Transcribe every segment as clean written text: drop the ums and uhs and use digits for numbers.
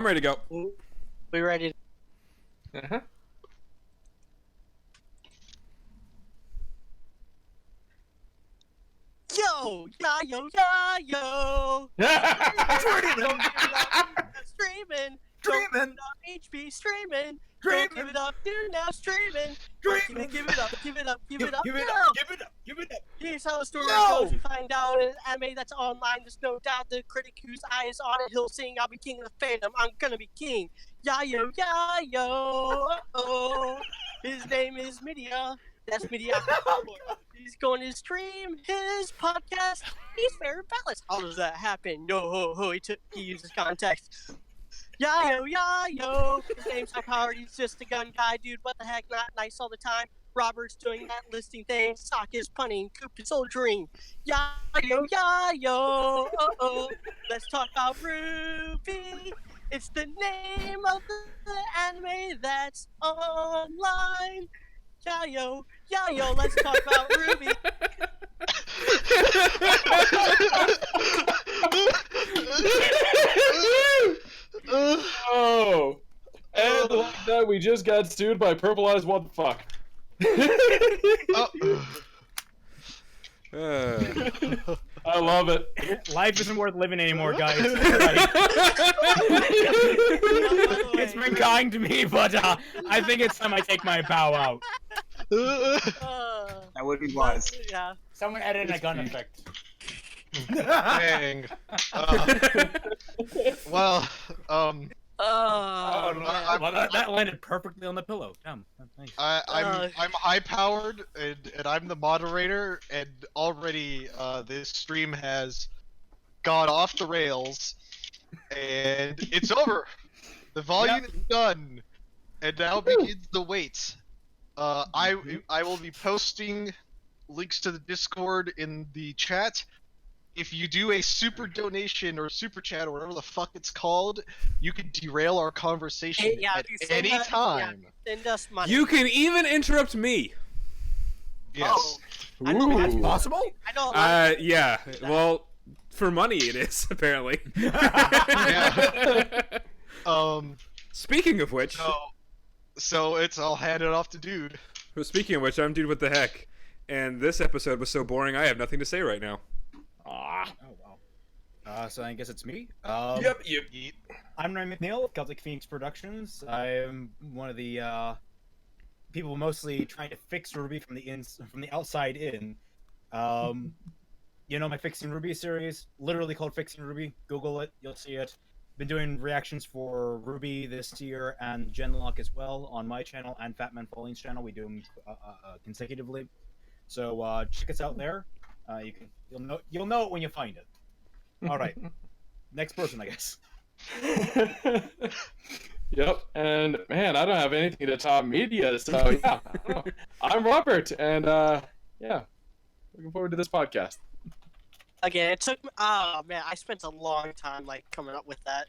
I'm ready to go. We ready? Uh-huh. Yo! Streaming! Dreaming! HB streaming! Dreaming! Don't give it up, dude, now streaming! Dreaming! Give it up, give it up, give it up, Give it yo! up! Give it up! Give it up! Here's how the story Yo! goes. We find out in anime that's online. There's no doubt the critic whose eye is on it. He'll sing, I'll be king of the fandom. I'm gonna be king. Yayo, yayo. Oh, his name is Media. That's Media. He's going to stream his podcast. He's very balanced. How does that happen? Yo ho ho. He uses context. Yayo, yayo. His name's not Howard. He's just a gun guy, dude. What the heck? Not nice all the time. Robert's doing that listing thing. Sock is punning. Coop is soldiering. Yayo, yayo. Oh. Let's talk about RWBY. It's the name of the anime that's online. Yayo, yayo. Let's talk about RWBY. Oh, and like that, we just got sued by Purple Eyes. What the fuck? I love it. Life isn't worth living anymore, guys. It's been kind to me, but I think it's time I take my bow out. That would be wise. Yeah. Someone edit in a gun effect. Dang. Well, Oh, well, that landed perfectly on the pillow. Damn. Thanks. I'm high powered and I'm the moderator, and already this stream has gone off the rails, and it's over. The volume is done, and now begins the wait. I will be posting links to the Discord in the chat. If you do a super donation or super chat or whatever the fuck it's called, you can derail our conversation at any time. Send us money. You can even interrupt me. Yes. I know That's possible? I know. Yeah. Well, for money it is apparently. Yeah. Speaking of which, So I'll hand it off to Dude. speaking of which, I'm Dude. What the heck? And this episode was so boring, I have nothing to say right now. Oh, wow. So I guess it's me. Yep. I'm Ryan McNeil of Celtic Phoenix Productions. I'm one of the people mostly trying to fix RWBY from the outside in. You know my Fixing RWBY series, literally called Fixing RWBY. Google it, you'll see it. Been doing reactions for RWBY this year and Genlock as well on my channel and Fatman Falling's channel. We do them consecutively. So check us out there. You'll know it when you find it. All right, next person, I guess. Yep, and man, I don't have anything to top media, so yeah. I'm Robert, and yeah, looking forward to this podcast. Again, it took me. Oh man, I spent a long time coming up with that.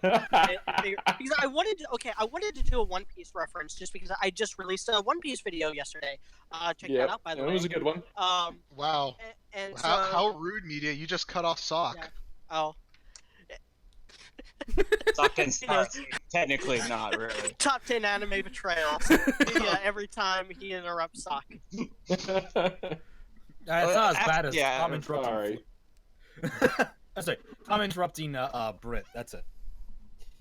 Because I wanted to do a One Piece reference just because I just released a One Piece video yesterday. Check that out, by the way. It was a good one. Wow. And How rude, Media. You just cut off Sock. Yeah. Oh. Sock and Stars, technically not really. Top 10 anime betrayals. Yeah, every time he interrupts Sock. It's not as bad as Tom interrupting. Sorry, Tom interrupting Brit. That's it.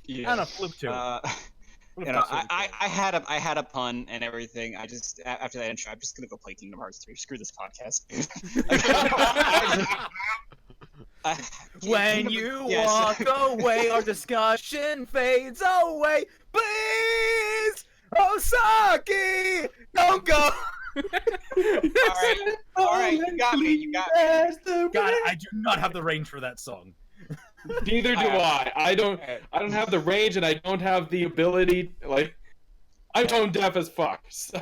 Yeah. And a flip too. You know, I had a pun and everything. I just after that intro, I'm just gonna go play Kingdom Hearts 3. Screw this podcast. When you walk away, our discussion fades away. Please, Osaki, don't go. All right, you got me. God, I do not have the range for that song. Neither do I. I don't have the range, and I don't have the ability. I'm tone deaf as fuck. So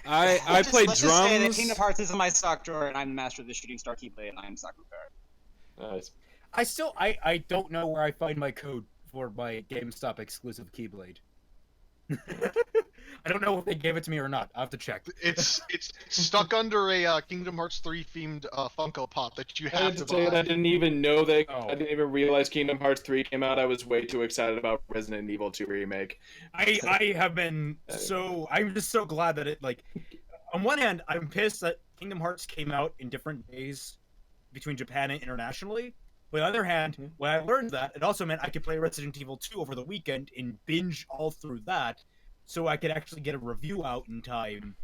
I play let's drums. Just say that Kingdom Hearts is in my stock drawer, and I'm the master of the shooting star keyblade, and I'm stock repair. Nice. I don't know where I find my code for my GameStop exclusive Keyblade. I don't know if they gave it to me or not. I will have to check. It's stuck under a Kingdom Hearts 3 themed Funko Pop that you I have had to to say buy. I didn't even know they. Oh. I didn't even realize Kingdom Hearts 3 came out. I was way too excited about Resident Evil 2 remake. I have been so. I'm just so glad that it like. On one hand, I'm pissed that Kingdom Hearts came out in different days between Japan and internationally. But on the other hand, when I learned that, it also meant I could play Resident Evil 2 over the weekend and binge all through that, so I could actually get a review out in time.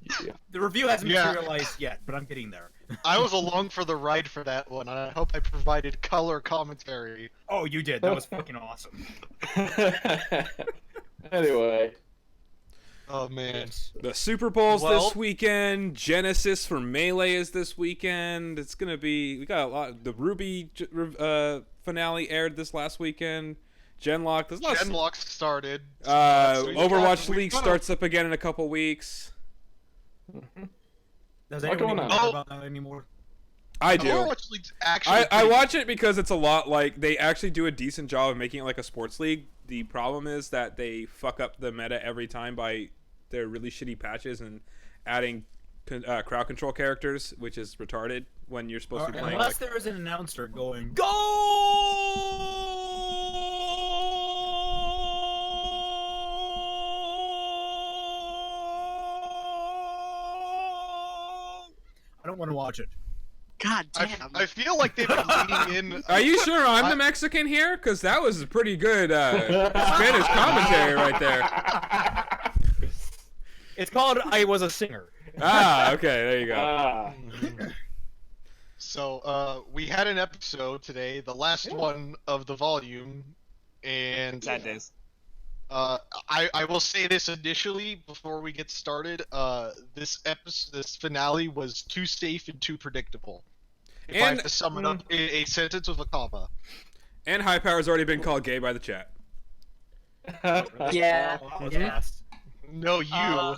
Yeah. The review hasn't materialized yet, but I'm getting there. I was along for the ride for that one, and I hope I provided color commentary. Oh, you did. That was fucking awesome. Anyway. Oh man. The Super Bowl's this weekend. Genesis for Melee is this weekend. It's gonna be. We got a lot. The RWBY finale aired this last weekend. Genlock. Genlock started. Overwatch League starts up again in a couple weeks. Does What's anyone going care on? about that anymore? I do. Overwatch League's actually. I watch it because it's a lot like they actually do a decent job of making it like a sports league. The problem is that they fuck up the meta every time by their really shitty patches and adding crowd control characters, which is retarded when you're supposed to be playing. Unless there is an announcer going, "Go!" I don't want to watch it. God damn. I feel like they've been leaning in. Are you sure I'm the Mexican here? Because that was a pretty good Spanish commentary right there. It's called "I Was a Singer." Ah, okay, there you go. So, we had an episode today, the last one of the volume, and Sad days. I will say this initially before we get started. This finale was too safe and too predictable. If I have to sum it up in a sentence with a comma. And High Power's already been called gay by the chat. Yeah. That was fast. No, you.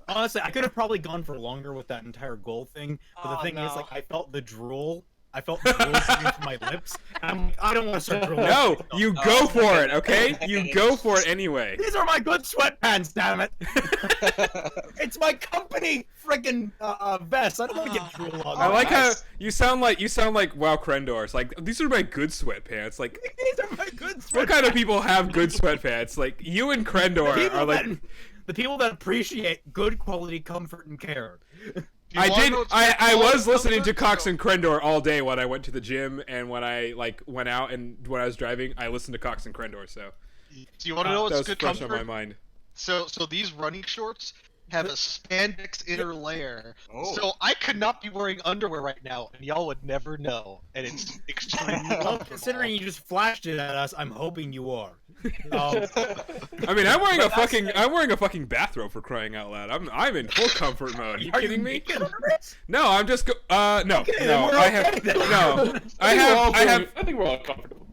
Honestly, I could have probably gone for longer with that entire goal thing, but the thing is, like, I felt the drool. I felt the drool coming from my lips. And I'm like, I don't want to start drooling. No, you go for it, okay? You go for it anyway. These are my good sweatpants, damn it! It's my company friggin' vest. I don't want to get drool on. I like how you sound like WoW Krendor. It's like, these are my good sweatpants. Like, These are my good sweatpants. what kind of people have good sweatpants? Like, you and Krendor are like... The people that appreciate good quality comfort and care. I was listening to Cox and Krendor all day when I went to the gym and when I went out and when I was driving, I listened to Cox and Krendor. So Do you want to know what's that was good fresh comfort? on my mind. So these running shorts have a spandex inner layer. Oh. So I could not be wearing underwear right now, and y'all would never know. And it's extremely Well, comfortable. considering you just flashed it at us, I'm hoping you are. I mean, I'm wearing a fucking bathrobe for crying out loud. I'm in full comfort mode. Are you kidding me? No, I'm just no. I think we're all comfortable.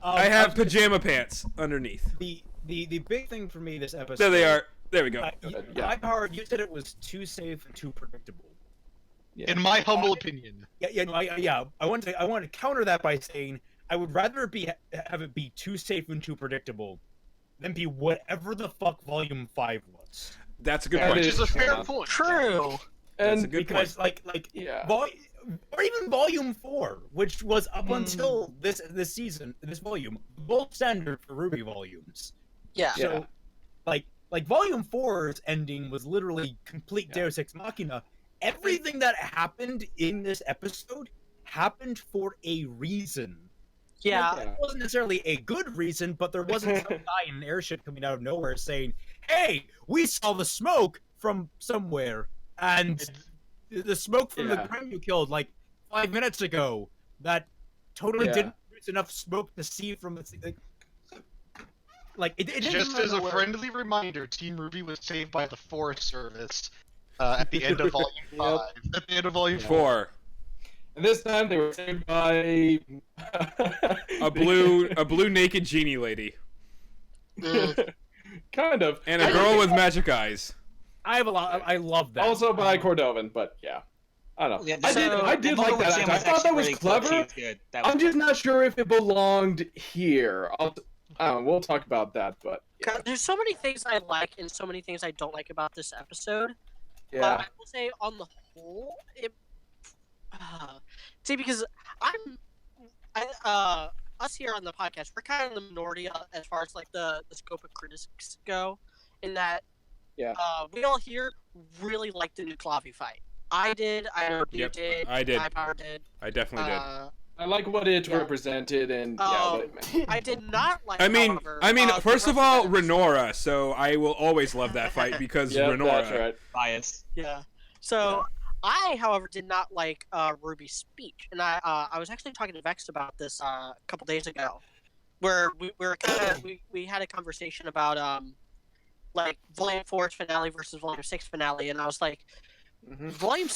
have pajama pants underneath. The big thing for me this episode. There they are. There we go. Yeah. High Powered, you said it was too safe and too predictable. Yeah. In my humble opinion. I want to counter that by saying I would rather have it be too safe and too predictable than be whatever the fuck Volume 5 was. That's a good That point. Which is a fair Yeah. point. True. That's a And good Because point. yeah. or even Volume 4, which was up until this season, this volume, gold standard for RWBY volumes. Yeah. So, like Volume 4's ending was literally complete Deus Ex Machina. Everything that happened in this episode happened for a reason. Yeah. It wasn't necessarily a good reason, but there wasn't some guy in an airship coming out of nowhere saying, "Hey, we saw the smoke from somewhere, and the smoke from the Grim you killed like 5 minutes ago that totally didn't produce enough smoke to see from the." It didn't Just as a friendly reminder, Team RWBY was saved by the Forest Service at the end of Volume 5. At the end of Volume 4. And this time they were saved by A blue naked genie lady. kind of. And a girl with magic eyes. I love that. Also by Cordovan, but yeah. I don't know. Yeah, I did like that. I thought that was clever. I'm just not sure if it belonged here. I don't know, we'll talk about that, but yeah. There's so many things I like and so many things I don't like about this episode. But Yeah. I will say, on the whole, see, because us here on the podcast, we're kind of in the minority as far as like the scope of critics go, in that we all here really liked the new Clavi fight. I did. I know you did. I did. Power did. I definitely did. I like what it represented, and I did not like. I mean, however, first of all, Renora. So I will always love that fight because Renora. That's right. Bias. Yeah. So I, however, did not like RWBY's speech, and I was actually talking to Vex about this a couple days ago, where we had a conversation about like Volume 4's finale versus Volume 6 finale, and I was like, Volume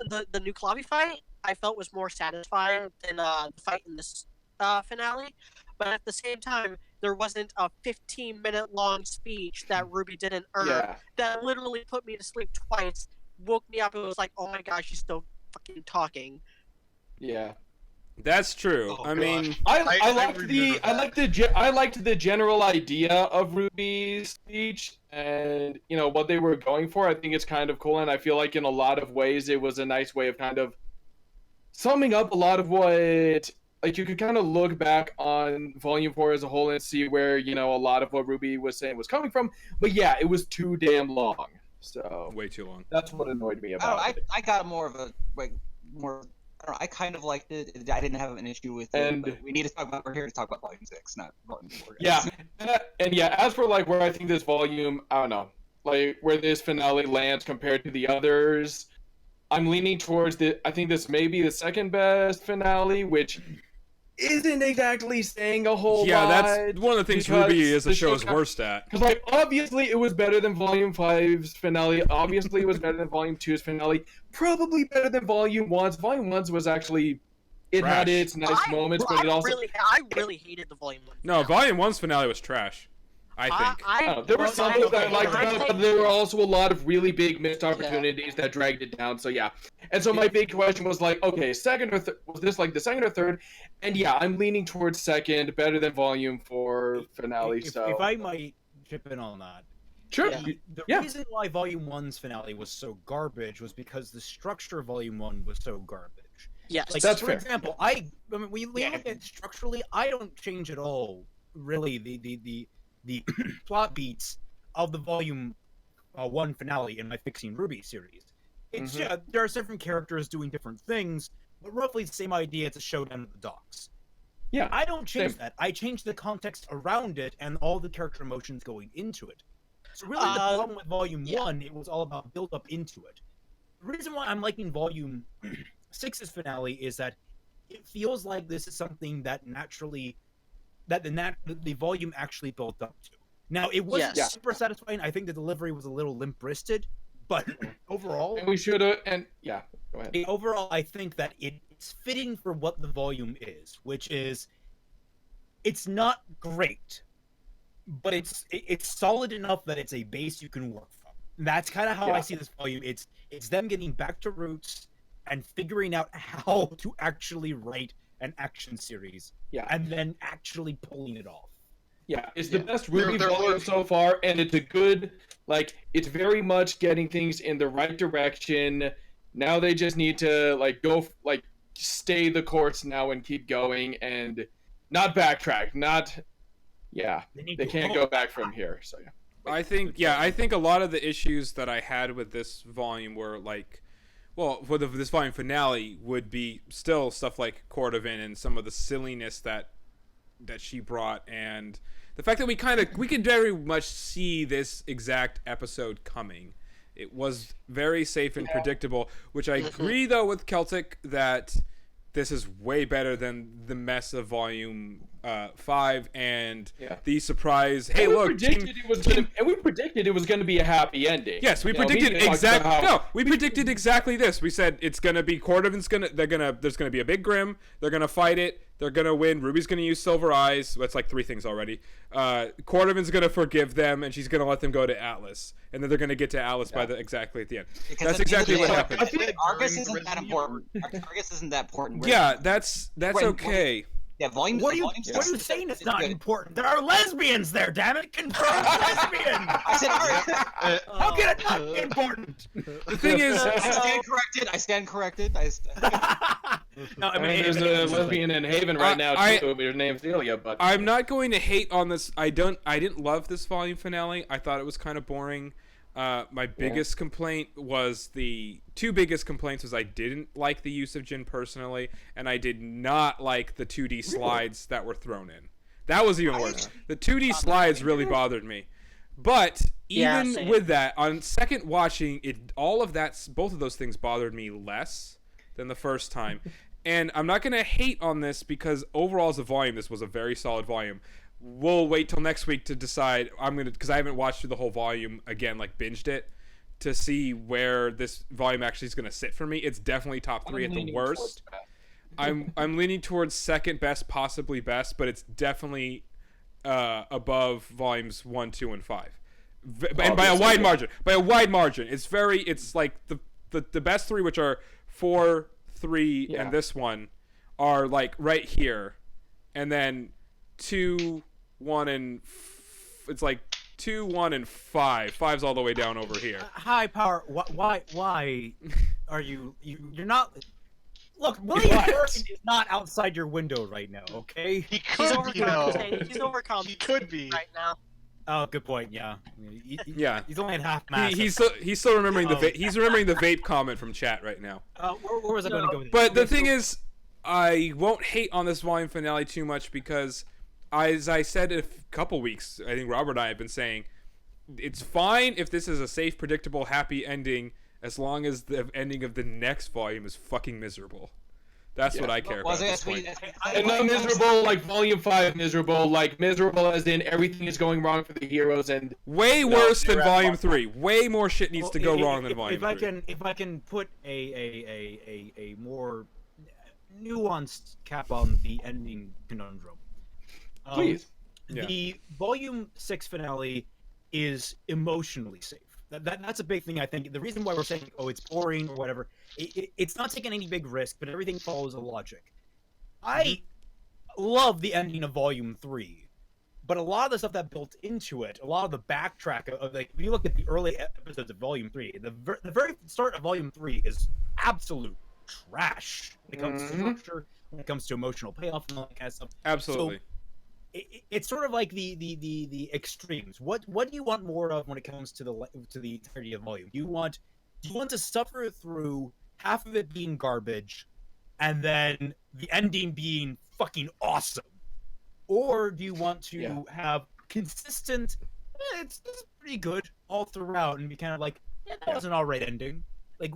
the new Clavi fight I felt was more satisfying than the fight in this finale, but at the same time there wasn't a 15-minute long speech that RWBY didn't earn that literally put me to sleep twice, woke me up, and was like, oh my gosh, she's still fucking talking. Yeah. That's true. Oh, I mean, I liked the general idea of RWBY's speech and what they were going for. I think it's kind of cool, and I feel like in a lot of ways it was a nice way of kind of summing up a lot of what, like, you could kind of look back on Volume 4 as a whole and see where a lot of what RWBY was saying was coming from. But yeah, it was too damn long. So way too long. That's what annoyed me about it. I got more of a more. I don't know, I kind of liked it. I didn't have an issue with it. But we need to talk about. We're here to talk about Volume 6, not Volume 4. Yeah, and as for like where I think this volume, I don't know, like where this finale lands compared to the others, I'm leaning towards I think this may be the second best finale, which isn't exactly saying a whole lot. Yeah, that's one of the things RWBY is the show's worst at. Because, like, obviously it was better than Volume 5's finale. Obviously it was better than Volume 2's finale. Probably better than Volume 1's. Volume 1's was actually... It had its nice moments, but it also... I really hated the Volume 1 finale. No, Volume 1's finale was trash. I think. There were some things that I liked about it, but there were also a lot of really big missed opportunities that dragged it down. So yeah, and so my big question was like, okay, second or was this like the second or third? And yeah, I'm leaning towards second, better than Volume 4 finale. If I might chip in on that. Sure. The reason why Volume 1's finale was so garbage was because the structure of Volume 1 was so garbage. Yes, like, that's for fair. Example, I mean, we look at it structurally. I don't change at all, really. The plot beats of the Volume 1 finale in my Fixing RWBY series. It's there are different characters doing different things, but roughly the same idea. It's a showdown at the docks. Yeah, I don't change that. I change the context around it and all the character emotions going into it. So really, the problem with Volume 1, it was all about build up into it. The reason why I'm liking Volume 6's finale is that it feels like this is something that naturally. That the volume actually built up to. Now, it wasn't super satisfying. I think the delivery was a little limp-wristed, but overall... And we should have... And yeah, go ahead. Overall, I think that it's fitting for what the volume is, which is... It's not great, but it's solid enough that it's a base you can work from. That's kind of how I see this volume. It's them getting back to roots and figuring out how to actually write an action series, and then actually pulling it off. Yeah, it's the best RWBY volume so far, and it's a good, like, it's very much getting things in the right direction. Now they just need to, like, go, like, stay the course now and keep going, and not backtrack, they can't go back from here, so yeah. I think a lot of the issues that I had with this volume were, like, well, for this volume finale would be still stuff like Cordovan and some of the silliness that she brought, and the fact that we could very much see this exact episode coming. It was very safe and predictable, which I agree though with Celtic that this is way better than the mess of Volume 5 and the surprise. Hey, look, we predicted it was going to be a happy ending. Yes, we predicted exactly. No, we predicted exactly this. We said it's going to be Cordovan's there's going to be a big Grim. They're going to fight it. They're going to win. RWBY's going to use Silver Eyes. That's like 3 things already. Cordovan's going to forgive them, and she's going to let them go to Atlas. And then they're going to get to Atlas exactly at the end. That's exactly what happened. Argus isn't that important. Argus isn't that important. Yeah, that's okay. Yeah, volume. What are you? volume What are six you is- saying? It's is not good. important. There are lesbians there. Damn it! Confirmed lesbian. I said, all right. How can it not be important? The thing is, I stand corrected. I stand corrected. No, I mean, there's a lesbian in Haven right now too. Her name's Celia, but I'm not going to hate on this. I didn't love this volume finale. I thought it was kind of boring. My biggest complaint was the two biggest complaints was I didn't like the use of Jin personally, and I did not like the 2D slides that were thrown in. That was even worse. The 2D slides really bothered me. But even same. with that, on second watching it, both of those things bothered me less than the first time. And I'm not going to hate on this because overall as a volume, this was a very solid volume. We'll wait till next week to decide. Because I haven't watched through the whole volume again, like binged it, to see where this volume actually is going to sit for me. It's definitely top 3 at the worst. I'm leaning towards second best, possibly best, but it's definitely above volumes 1, 2, and 5, and by a wide margin. By a wide margin, it's like the best 3, which are 4, 3, and this one, are like right here, and then 2, 1, and it's like 2, 1, and 5. 5's all the way down over here. High power. Why are you're not? Look, William Burton is not outside your window right now. Okay. He He's could be, though. overcompensating. He's overcompensating He could be. right now. Oh, good point. Yeah. Yeah. He's only at half mass. He's still remembering he's remembering the vape comment from chat right now. Where was I going to go with this? But the thing is, I won't hate on this volume finale too much because, as I said a couple weeks, I think Robert and I have been saying, it's fine if this is a safe, predictable, happy ending, as long as the ending of the next volume is fucking miserable. That's what I care about. At this point. And not miserable like Volume 5 miserable, like miserable as in everything is going wrong for the heroes and way worse than Volume 3. Way more shit needs to go wrong than Volume 3. If I can put a more nuanced cap on the ending conundrum. please. The Volume 6 finale is emotionally safe. That's a big thing, I think. The reason why we're saying, oh, it's boring or whatever, it's not taking any big risk, but everything follows a logic. I love the ending of Volume 3, but a lot of the stuff that built into it, a lot of the backtrack of like, if you look at the early episodes of Volume 3, the very start of Volume 3 is absolute trash when it comes to structure, when it comes to emotional payoff and all that kind of stuff. Absolutely. So, it's sort of like the extremes. What do you want more of when it comes to the entirety of volume? Do you want to suffer through half of it being garbage, and then the ending being fucking awesome, or do you want to have consistent? It's pretty good all throughout, and be kind of like, yeah, that was an alright ending. Like,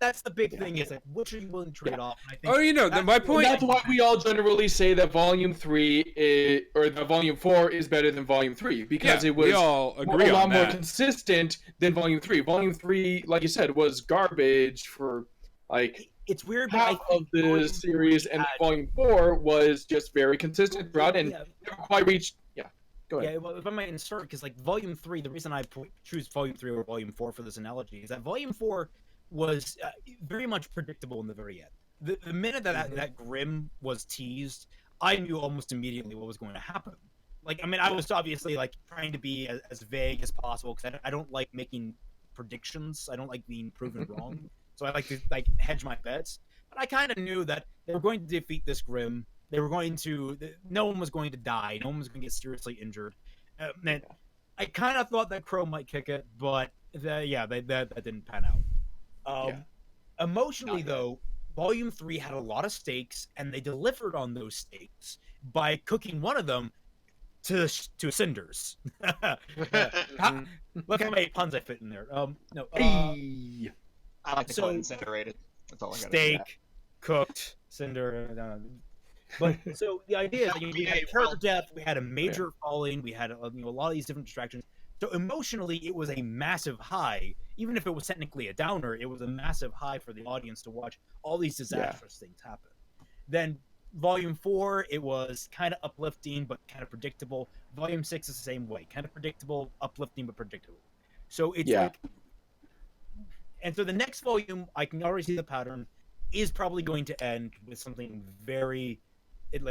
that's the big thing is like, which are you willing to trade off? And I think my point. That's why we all generally say that Volume 3 or the Volume 4 is better than Volume 3 because it was we all agree a lot on more that. consistent than Volume 3. Volume 3, like you said, was garbage for like it's weird, but half of the series, and Volume 4 was just very consistent throughout and never quite reached. Go ahead. Yeah, well, if I might insert, because like Volume 3, the reason I choose Volume 3 or Volume 4 for this analogy is that Volume 4 was very much predictable in the very end. The minute that Grimm was teased, I knew almost immediately what was going to happen. Like, I mean, I was obviously like trying to be as vague as possible because I don't like making predictions. I don't like being proven wrong. So I like to like hedge my bets. But I kind of knew that they were going to defeat this Grimm. They were going to. No one was going to die. No one was going to get seriously injured. And I kind of thought that Crow might kick it, but that didn't pan out. Emotionally, though, Volume 3 had a lot of stakes, and they delivered on those stakes by cooking one of them to cinders. Look how many puns I fit in there. I like to call it incinerated. That's all I got. Steak, cooked, cinder. But so the idea is we had character death, we had a major falling, we had a lot of these different distractions. So emotionally, it was a massive high. Even if it was technically a downer, it was a massive high for the audience to watch all these disastrous things happen. Then Volume 4, it was kind of uplifting but kind of predictable. Volume 6 is the same way, kind of predictable, uplifting but predictable. So it's like, and so the next volume, I can already see the pattern, is probably going to end with something very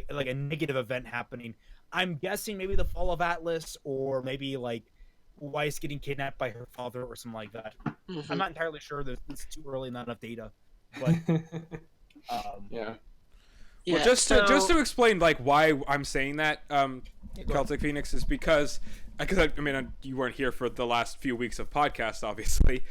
like a negative event happening. I'm guessing maybe the fall of Atlas, or maybe like Weiss getting kidnapped by her father or something like that. Mhm. I'm not entirely sure. It's too early, not enough data. But yeah. Well, just to explain like why I'm saying that, Celtic Phoenix is because I mean you weren't here for the last few weeks of podcast, obviously.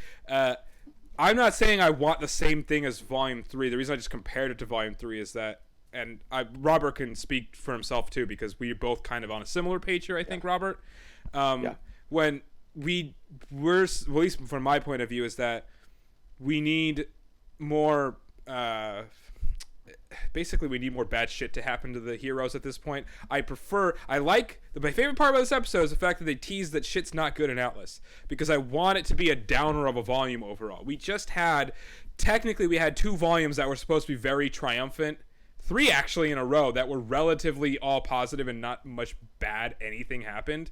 I'm not saying I want the same thing as Volume 3. The reason I just compared it to Volume 3 is that, and Robert can speak for himself too, because we're both kind of on a similar page here, I think, Robert. When we're, at least from my point of view, is that we need more, basically we need more bad shit to happen to the heroes at this point. My favorite part about this episode is the fact that they tease that shit's not good in Atlas, because I want it to be a downer of a volume overall. Technically we had 2 volumes that were supposed to be very triumphant, 3 actually in a row that were relatively all positive and not much bad anything happened.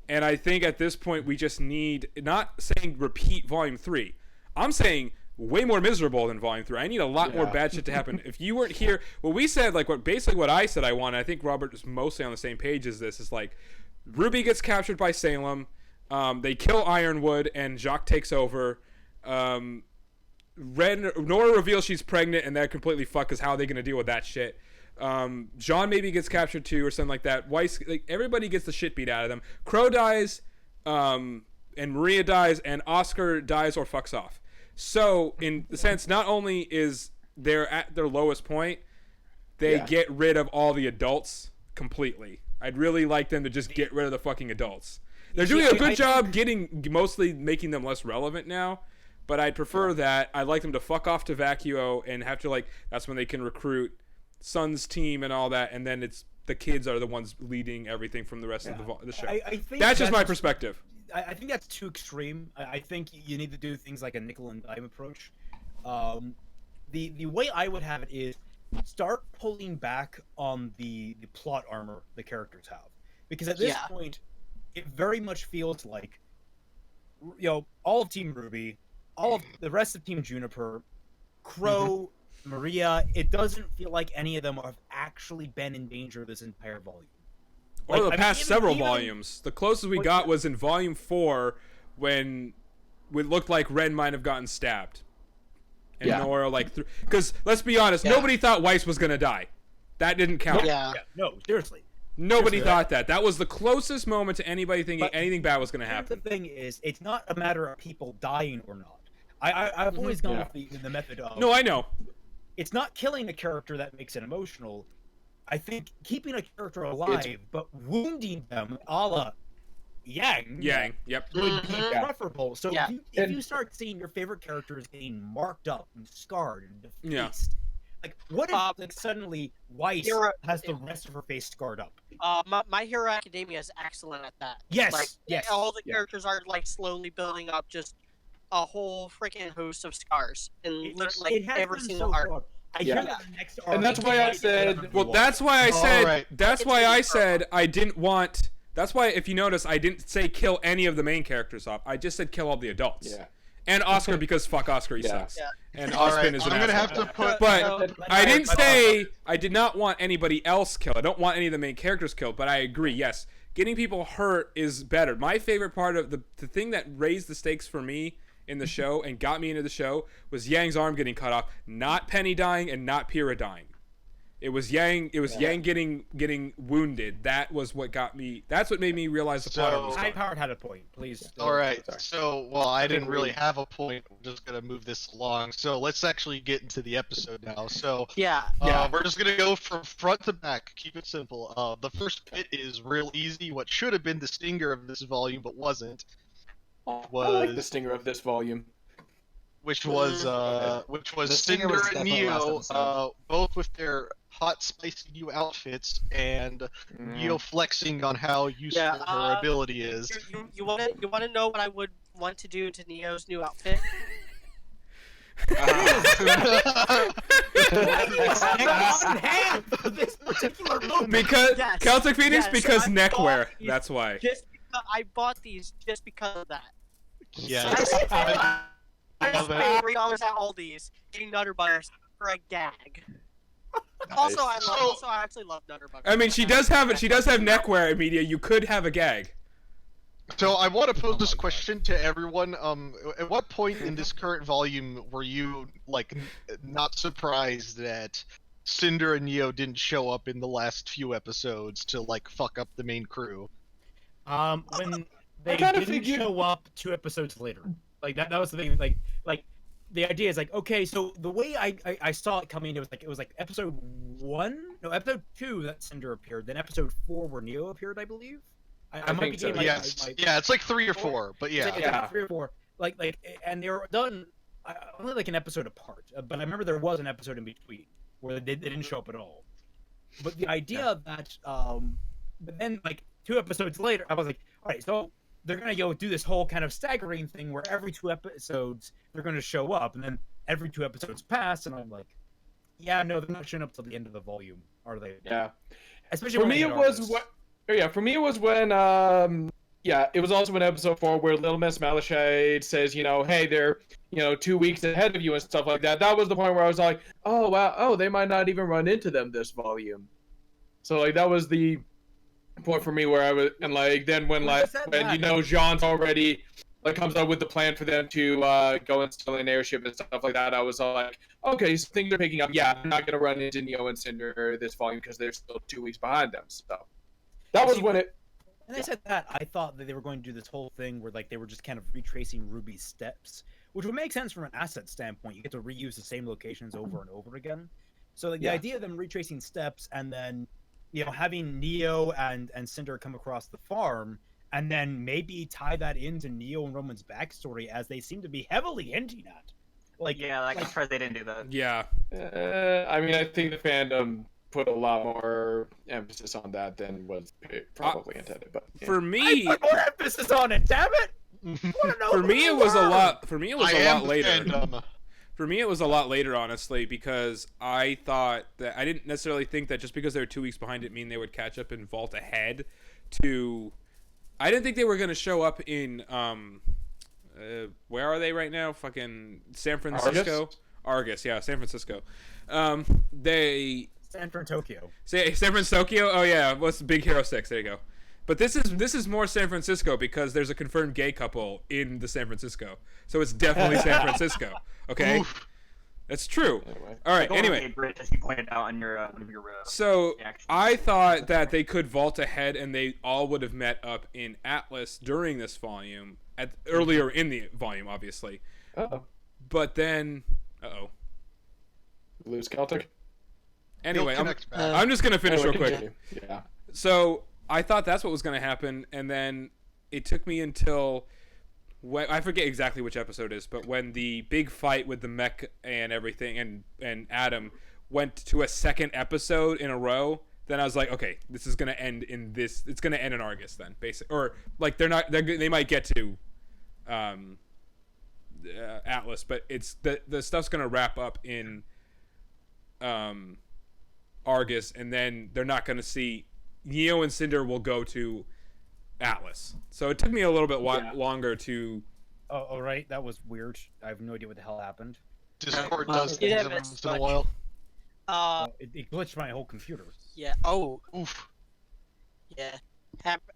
And I think at this point we just need, not saying repeat Volume 3, I'm saying way more miserable than Volume 3. I need a lot more bad shit to happen. If you weren't here, what we said, like what I said I want, I think Robert is mostly on the same page as this, is like RWBY gets captured by Salem, they kill Ironwood, and Jacques takes over. Nora reveals she's pregnant, and that completely fucks. How are they going to deal with that shit? Jean maybe gets captured too, or something like that. Weiss, like, everybody gets the shit beat out of them. Crow dies, and Maria dies, and Oscar dies or fucks off. So, in the sense, not only is they're at their lowest point, they get rid of all the adults completely. I'd really like them to just get rid of the fucking adults. They're doing a good job mostly making them less relevant now, but I'd prefer that. I'd like them to fuck off to Vacuo and have to, like, that's when they can recruit Sun's team and all that, and then it's the kids are the ones leading everything from the rest of the show. I think that's just my perspective. I think that's too extreme. I think you need to do things like a nickel and dime approach. The way I would have it is start pulling back on the plot armor the characters have, because at this point, it very much feels like, all of Team RWBY, all of the rest of Team Juniper, Crow, Maria. It doesn't feel like any of them have actually been in danger this entire volume. Or the past several volumes. The closest we got was in Volume 4, when it looked like Ren might have gotten stabbed. And Nora, because, let's be honest, nobody thought Weiss was going to die. That didn't count. No, seriously. Nobody thought that. That was the closest moment to anybody thinking anything bad was going to happen. The thing is, it's not a matter of people dying or not. I've always gone with the method of... No, I know. It's not killing a character that makes it emotional. I think keeping a character alive, but wounding them, a la Yang, yep, would be preferable. So if you start seeing your favorite characters getting marked up and scarred and defaced, like what if suddenly Weiss has the rest of her face scarred up? My Hero Academia is excellent at that. Yes, All the characters are like slowly building up just a whole freaking host of scars in every single arc. I hear that the next arc, and that's why I said. Well, that's why I said. That's why I said I didn't want. That's why, if you notice, I didn't say kill any of the main characters off. I just said kill all the adults. Yeah. And Oscar, because fuck Oscar, he sucks. Yeah. And Oscar is an I'm gonna asshole. have to put. But I didn't say I did not want anybody else killed. I don't want any of the main characters killed. But I agree. Yes, getting people hurt is better. My favorite part of the thing that raised the stakes for me in the show and got me into the show was Yang's arm getting cut off, not Penny dying and not Pyrrha dying. It was Yang. It was Yang getting wounded. That was what got me. That's what made me realize the plot was High Powered had a point. Please. All right. So, I didn't really have a point. I'm just gonna move this along. So let's actually get into the episode now. So we're just gonna go from front to back. Keep it simple. The first bit is real easy. What should have been the stinger of this volume, but wasn't. I like the stinger of this volume. Which was Cinder and Neo, both with their hot, spicy new outfits, and Neo flexing on how useful her ability is. You want to know what I would want to do to Neo's new outfit? Because Celtic Phoenix, because neckwear. That's why. I bought these just because of that. Yes. I just paid $3 at Aldi's getting Nutter Butters for a gag. Also, I Nice. love. So- Also, I actually love Nutterbuck. I mean, she does have neckwear in media. You could have a gag. So I want to pose Oh this my God. question to everyone. At what point in this current volume were you not surprised that Cinder and Neo didn't show up in the last few episodes to fuck up the main crew? When they kinda didn't figured- show up 2 episodes later. Like that was the thing. Like the idea is like, okay, so the way I saw it coming, it was like episode 1, no, episode 2 that Cinder appeared, then episode 4 where Neo appeared, I believe. I might think be so, getting Yes, yeah, it's like 3 or 4, but It's yeah. like, it's Yeah. like 3 or 4. And they were done only like an episode apart. But I remember there was an episode in between where they didn't show up at all. But the idea that but then like 2 episodes later, I was like, all right, so they're gonna go do this whole kind of staggering thing where every 2 episodes they're gonna show up, and then every 2 episodes pass, and I'm like, yeah, no, they're not showing up till the end of the volume, are they? Yeah. Especially For when me, they it hit was August. what. Yeah, for me it was when it was also in episode 4 where Little Miss Malachite says, hey, they're 2 weeks ahead of you and stuff like that. That was the point where I was like, oh wow, they might not even run into them this volume. So like that was the point for me where I was, and like then when Well, I said when that. Jean's already comes up with the plan for them to go and steal an airship and stuff like that, I was all like, okay, so things are picking up. Yeah, I'm not gonna run into Neo and Cinder this volume because they're still 2 weeks behind them. So that was when it. And I said that, I thought that they were going to do this whole thing where like they were just kind of retracing RWBY's steps, which would make sense from an asset standpoint. You get to reuse the same locations over and over again. So like the Yeah. idea of them retracing steps and then having Neo and Cinder come across the farm and then maybe tie that into Neo and Roman's backstory, as they seem to be heavily hinting at. Like I'm surprised they didn't do that. Yeah. I mean, I think the fandom put a lot more emphasis on that than was probably intended. But yeah. For me, put more emphasis on it, damn it! for me it was a lot. For me it was I a am lot the later. fandom. For me, it was a lot later, honestly, because I thought that I didn't necessarily think that just because they were 2 weeks behind it mean they would catch up and vault ahead to. I didn't think they were going to show up in where are they right now? Fucking San Francisco. Argus, yeah, San Francisco. They San Fran, Tokyo. say San Francisco. Oh yeah, what's Big Hero 6? There you go. But this is more San Francisco because there's a confirmed gay couple in the San Francisco, so it's definitely San Francisco. Okay, Oof. that's true. Anyway. All right. Golden Anyway, Gate Bridge, as you pointed out on your one of your so reactions. I thought that they could vault ahead and they all would have met up in Atlas during this volume, earlier in the volume, obviously. Uh-oh. But then, Lose Celtic. Anyway, You'll connect back. I'm just gonna finish real Anyway, quick. continue. Yeah. So I thought that's what was going to happen, and then it took me until I forget exactly which episode it is, but when the big fight with the mech and everything and Adam went to a second episode in a row, then I was like, okay, this is going to end in this. It's going to end in Argus then, basically, or like they might get to Atlas, but it's the stuff's going to wrap up in Argus, and then they're not going to see. Neo and Cinder will go to Atlas. So it took me a little bit longer to. Oh, right, that was weird. I have no idea what the hell happened. Discord Well, does yeah, things every but it's once in a much- while. It glitched my whole computer. Yeah. Oh, Oof. yeah.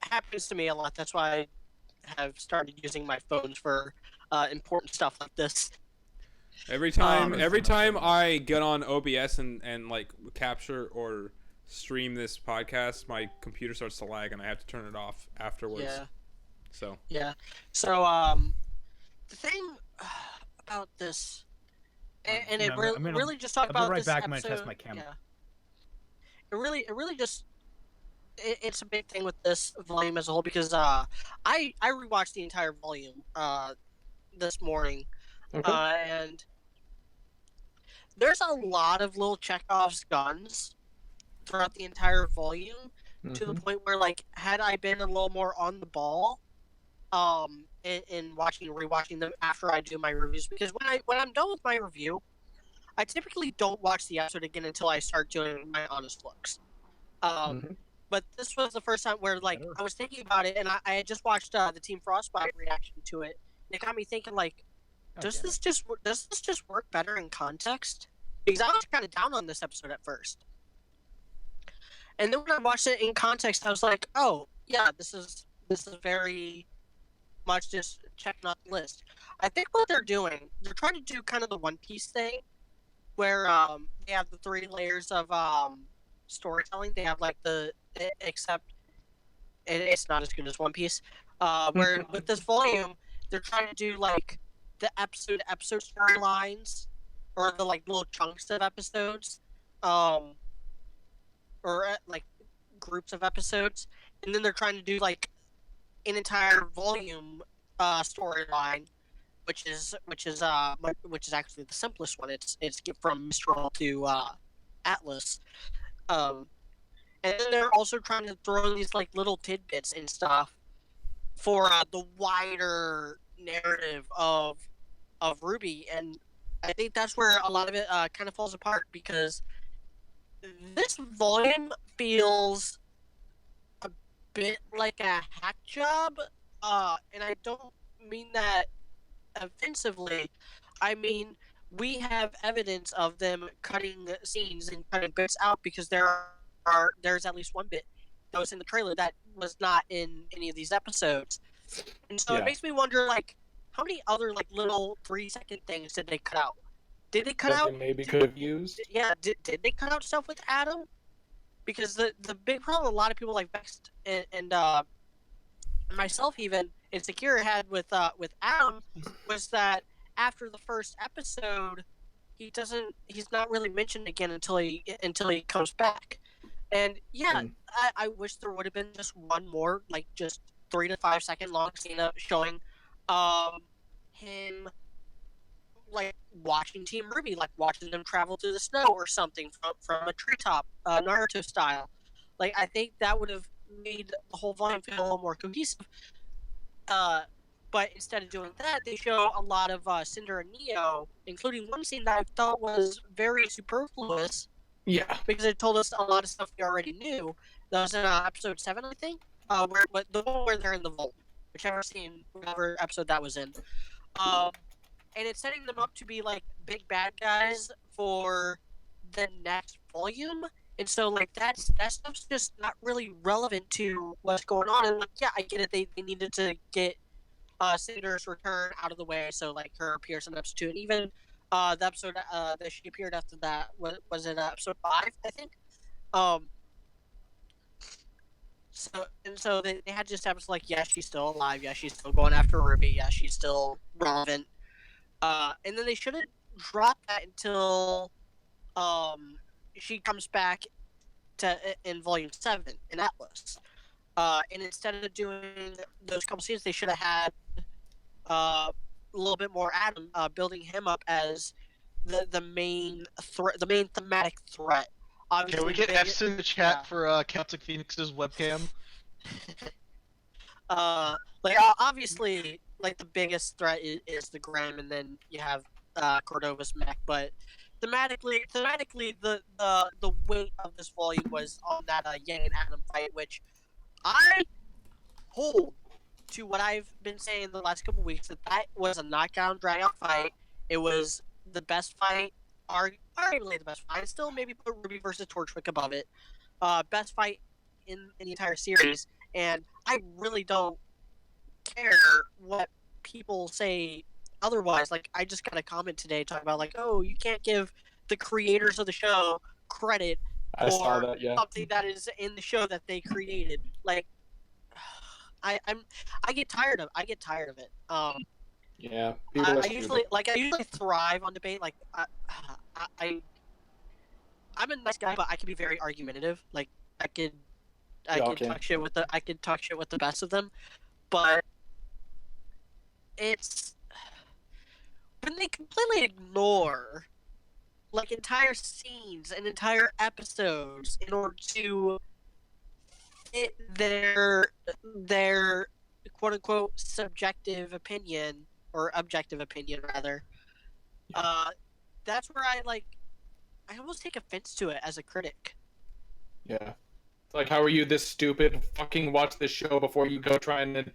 Happens to me a lot. That's why I have started using my phones for important stuff like this. Every time I get on OBS and like capture or stream this podcast, my computer starts to lag and I have to turn it off afterwards. Yeah. So Yeah. So the thing about this, and it I'm gonna- really just talk I'll be about right this back. I'm episode. gonna test my camera. Yeah. It really just. It's a big thing with this volume as a whole because I rewatched the entire volume this morning, Okay. and there's a lot of little Chekhov's guns throughout the entire volume to the point where, like, had I been a little more on the ball, in rewatching them after I do my reviews, because when I'm done with my review, I typically don't watch the episode again until I start doing my honest looks. But this was the first time where, like, Better. I was thinking about it, and I had just watched the Team Frostbite reaction to it. And it got me thinking, like, does this just work better in context? Because I was kind of down on this episode at first. And then when I watched it in context, I was like, oh yeah, this is very much just checking off the list. I think what they're trying to do kind of the One Piece thing, where they have the 3 layers of storytelling. They have like except it's not as good as One Piece. Where with this volume, they're trying to do like the episode storylines, or the like little chunks of episodes, um, or like groups of episodes, and then they're trying to do like an entire volume storyline, which is actually the simplest one. It's get from Mistral to Atlas. Um, and then they're also trying to throw in these like little tidbits and stuff for the wider narrative of RWBY, and I think that's where a lot of it kind of falls apart, because this volume feels a bit like a hack job, and I don't mean that offensively. I mean, we have evidence of them cutting scenes and cutting bits out, because there's at least one bit that was in the trailer that was not in any of these episodes. And so it makes me wonder, like, how many other like little 3-second things did they cut out? Did they cut That out? they maybe could have used. Yeah, did they cut out stuff with Adam? Because the big problem a lot of people like Vexed and myself even Insecure had with Adam was that after the first episode, he's not really mentioned again until he comes back. And yeah, I wish there would have been just one more, like, just 3 to 5 second long scene of showing him like watching Team RWBY, like watching them travel through the snow or something from a treetop, Naruto style. Like, I think that would have made the whole volume feel a little more cohesive. But instead of doing that, they show a lot of Cinder and Neo, including one scene that I thought was very superfluous. Yeah. Because it told us a lot of stuff we already knew. That was in episode 7, I think. But the one where they're in the vault, whatever episode that was in. And it's setting them up to be like big bad guys for the next volume. And so like that stuff's just not really relevant to what's going on. And like, yeah, I get it. They needed to get Cinder's return out of the way, so like her appears in episode 2, and even the episode that she appeared after that was it episode 5, I think. So they had to establish, like, yeah, she's still alive, yeah, she's still going after RWBY, yeah, she's still relevant. And then they shouldn't drop that until she comes back in volume 7 in Atlas. And instead of doing those couple scenes, they should have had a little bit more Adam, building him up as the main threat, the main thematic threat. Obviously, Can we get F's in the chat for Celtic Phoenix's webcam? Like, obviously, like, the biggest threat is the Graham, and then you have Cordova's mech. But thematically, the weight of this volume was on that Yang and Adam fight, which I hold to what I've been saying the last couple weeks, that was a knockdown, drag-out fight. It was the best fight, arguably the best fight. I'd still maybe put RWBY versus Torchwick above it. Best fight in the entire series, and I really don't care what people say otherwise. Like, I just got a comment today talking about, like, oh, you can't give the creators of the show credit for something that is in the show that they created. Like, I get tired of it. Yeah, I usually thrive on debate. Like, I'm a nice guy, but I can be very argumentative. Like, I could talk shit with the best of them, but it's when they completely ignore like entire scenes and entire episodes in order to fit their quote unquote subjective opinion, or objective opinion rather. That's where I almost take offense to it as a critic. Yeah. It's like, how are you this stupid? Fucking watch this show before you go trying to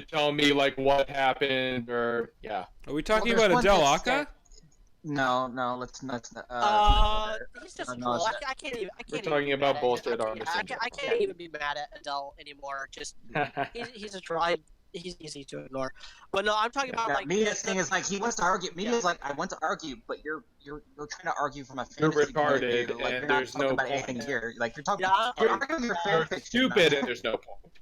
tell me like what happened, or yeah. Are we talking about Adele Aka? No, let's not. He's just a no, troll. it's- I can't even. I We're can't talking even be about mad at bullshit him. artists in I can't even be mad at Adele anymore. Just he's a troll. He's easy to ignore. But no, I'm talking about Yeah, like Media's thing is like he wants to argue. Media's like, I want to argue, but you're trying to argue from a You're fantasy point of retarded, view. Like and you're not there's talking no about point. anything here. Like you're talking. Yeah, You're arguing your fan You're fiction. stupid, and there's no point.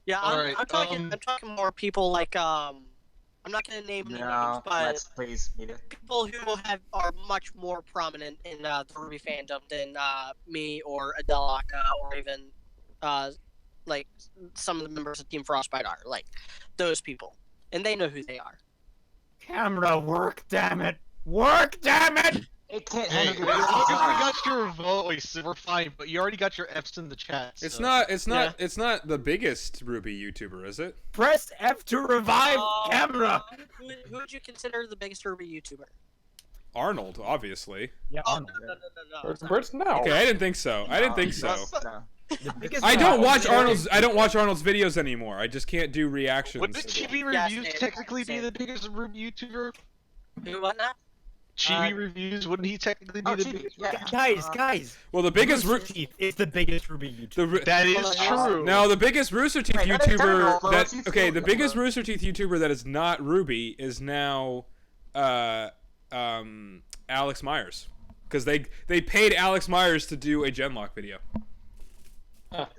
yeah. Alright, I'm talking. I'm talking more people like I'm not gonna name any names, No, but let's please, Media. people who are much more prominent in the RWBY fandom than me or Adelaka or even like some of the members of Team Frostbite are, like those people, and they know who they are. Camera work, damn it! Work, damn it! It can't Hey, handle as your long as we voice. got your voice, we're fine. But you already got your F's in the chat. It's so- not. It's not. It's not the biggest RWBY YouTuber, is it? Press F to revive camera! Who would you consider the biggest RWBY YouTuber? Arnold, obviously. Yeah, Oh, Arnold. no. First, no. Okay, I didn't think so. I didn't think so. No. The biggest I don't problem watch is- Arnold's. I don't watch Arnold's videos anymore. I just can't do reactions. Wouldn't Chibi Yeah, Reviews same, technically be same. the biggest RWBY YouTuber? Who? What now? Chibi Reviews, wouldn't he technically be Oh, the Chibi, biggest? yeah. Guys! Well, the biggest. Rooster Teeth is the biggest RWBY YouTuber. The, That is Well, true. no, the biggest Rooster Teeth Wait, that is YouTuber terrible, that though. okay, the She's biggest still- Rooster Teeth YouTuber that is not RWBY is now, Alex Myers, because they paid Alex Myers to do a Genlock video.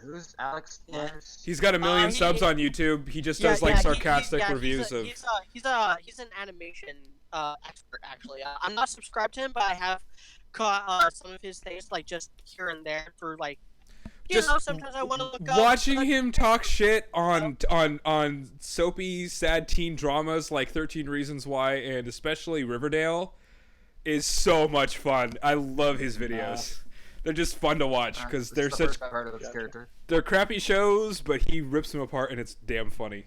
Who's Alex Myers? He's got 1 million he- subs on YouTube. He just does Yeah, sarcastic yeah, reviews of. He's an animation expert actually. I'm not subscribed to him, but I have caught some of his things like just here and there for like. You Just know, sometimes I want to look up. Watching like, him talk shit on soapy sad teen dramas like 13 Reasons Why and especially Riverdale is so much fun. I love his videos. They're just fun to watch because they're This is the such first I've heard of this character. they're crappy shows, but he rips them apart and it's damn funny.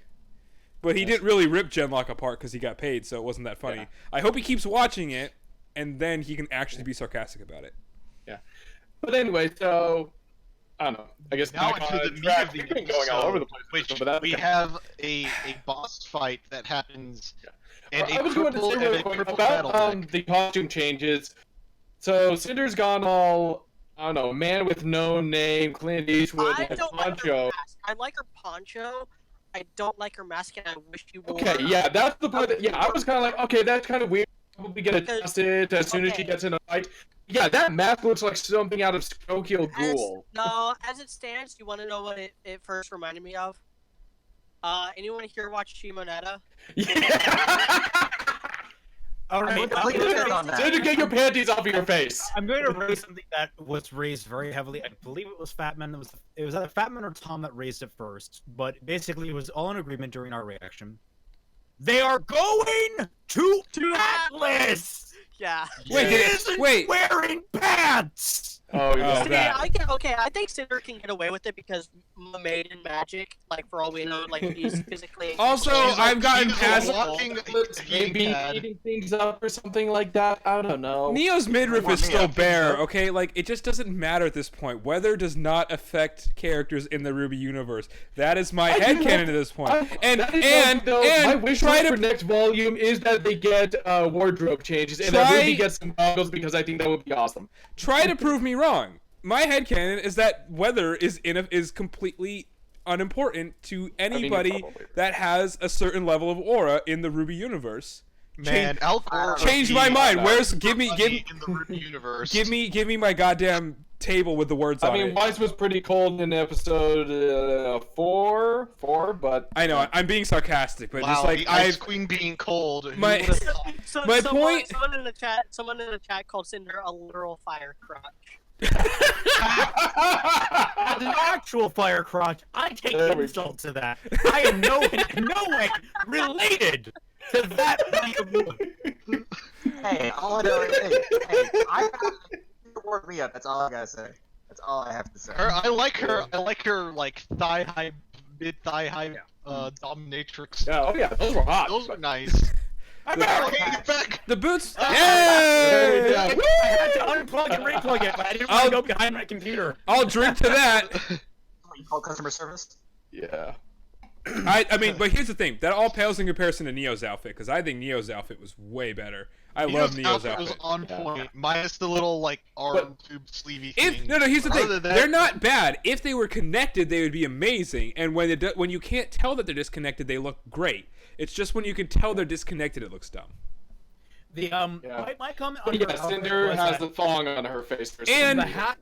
But he didn't really rip Genlock apart because he got paid, so it wasn't that funny. Yeah. I hope he keeps watching it, and then he can actually be sarcastic about it. But anyway, so I don't know. I guess Now back into on the meat track. of the We've been going all episode, over the place, which but that's we okay. have a boss fight that happens, and I a was going to triple say and real a quick triple about battle deck. the costume changes. So Cinder's gone all, I don't know, man with no name, Clint Eastwood, I and don't like her poncho. mask. I like her poncho. I don't like her mask, and I wish she wore. Okay, yeah, that's the part that, yeah, I was kind of like, okay, that's kind of weird. Probably get Because- adjusted as soon as she okay. gets in a fight. Yeah, that mask looks like something out of Tokyo Ghoul. As it stands, you want to know what it first reminded me of? Anyone here watch Shimonetta? Yeah! Alright, I'm completely good on that. Cinder, get your panties off of your face. I'm going to raise something that was raised very heavily. I believe it was Fatman. It was either Fatman or Tom that raised it first. But basically, it was all in agreement during our reaction. They are going to Atlas. Yeah. Wait, He did it- isn't wait. wearing pants. Oh, yeah. Oh, that. I think Cinder can get away with it because Made in Magic, like for all we know, like he's physically. Also, He's I've gotten he's past- walking Maybe gamepad. eating things up or something like that. I don't know. Neo's midriff Come on, is still Neo. bare, okay? Like, it just doesn't matter at this point. Weather does not affect characters in the RWBY universe. That is my I do headcanon hope- at this point. And That is though, my wish try list for to next volume is that they get wardrobe changes and that Try- Ruby gets some goggles because I think that would be awesome. try to prove me wrong. My headcanon is that weather is completely unimportant to anybody probably. that has a certain level of aura in the RWBY universe. Man, Al Gore Change would my be mind. uh, Where's super give me funny in the RWBY universe. give me my goddamn table with the words I on mean, it. Wise was pretty cold in episode 4, but I know I'm being sarcastic, but Wow, just like the Ice I've Queen being cold. who My- would've thought? My someone, point- Someone in the chat called Cinder a literal fire crotch. As an actual fire crotch, I take There we insult to that. I am no way related to that kind of woman. Hey, all I know is, hey, I work me up. That's all I gotta say. That's all I have to say. I like her like thigh high, mid thigh high, dominatrix. yeah, oh yeah, those were hot. Those are nice. I'm The- back. Okay, get back. the boots. There we Yay! go. I had to unplug and replug it, but I didn't want to go behind my computer. I'll drink to that. What you call customer service? Yeah. I mean, but here's the thing. That all pales in comparison to Neo's outfit, because I think Neo's outfit was way better. I love Neo's outfit. was on point, minus the little like arm tube sleevey thing. No, here's the thing. Other than that- They're not bad. If they were connected, they would be amazing. And when you can't tell that they're disconnected, they look great. It's just when you can tell they're disconnected, it looks dumb. The my comment on Yeah, Cinder has the thong on her face. And the hat.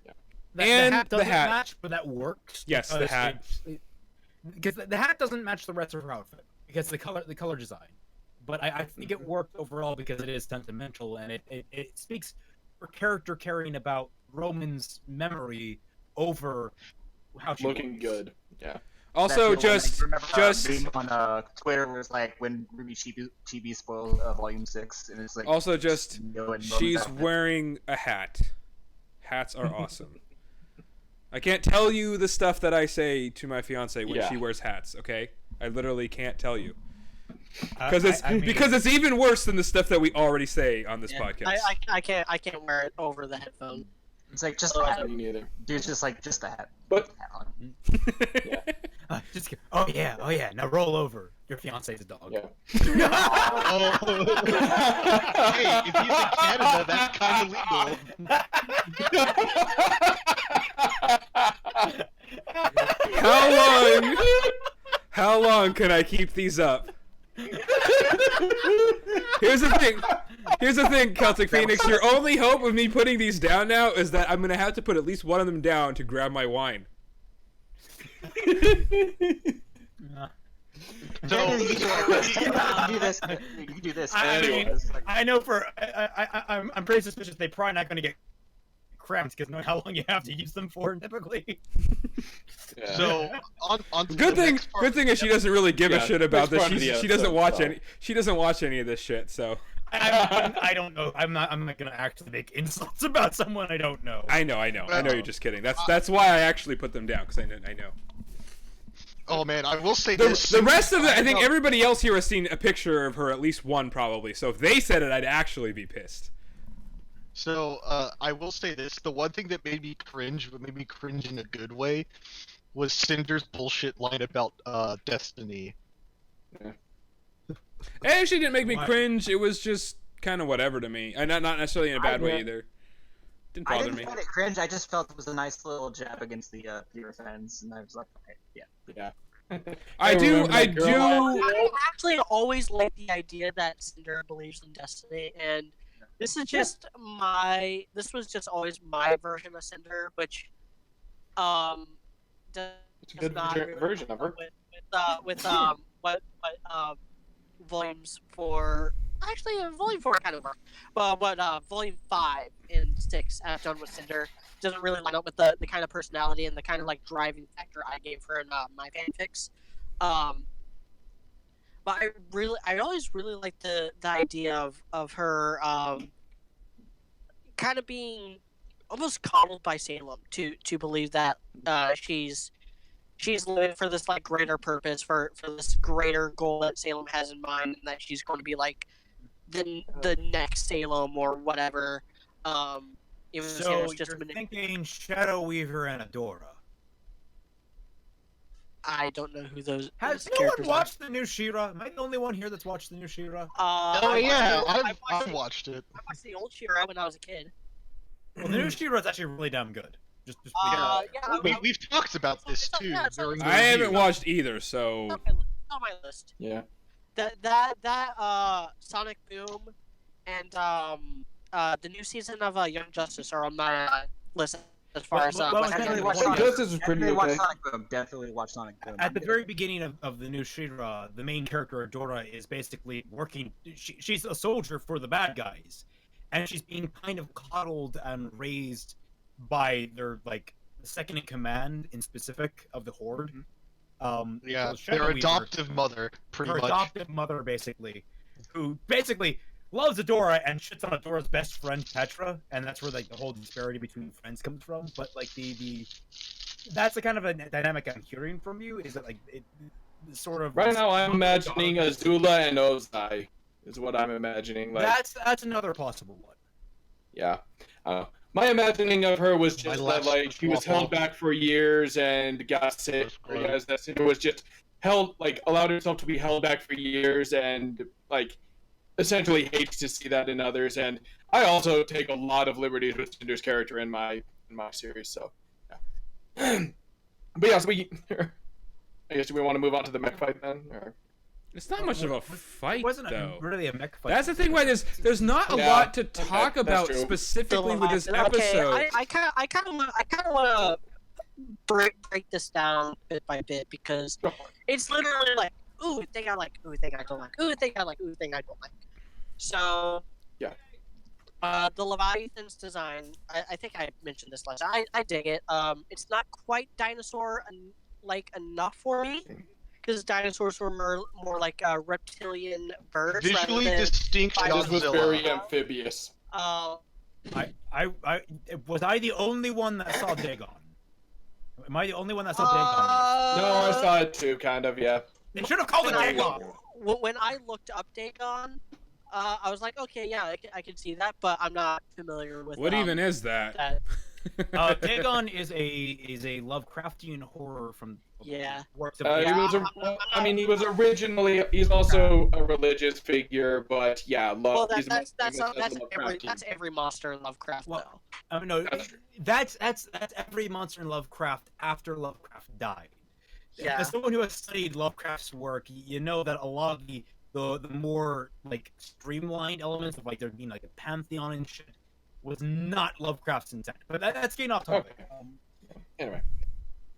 The and hat the doesn't hat. match, but that works. Yes, the hat. Because the hat doesn't match the rest of her outfit because the color design. But I think it worked overall because it is sentimental and it speaks for character caring about Roman's memory over how she looking looks. good. Yeah. Also, That's the one I remember, just being on Twitter was like when RWBY Chibi spoiled Volume 6, and it's like also just Neo and Roman's she's outfit. wearing a hat. Hats are awesome. I can't tell you the stuff that I say to my fiance when she wears hats. Okay, I literally can't tell you because it's even worse than the stuff that we already say on this podcast. I can't wear it over the headphone. It's like just the hat. Me neither. Dude's just like just the hat. But Hat on. Oh yeah. Now roll over. Your fiance's a dog. yeah. Oh. Hey, if he's in Canada, that's kind of legal. How long can I keep these up? Here's the thing, Celtic Phoenix. Your only hope of me putting these down now is that I'm gonna have to put at least one of them down to grab my wine. So, You can do this. You can do this. I mean, It's like- I know I'm pretty suspicious they're probably not going to get cramped because knowing how long you have to use them for typically. Yeah. so on to Good the thing. next part. Good thing is she doesn't really give a shit about next this. part of the She doesn't episode, watch so. any. She doesn't watch any of this shit. So I don't know. I'm not going to actually make insults about someone I don't know. I know you're just kidding. That's why I actually put them down because I know. Oh man, I will say The this. rest of it, I think everybody else here has seen a picture of her, at least one probably. So if they said it, I'd actually be pissed. So, I will say this: the one thing that made me cringe, but made me cringe in a good way, was Cinder's bullshit line about Destiny. It actually didn't make me Why? cringe. It was just kind of whatever to me. And not necessarily in a bad way either. Didn't I bother didn't me. find it cringe. I just felt it was a nice little jab against the pure fans, and I was like, okay, yeah. Yeah. I do. remember that girl. I actually always like the idea that Cinder believes in destiny, and this is just this was just always my version of Cinder, which does It's a good not version of her. with what volumes 4 actually volume 4 kind of work, but what volume 5 and 6 have done with Cinder doesn't really line up with the kind of personality and the kind of like driving factor I gave her in my fanfics. But I always really liked the idea of her kind of being almost coddled by Salem to believe that she's living for this like greater purpose, for this greater goal that Salem has in mind, and that she's going to be like the next Salem or whatever. Even though So Salem's just you're thinking Shadow Weaver and Adora. I don't know who those Has no one characters watched the new She-Ra? Am I the only one here that's watched the new She-Ra? are. Oh yeah, I I've watched it. watched the old She-Ra when I was a kid. Well, the new She-Ra is actually really damn good. Just Yeah, We've talked about this too Yeah, it's during the I haven't review. watched either, so it's on my list. Yeah. That Sonic Boom and the new season of Young Justice are on my list as far as Well, Definitely Yeah. watch Young Sonic. Justice was pretty Definitely watch okay. Sonic Boom. Definitely watch Sonic Boom. At the very beginning of the new She-Ra, the main character Adora is basically working. She's a soldier for the bad guys, and she's being kind of coddled and raised by their like second in command in specific of the Horde. Yeah, so Shadow their Weaver, adoptive mother, pretty her much. adoptive mother, basically, who basically loves Adora and shits on Adora's best friend Petra, and that's where like the whole disparity between friends comes from. But like the that's the kind of a dynamic I'm hearing from you is that like it sort of Right now, I'm imagining Azula and Ozai is what I'm imagining. Like, that's another possible one. yeah. My imagining of her was My just that, last like, she was held waffle. back for years and got sick. That's gross. Guys, that Cinder was just allowed himself to be held back for years, and like essentially hates to see that in others. And I also take a lot of liberties with Cinder's character in my series. So, yeah. But yeah, so I guess we want to move on to the mech fight then, or It's not much of a fight, It wasn't though. really a mech fight. That's the thing. Why there's not a lot to talk about true. specifically with this Okay, episode. I kind of want to break this down bit by bit because it's literally like, ooh, thing I like, ooh, thing I don't like, ooh, thing I like, ooh, thing I don't like. So yeah. The Leviathan's design, I think I mentioned this last time. I dig it. It's not quite dinosaur like enough for me because dinosaurs were more like reptilian birds. Visually rather than distinct This was Godzilla. very amphibious. Was I the only one that saw Dagon? Am I the only one that saw Dagon? No, I saw it too, kind of. Yeah. They should have called it Dagon. When I looked up Dagon, I was like, okay, yeah, I can see that, but I'm not familiar with What even is that? Dagon is a Lovecraftian horror from works of he was originally. He's also a religious figure, but yeah, well, he's that's every monster in Lovecraft, though. I mean, no, that's every monster in Lovecraft after Lovecraft died. Yeah. As someone who has studied Lovecraft's work, you know that a lot of the more like streamlined elements of like there being like a pantheon and shit was not Lovecraft's intent. But that's getting off topic. Okay. Anyway,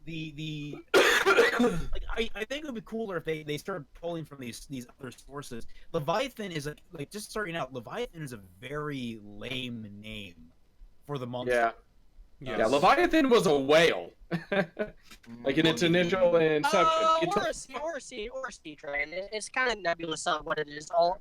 the like, I think it would be cooler if they started pulling from these other sources. Leviathan is like just starting out. Leviathan is a very lame name for the monster. yeah. Yeah, Leviathan was a whale. Like in its initial inception. Or a sea dragon. It's kind of nebulous on what it is. All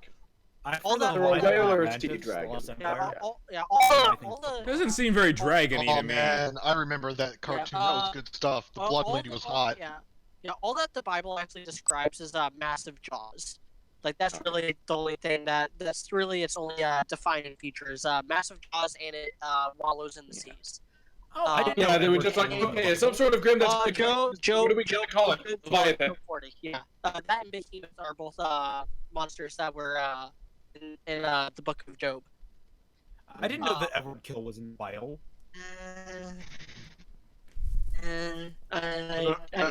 that whale or a sea dragon. all the Doesn't seem very dragony Oh to me. man, I remember that cartoon. That was good stuff. The Blood Lady was hot. Yeah, all that the Bible actually describes is massive jaws. Like that's really the only thing that's really its only defining feature is massive jaws, and it wallows in the seas. Oh, I didn't know Yeah, they were that just were- like, okay, some sort of grim that's like, what are we gonna call it? Leviathan. 40. Yeah, that and Behemoth are both monsters that were in the Book of Job. I didn't know that Edward Kill was in the Bible. I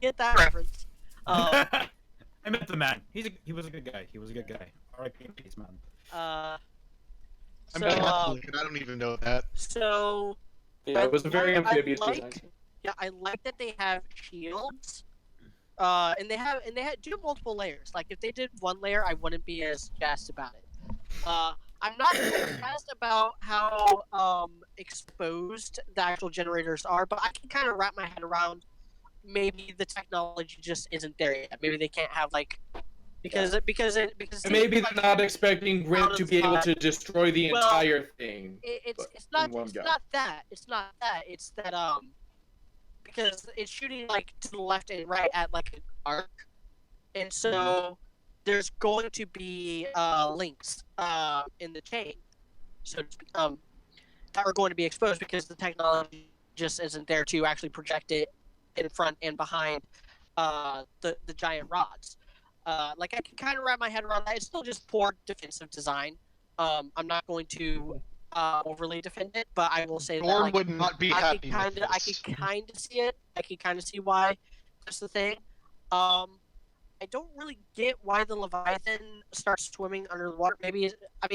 get that reference. I met the man. He was a good guy. He was a good guy. R.I.P. in peace, man. I'm So, Catholic, and I don't even know that. so Yeah, it was a very amphibious I design. yeah, I like that they have shields. And they had do multiple layers. Like if they did one layer, I wouldn't be as jazzed about it. I'm not jazzed about how exposed the actual generators are, but I can kind of wrap my head around maybe the technology just isn't there yet. Maybe they can't have like because Maybe they're not expecting Grim to be able to destroy the entire thing. It's in one go. not that. It's that because it's shooting like to the left and right at like an arc, and so there's going to be links in the chain, so that are going to be exposed because the technology just isn't there to actually project it in front and behind the giant rods. Like I can kind of wrap my head around that. It's still just poor defensive design. I'm not going to overly defend it, but I will say Norm that would not be happy with I this. could kind of see it. I could kind of see why that's the thing. I don't really get why the Leviathan starts swimming under the water. Maybe I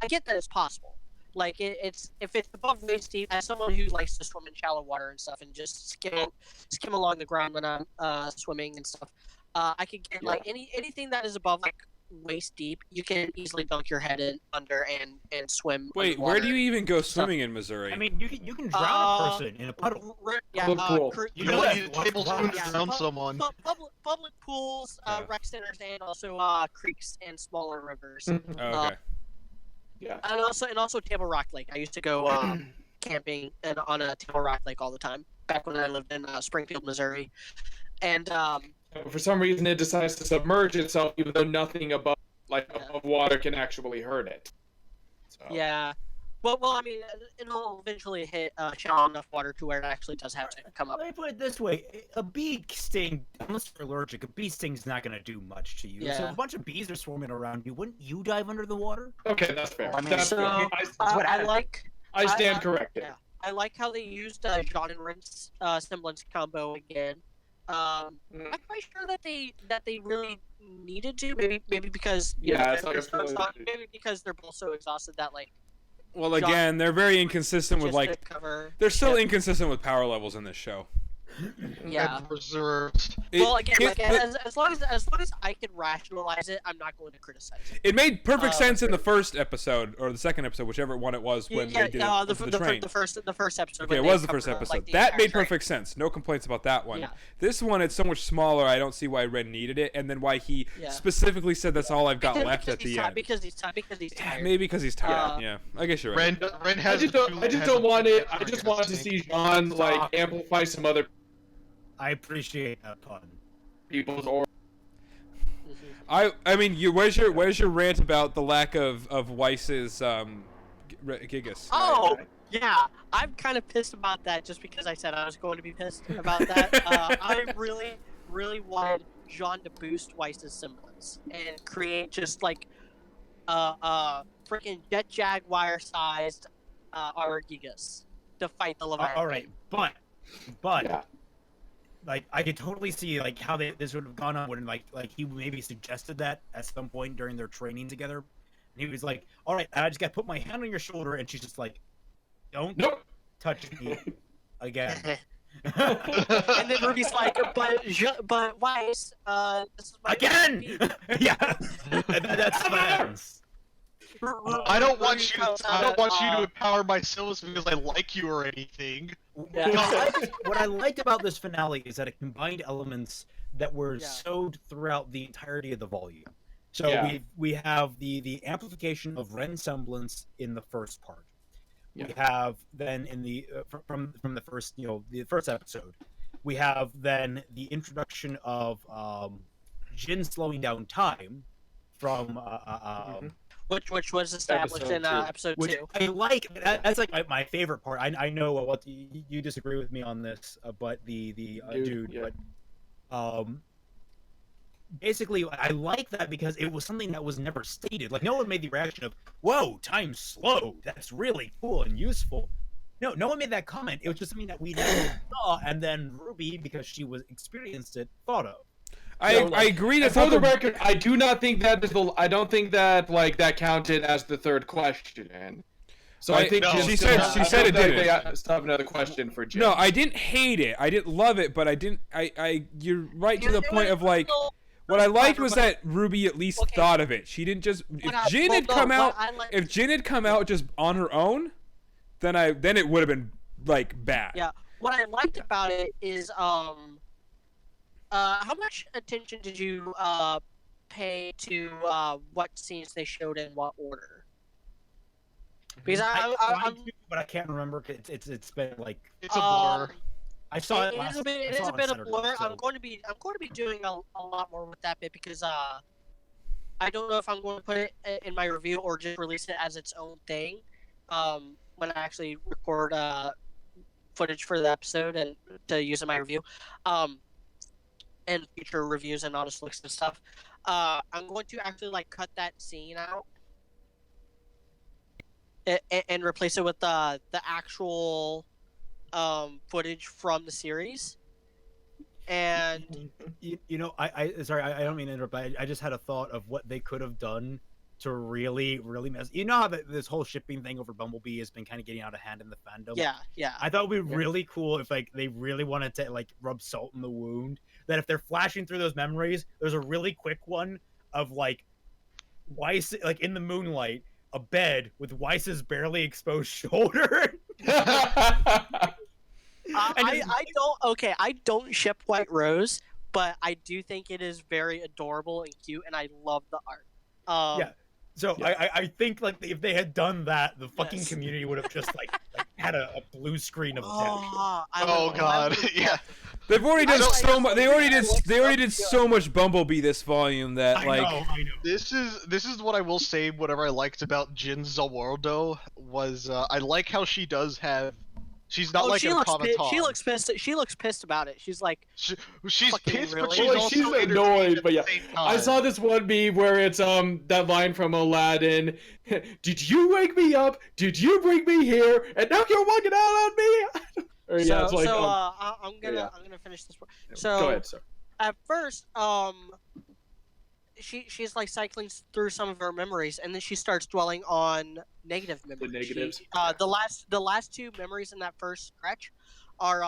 get that it's possible. Like it's if it's above waist deep. As someone who likes to swim in shallow water and stuff, and just skim along the ground when I'm swimming and stuff, I could get like anything that is above like waist deep. You can easily dunk your head in under and swim. Wait, where do you even go swimming in Missouri? I mean, you can drown a person in a puddle. Yeah, Cool. You know what? You tablespoon around someone. Public pools, rec centers, and also creeks and smaller rivers. Oh, okay. Yeah. And also Table Rock Lake. I used to go camping and on a Table Rock Lake all the time back when I lived in Springfield, Missouri. And For some reason, it decides to submerge itself, even though nothing above water can actually hurt it. So. yeah, Well, I mean, it'll eventually hit shallow enough water to where it actually does have to come up. Let me put it this way: a bee sting, unless you're allergic, a bee sting's not going to do much to you. So Yeah. if a bunch of bees are swarming around you, wouldn't you dive under the water? Okay, that's fair. I mean, That's So fair. I stand corrected. Yeah, I like how they used Jean and Ren's semblance combo again. I'm not quite sure that they really needed to. Maybe because Yeah, it's they're like a so filler. exhausted, maybe because they're both so exhausted that like Well, John- again, they're very inconsistent with just to like. cover. They're still ship. inconsistent with power levels in this show. Yeah. And reserved. Well, again, it, like, as long as I can rationalize it, I'm not going to criticize it. it made perfect sense in the first episode or the second episode, whichever one it was when they did it the, with the, train. the first episode. Okay, when it they was the first covered, episode. like, the That entire made train. perfect sense. No complaints about that one. Yeah. This one, it's so much smaller. I don't see why Ren needed it, and then why he Yeah. specifically said that's all I've got left at the end. Because he's tired. Maybe because he's tired. Yeah, I guess you're right. Ren I has. just don't want it. I just want to see Jean like amplify some other I appreciate that pun. people's or. I mean, where's your rant about the lack of Weiss's Gigas? Oh, yeah. I'm kind of pissed about that just because I said I was going to be pissed about that. I really wanted Jean to boost Weiss's semblance and create just like freaking Jet Jaguar sized Gigas to fight the Leviathan. All right, but Yeah. like I could totally see like how this would have gone on when like he maybe suggested that at some point during their training together, and he was like, "All right, I just got to put my hand on your shoulder," and she's just like, "Don't Nope. touch me again." And then Ruby's like, but Weiss, this is my Again! baby." Yeah, that's fans. I don't want you. I don't want you to empower my syllabus because I like you or anything. Yeah. What I liked about this finale is that it combined elements that were Yeah. sewed throughout the entirety of the volume. So Yeah. we have the amplification of Ren's semblance in the first part. Yeah. We have then in the from the first the first episode, we have then the introduction of Jin slowing down time from Which was established in episode which 2. I like. That's like my favorite part. I know what you disagree with me on this, but the dude, yeah. but basically I like that because it was something that was never stated. Like no one made the reaction of "Whoa, time's slow. That's really cool and useful." No one made that comment. It was just something that we never saw, and then Ruby, because she was experienced it, thought of. I agree. And That's for not the the record, I do not think that is the. I don't think that like that counted as the third question. So I think no, Jin she still said- has- she I said hope it that didn't. They still have another question for Jin. No, I didn't hate it. I didn't love it, but I didn't. You're right to the point of like. What I liked was that Ruby at least Okay. thought of it. She didn't just. If What I- Jin well, had no, come what out, I like- if Jin had come out just on her own, then it would have been like bad. Yeah. What I liked about it is how much attention did you pay to what scenes they showed in what order? Because I I'm tried to, but I can't remember. It's been like It's a blur. I saw it it. is a bit. I It is saw a on bit of Saturday, blur. so- I'm going to be doing a lot more with that bit because I don't know if I'm going to put it in my review or just release it as its own thing. When I actually record footage for the episode and to use in my review, and future reviews and honest looks and stuff. I'm going to actually like cut that scene out and replace it with the actual footage from the series. And I sorry, I don't mean to interrupt, but I just had a thought of what they could have done to really mess. You know how this whole shipping thing over Bumblebee has been kind of getting out of hand in the fandom. yeah. I thought it would be really cool if like they really wanted to like rub salt in the wound. That if they're flashing through those memories, there's a really quick one of like Weiss like in the moonlight, a bed with Weiss's barely exposed shoulder. I don't ship White Rose, but I do think it is very adorable and cute, and I love the art. Yeah. So Yeah. I think like if they had done that, the fucking Yes. community would have just like had a blue screen of death. Oh god, yeah. They've already done I so like much. They already did so much Bumblebee this volume that I like. know. This is what I will say. Whatever I liked about Jin Zawardo was I like how she does have. She's not like she an looks automaton. she looks pissed. She looks pissed about it. She's like, She's fucking pissed, but really? she's Well, also she's entertained annoyed, at but the yeah. same I time. saw this one meme where it's that line from Aladdin. Did you wake me up? Did you bring me here? And now you're walking out on me. Or, yeah, it's like, I'm yeah. gonna finish this. Go So ahead, sir. at first, she's like cycling through some of her memories, and then she starts dwelling on negative memories. negatives? The last two memories in that first stretch are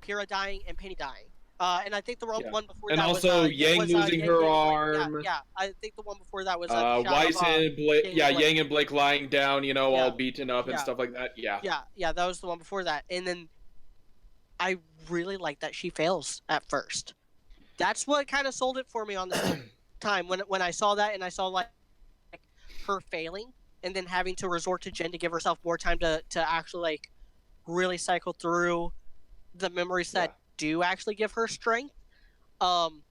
Kira dying and Penny dying. And I think the Yeah. one before And that also was Yang losing Yang her Blake. arm. Yeah, I think the one before that was the shot Weiss of, and Blake, Yang yeah, and Blake. Yang and Blake lying down, you know, Yeah. all beaten up and Yeah. stuff like that. Yeah. Yeah, that was the one before that. And then I really like that she fails at first. That's what kind of sold it for me on this time when I saw that and I saw like her failing and then having to resort to Jen to give herself more time to actually like really cycle through the memories that do actually give her strength. And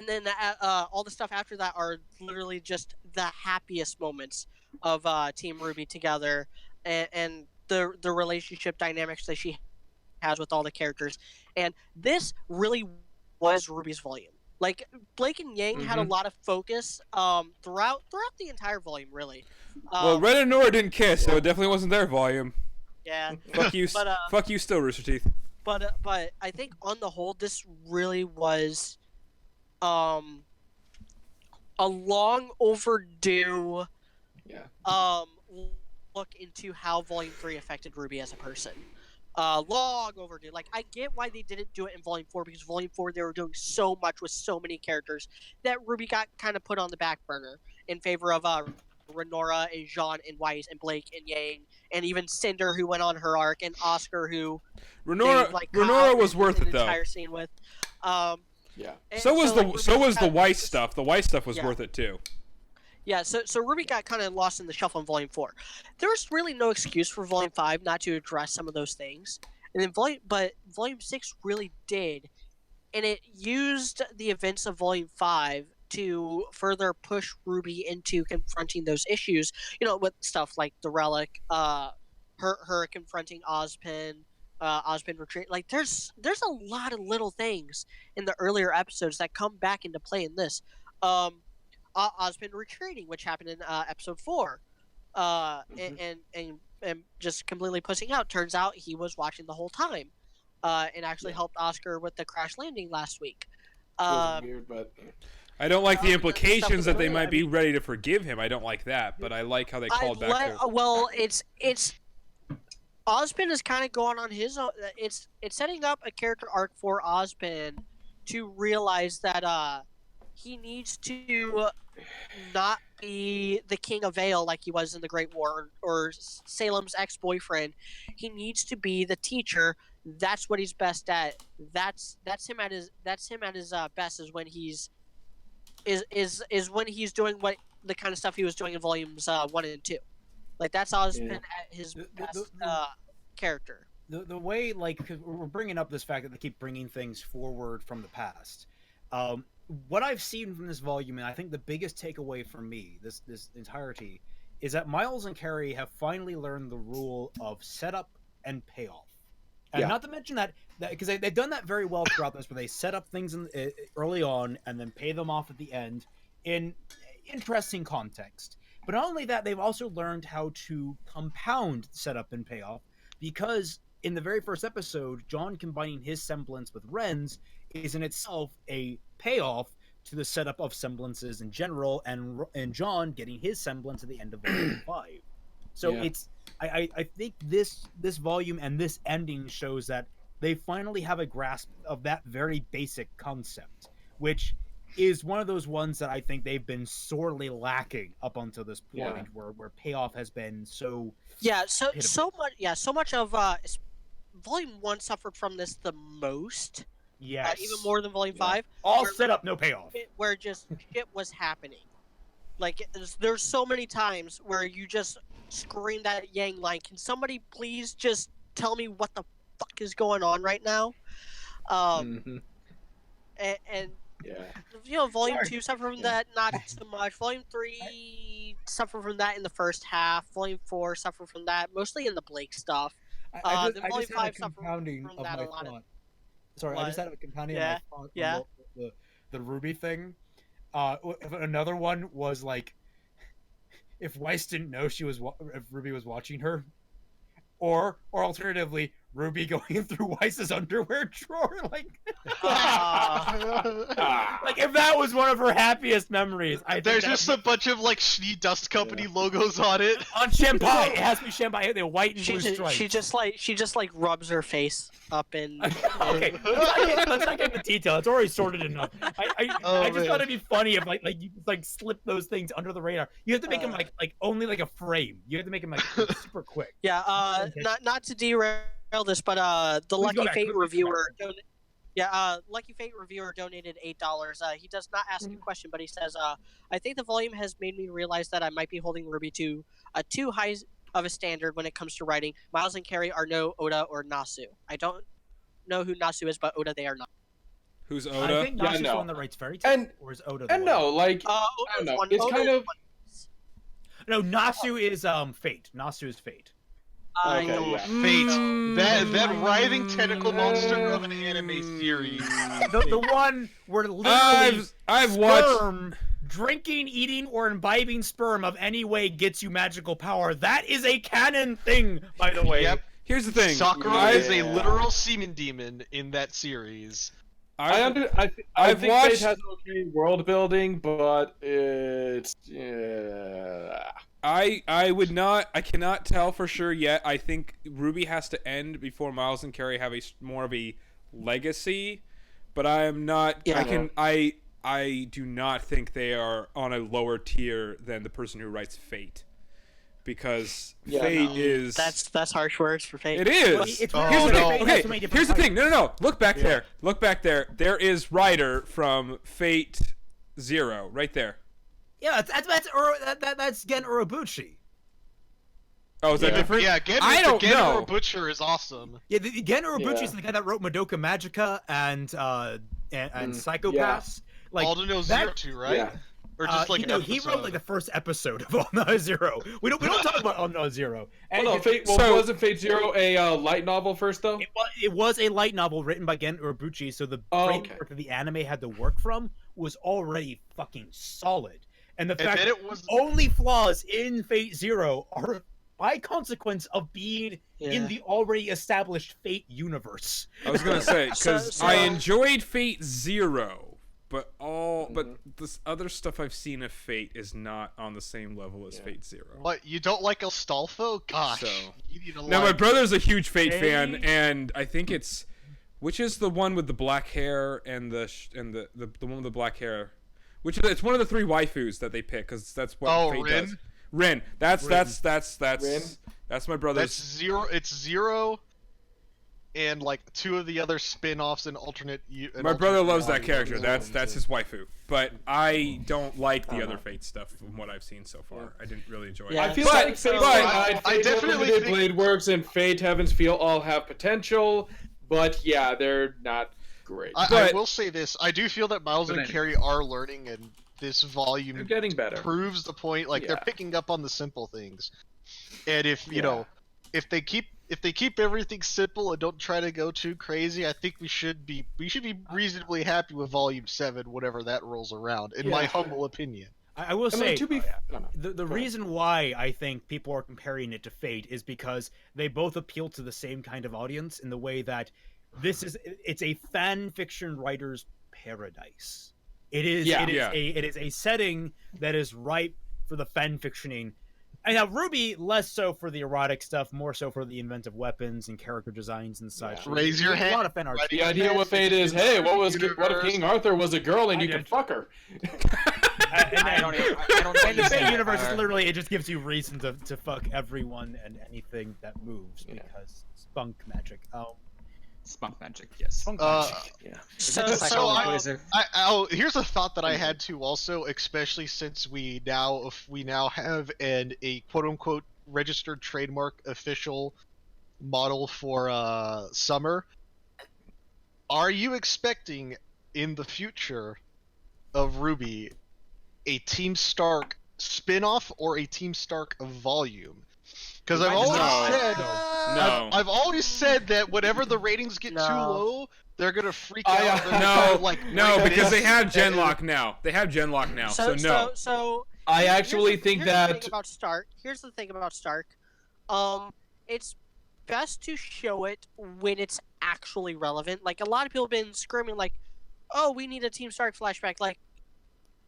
then all the stuff after that are literally just the happiest moments of Team RWBY together and the relationship dynamics that she has with all the characters. And this really was RWBY's volume. Like Blake and Yang had a lot of focus throughout the entire volume, really. Well, Red and Nora didn't kiss, so it definitely wasn't their volume. Yeah. Fuck you, But, fuck you, still, Rooster Teeth. But I think on the whole, this really was a long overdue look into how Volume 3 affected RWBY as a person. Long overdue. Like, I get why they didn't do it in Volume 4, because Volume 4 they were doing so much with so many characters that RWBY got kind of put on the back burner in favor of Renora and Jean and Weiss and Blake and Yang and even Cinder, who went on her arc, and Oscar, who Renora was worth it though. Entire scene with. Yeah. So was the Weiss just, stuff. The Weiss stuff was worth it too. Yeah, so RWBY got kind of lost in the shuffle in Volume 4. There's really no excuse for Volume 5 not to address some of those things. And then Volume 6 really did. And it used the events of Volume 5 to further push RWBY into confronting those issues, you know, with stuff like the Relic, her confronting Ozpin, Ozpin retreat. Like, there's a lot of little things in the earlier episodes that come back into play in this. Ozpin retreating, which happened in episode 4, and just completely pussing out. Turns out he was watching the whole time, and actually helped Oscar with the crash landing last week. It was weird, but I don't like the implications that they might be mean, ready to forgive him. I don't like that, but I like how they called back to. Well, it's Ozpin is kind of going on his own. It's setting up a character arc for Ozpin to realize that he needs to not be the king of Vale like he was in the Great War, or Salem's ex-boyfriend. He needs to be the teacher. That's what he's best at. That's him at his best is when he's when he's doing what the kind of stuff he was doing in volumes 1 and 2. Like, that's Ozpin at his best character. The way, like, cause we're bringing up this fact that they keep bringing things forward from the past. What I've seen from this volume, and I think the biggest takeaway for me, this entirety, is that Miles and Carrie have finally learned the rule of setup and payoff. And not to mention that because they've done that very well throughout this, where they set up things early on and then pay them off at the end in interesting context. But not only that, they've also learned how to compound setup and payoff, because in the very first episode, John combining his semblance with Ren's is in itself a payoff to the setup of semblances in general, and John getting his semblance at the end of Volume 5. So it's I think this volume and this ending shows that they finally have a grasp of that very basic concept, which is one of those ones that I think they've been sorely lacking up until this point, where payoff has been so so much of Volume 1 suffered from this the most. Yes. Even more than Volume 5. All set up, no payoff. Where just shit was happening. Like, there's so many times where you just scream that Yang line. Can somebody please just tell me what the fuck is going on right now? Mhm. And Yeah. Volume Sorry. 2 suffered from Yeah. that, not so much. Volume 3 suffered from that in the first half. Volume 4 suffered from that, mostly in the Blake stuff. I Then Volume just had a 5 suffered compounding from of that my a lot. thought. Sorry, I just What? had a compounding Yeah, of my thought yeah. on the RWBY thing. Another one was like, if Weiss didn't know if Ruby was watching her, or alternatively, Ruby going through Weiss's underwear drawer, like, Ah. like if that was one of her happiest memories. I think There's that'd just be- a bunch of like Schnee Dust Company logos on it. on Shampai. It has to be Shampai. The white and blue She stripes. just like rubs her face up in. Okay, let's not get into detail. It's already sorted enough. I just man. thought it'd be funny if like you just, like slip those things under the radar. You have to make them like only like a frame. You have to make them like super quick. Yeah, not to derail this, but the Please go Lucky back, Fate please go reviewer back. Lucky Fate reviewer donated $8. He does not ask a question, but he says, I think the volume has made me realize that I might be holding RWBY to too high of a standard when it comes to writing. Miles and Carrie are no Oda or Nasu. I don't know who Nasu is, but Oda they are not. Who's I Oda? think Yeah, Nasu's the no. one that writes Fairy Tail, And or is Oda the and one? no, like I Oda's don't know. one. It's Oda kind is of No, Nasu is Fate. Nasu is Fate. I Okay, don't yeah. Fate. That writhing tentacle monster of an Mm. anime series. The one where literally I've watched. sperm, drinking, eating, or imbibing sperm of any way gets you magical power. That is a canon thing, by the way. Yep. Here's the thing. Sakura is a Yeah. literal semen demon in that series. I've I think watched- Fate has okay world building, but it's yeah. I cannot tell for sure yet. I think RWBY has to end before Miles and Carrie have more of a legacy, but I am not. Yeah. I do not think they are on a lower tier than the person who writes Fate, because Yeah, Fate no. is That's harsh words for Fate. It is. Well, it's Oh, Here's the no. thing. Fate has Okay, so many different here's the types. thing. No. Look back there. Look back there. There is Ryder from Fate Zero right there. Yeah, that's Gen Urobuchi. Oh, is that Yeah. different? Yeah, Gen I don't Gen know. Butcher is awesome. Yeah, Gen Urobuchi Yeah. is the guy that wrote Madoka Magica and Psychopaths. Like All to know that- Zero Two, right? Yeah. Or just like he an wrote like the first episode of All Now Zero. We don't talk about All Now Zero. And Well, no, Fate. Well, So- wasn't Fate Zero a light novel first though? it was a light novel written by Gen Urobuchi, so the Oh, framework okay. that the anime had to work from was already fucking solid. And the And fact then that it was only flaws in Fate Zero are by consequence of being in the already established Fate universe. I was gonna say because So- I enjoyed Fate Zero, but this other stuff I've seen of Fate is not on the same level as Fate Zero. What, you don't like Astolfo? Gosh. So- You need to Now my like brother's a huge Fate fan, Hey. and I think it's which is the one with the black hair and the one with the black hair. It's one of the three waifus that they pick because that's what Oh, Fate Rin? does. Rin. That's Rin? that's my brother's. That's Zero. It's Zero, and like two of the other spin-offs and alternate. My brother loves that reality character. ones. That's his waifu. But I don't like the other Fate stuff from what I've seen so far. I didn't really enjoy it. Yeah. I feel But- like Fate but- Online, I Fate definitely Unlimited, think- Blade Works, and Fate Heaven's Feel all have potential, but yeah, they're not great. I But- will say this: I do feel that Miles But and anyway. Carrie are learning, and this They're volume getting better. proves the point. Like they're Yeah. picking up on the simple things, and if you Yeah. know, if they keep everything simple and don't try to go too crazy, I think we should be reasonably happy with Volume 7, whatever that rolls around. In my Yeah. humble opinion. I will I say mean, to be I don't know. the Go ahead. reason why I think people are comparing it to Fate is because they both appeal to the same kind of audience in the way that it's a fan fiction writer's paradise. It is it is a setting that is ripe for the fan fictioning. And now RWBY less so for the erotic stuff, more so for the inventive weapons and character designs and such. Yeah. Raise your There's hand. A lot of fan art. The idea with Fate is, hey, what if King Arthur was a girl and you could fuck her? And I then- don't even. I don't And the even Fate say universe that. is literally it just gives you reason to fuck everyone and anything that moves Yeah. because spunk magic. Spunk magic, yes. Spunk Uh, magic. Yeah. So, It's so like, I- what is it? Here's a thought that I had too. Also, especially since we now have a quote unquote registered trademark official model for summer. Are you expecting in the future of RWBY a Team Stark spin-off or a Team Stark volume? Because I've always said No. I've always said that whenever the ratings get too No. low, they're gonna freak I- out. They're gonna No, kind of, like, no, break because they this, have and- Genlock now. They have Genlock now, so no. So I here's actually the- think here's the thing that about Stark. Here's the thing about Stark. It's best to show it when it's actually relevant. Like a lot of people have been screaming, like, "Oh, we need a Team Stark flashback." Like,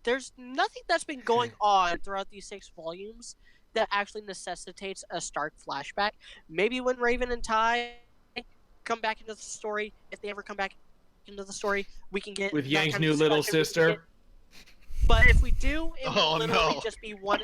there's nothing that's been going on throughout these 6 volumes that actually necessitates a Stark flashback. Maybe when Raven and Ty come back into the story, if they ever come back into the story, we can get with that Yang's kind of new little discussion. We can sister. get- But if we do, it will Oh, literally no. just be one.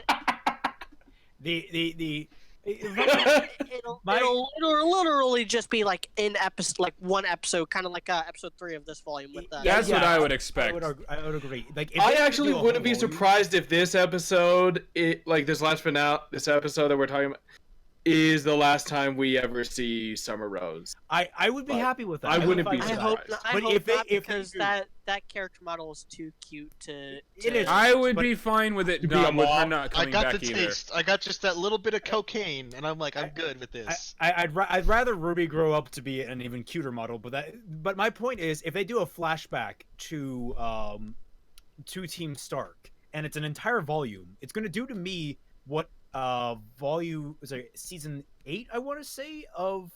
The It'll My- literally just be like in episode, like one episode, kind of like episode 3 of this volume with the. That's what I would I expect. I would agree. Like, if I they could actually do a wouldn't be whole volume- surprised if this episode, this episode that we're talking about, is the last time we ever see Summer Rose. I would be But happy with that. I would wouldn't fine be with I that. hope. surprised. I But hope if they- not, if they because do- that character model is too cute to. It is. I would but- be fine with it To be not a with her mom. not I coming got back the either. taste. I got just that little bit of cocaine, and I'm like, I'm good with this. I'd rather Ruby grow up to be an even cuter model, but my point is, if they do a flashback to Team Stark and it's an entire volume, it's going to do to me what season 8 I want to say of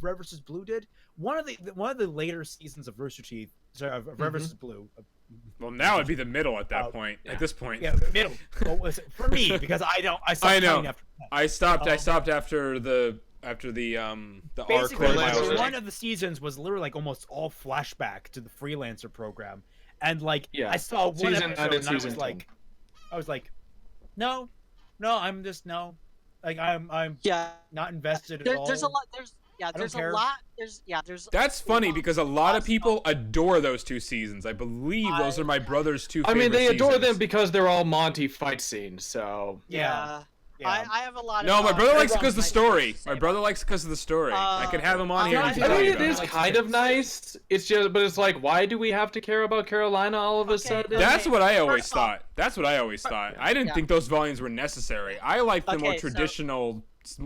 Red vs. Blue did. One of the later seasons of Rooster Teeth, sorry, of Red vs. Blue. Well, now it'd be the middle at that Oh, point. yeah. At this point, Yeah, middle. Well, for me, because I stopped I know. counting after that. I stopped Um, after the arc Basically, where Freelancer. Miles- one of the seasons was literally like almost all flashback to the freelancer program, and like Yeah. I saw one Season 9 episode and and season 10. I was like, no, I'm just no, like I'm Yeah. not invested at There's all. a lot. There's care. a lot. There's. That's funny because a lot of people adore those 2 seasons. I believe those are my brother's 2 I favorite mean, they adore seasons. them because they're all Monty fight scenes. So Yeah. I have a lot of. No, my brother likes it because of the nice story. things to say My brother likes it because of the story. I could have him on here. I and mean, talk I mean, about it is kind of nice. It's just, but it's like, why do we have to care about Carolina all of a Okay, sudden? That's what I always First off- thought. That's what I always thought. I didn't Yeah. think those volumes were necessary. I like the more Okay, so- traditional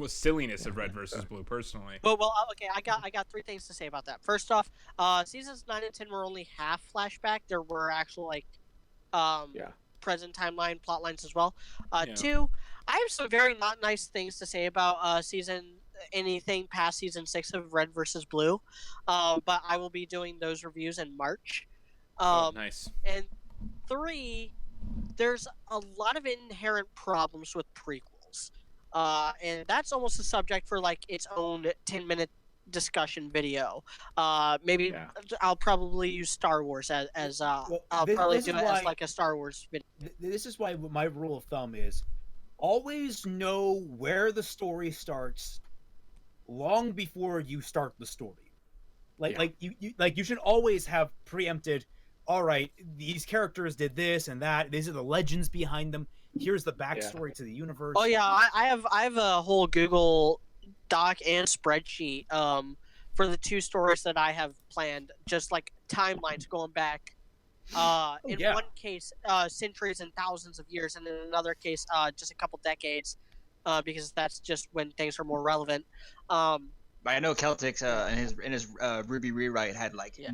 silliness of Red versus Blue, personally. Well, okay. I got 3 things to say about that. First off, seasons 9 and 10 were only half flashback. There were actual Yeah. present timeline plot lines as well. Yeah. 2, I have some very not nice things to say about anything past season 6 of Red versus Blue, but I will be doing those reviews in March. Oh, nice. And 3, there's a lot of inherent problems with prequels, and that's almost a subject for like its own 10-minute discussion video. Maybe Yeah. I'll probably use Star Wars as I'll this- probably this do is it as why- like a Star Wars video. This is why my rule of thumb is always know where the story starts long before you start the story. Like you should always have preempted, all right, these characters did this and that, these are the legends behind them, here's the backstory to the universe. Oh yeah, I have a whole Google Doc and spreadsheet for the 2 stories that I have planned, just like timelines going back. In yeah. one case, centuries and thousands of years, and in another case, just a couple decades, because that's just when things are more relevant. I know Celtics in his RWBY rewrite had